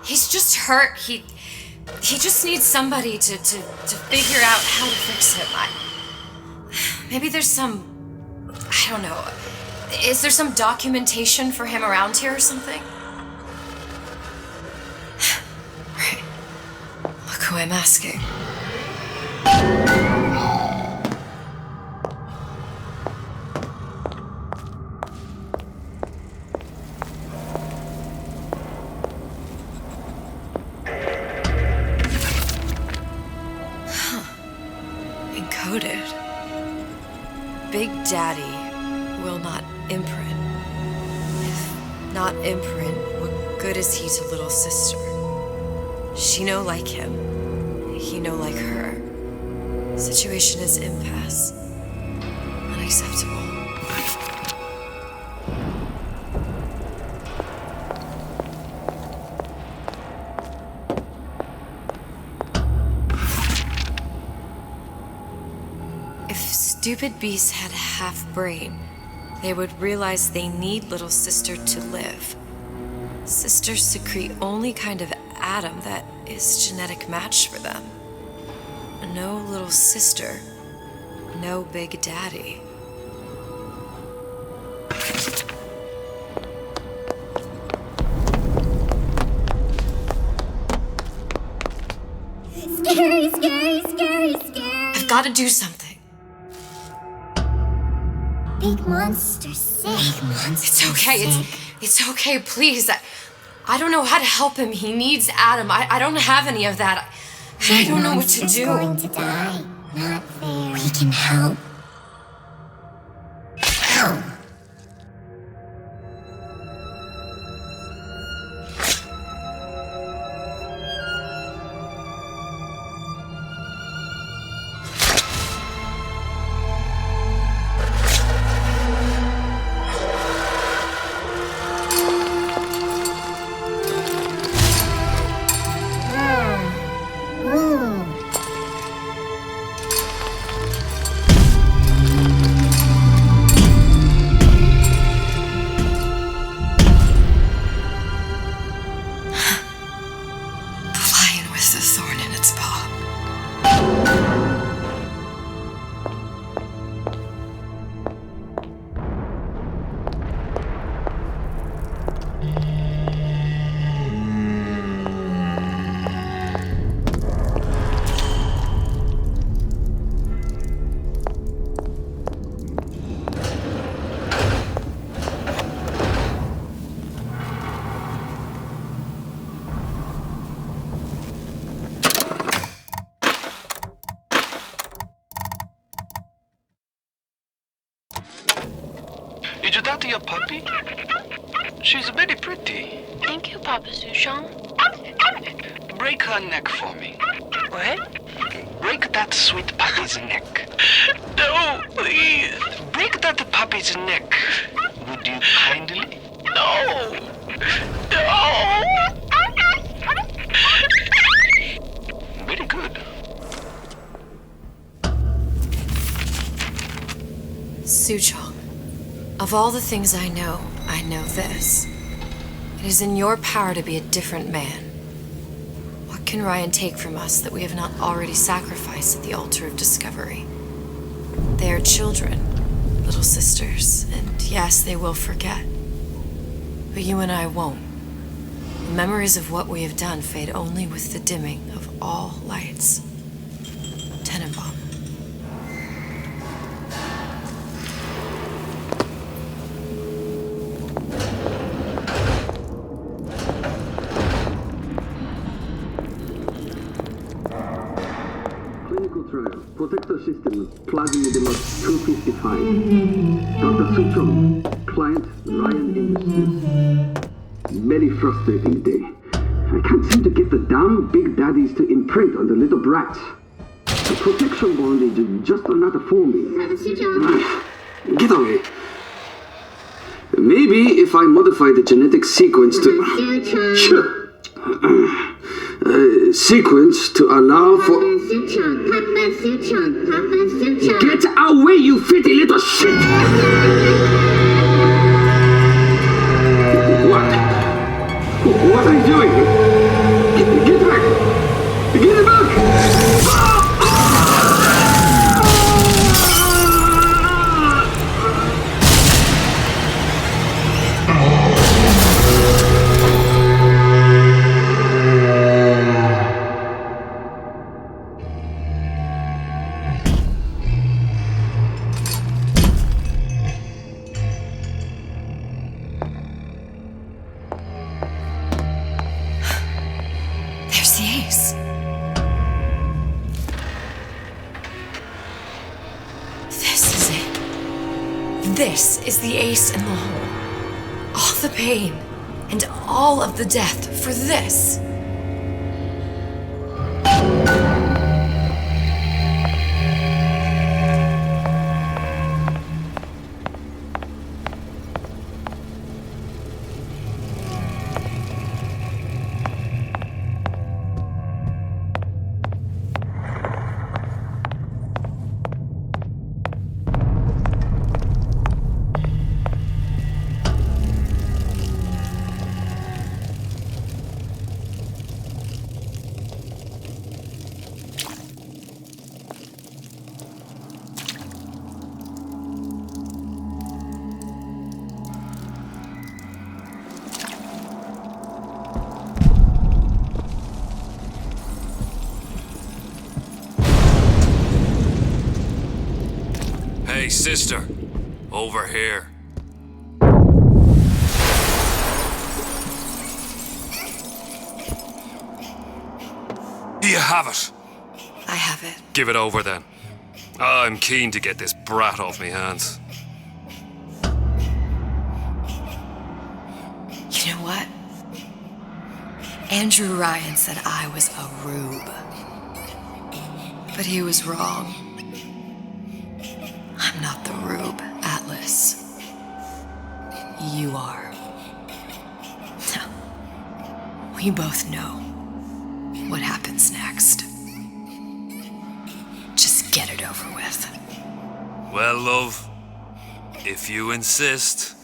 just hurt. He just needs somebody to figure out how to fix him. Maybe there's some, I don't know. Is there some documentation for him around here or something? Right. Look who I'm asking. Encoded. Big Daddy will not imprint. If not imprint, what good is he to little sister? She no like him. He no like her. Situation is impasse. Unacceptable. If stupid beasts had half brain, they would realize they need little sister to live. Sisters secrete only kind of atom that is genetic match for them. No little sister, no Big Daddy. Scary, scary, scary, scary. I've got to do something. Big monster sick. Big monster It's okay. sick. It's okay, please. I don't know how to help him. He needs Adam. I don't have any of that. I don't know what to do. Going to die. Not fair. We can help. Help. that your puppy? She's very pretty. Thank you, Papa Suchong. Break her neck for me. What? Break that sweet puppy's neck. No, please. Break that puppy's neck. Would you kindly? No. No. Very good. Suchong, of all the things I know this. It is in your power to be a different man. What can Ryan take from us that we have not already sacrificed at the altar of discovery? They are children, little sisters, and yes, they will forget. But you and I won't. The memories of what we have done fade only with the dimming of all lights. Tenenbaum. Protector system, plasmid 255. Dr. Suchong, client Ryan Industries. Very frustrating day. I can't seem to get the damn big daddies to imprint on the little brats. The protection bondage is just another for me. Get away. Maybe if I modify the genetic sequence to... Sure. Sequence to allow for... Get away, you filthy little shit! What are you doing? Get back! Get back! This is the ace in the hole. All the pain and all of the death for this. Hey, sister. Over here. Do you have it? I have it. Give it over then. I'm keen to get this brat off me hands. You know what? Andrew Ryan said I was a rube. But he was wrong. I'm not the rube, Atlas. You are. Now, we both know what happens next. Just get it over with. Well, love, if you insist.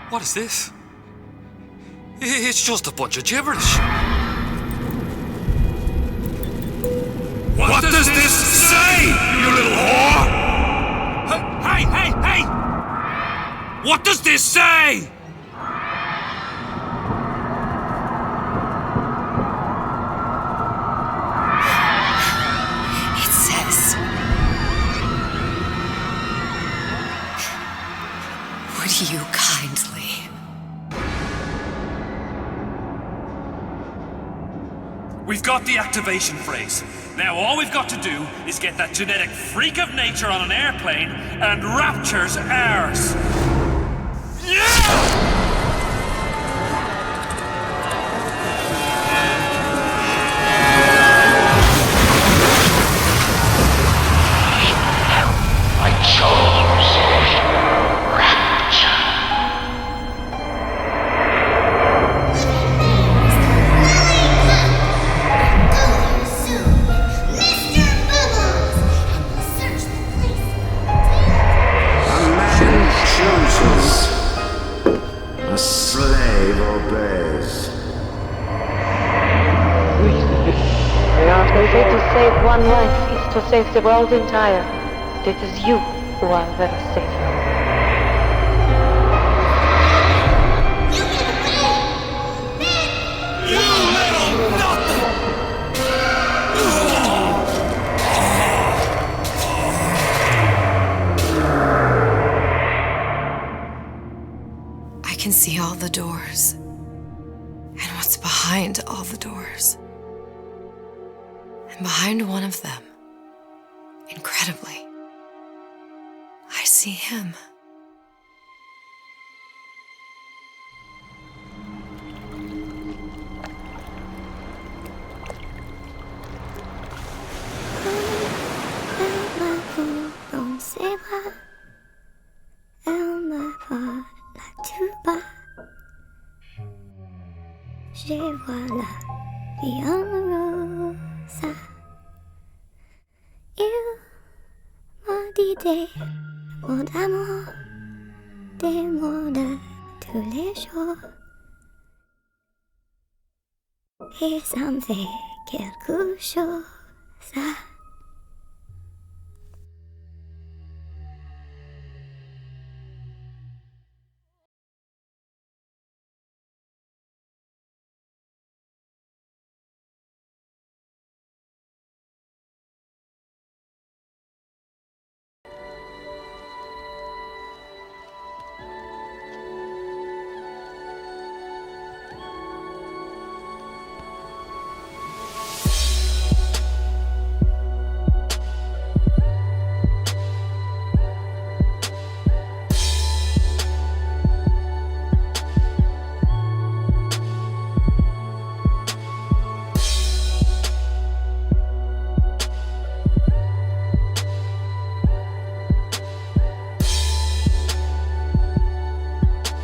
What is this? It's just a bunch of gibberish. What does this say, you little whore? Hey! Would you kindly? We've got the activation phrase. Now all we've got to do is get that genetic freak of nature on an airplane, and Rapture's ours. Yeah! I chose Rapture. A man chooses. A slave obeys. They say to save one life is to save the world entire. It is you who are the savior. You little nothing! I can see all the doors. And what's behind all the doors. And behind one of them, incredibly, I see him. Dans ses bras, elle me parle à tout bas. Je vois la vie en rose. Il m'a dit des mots d'amour, des mots de tous les jours. Et ça me fait quelque chose.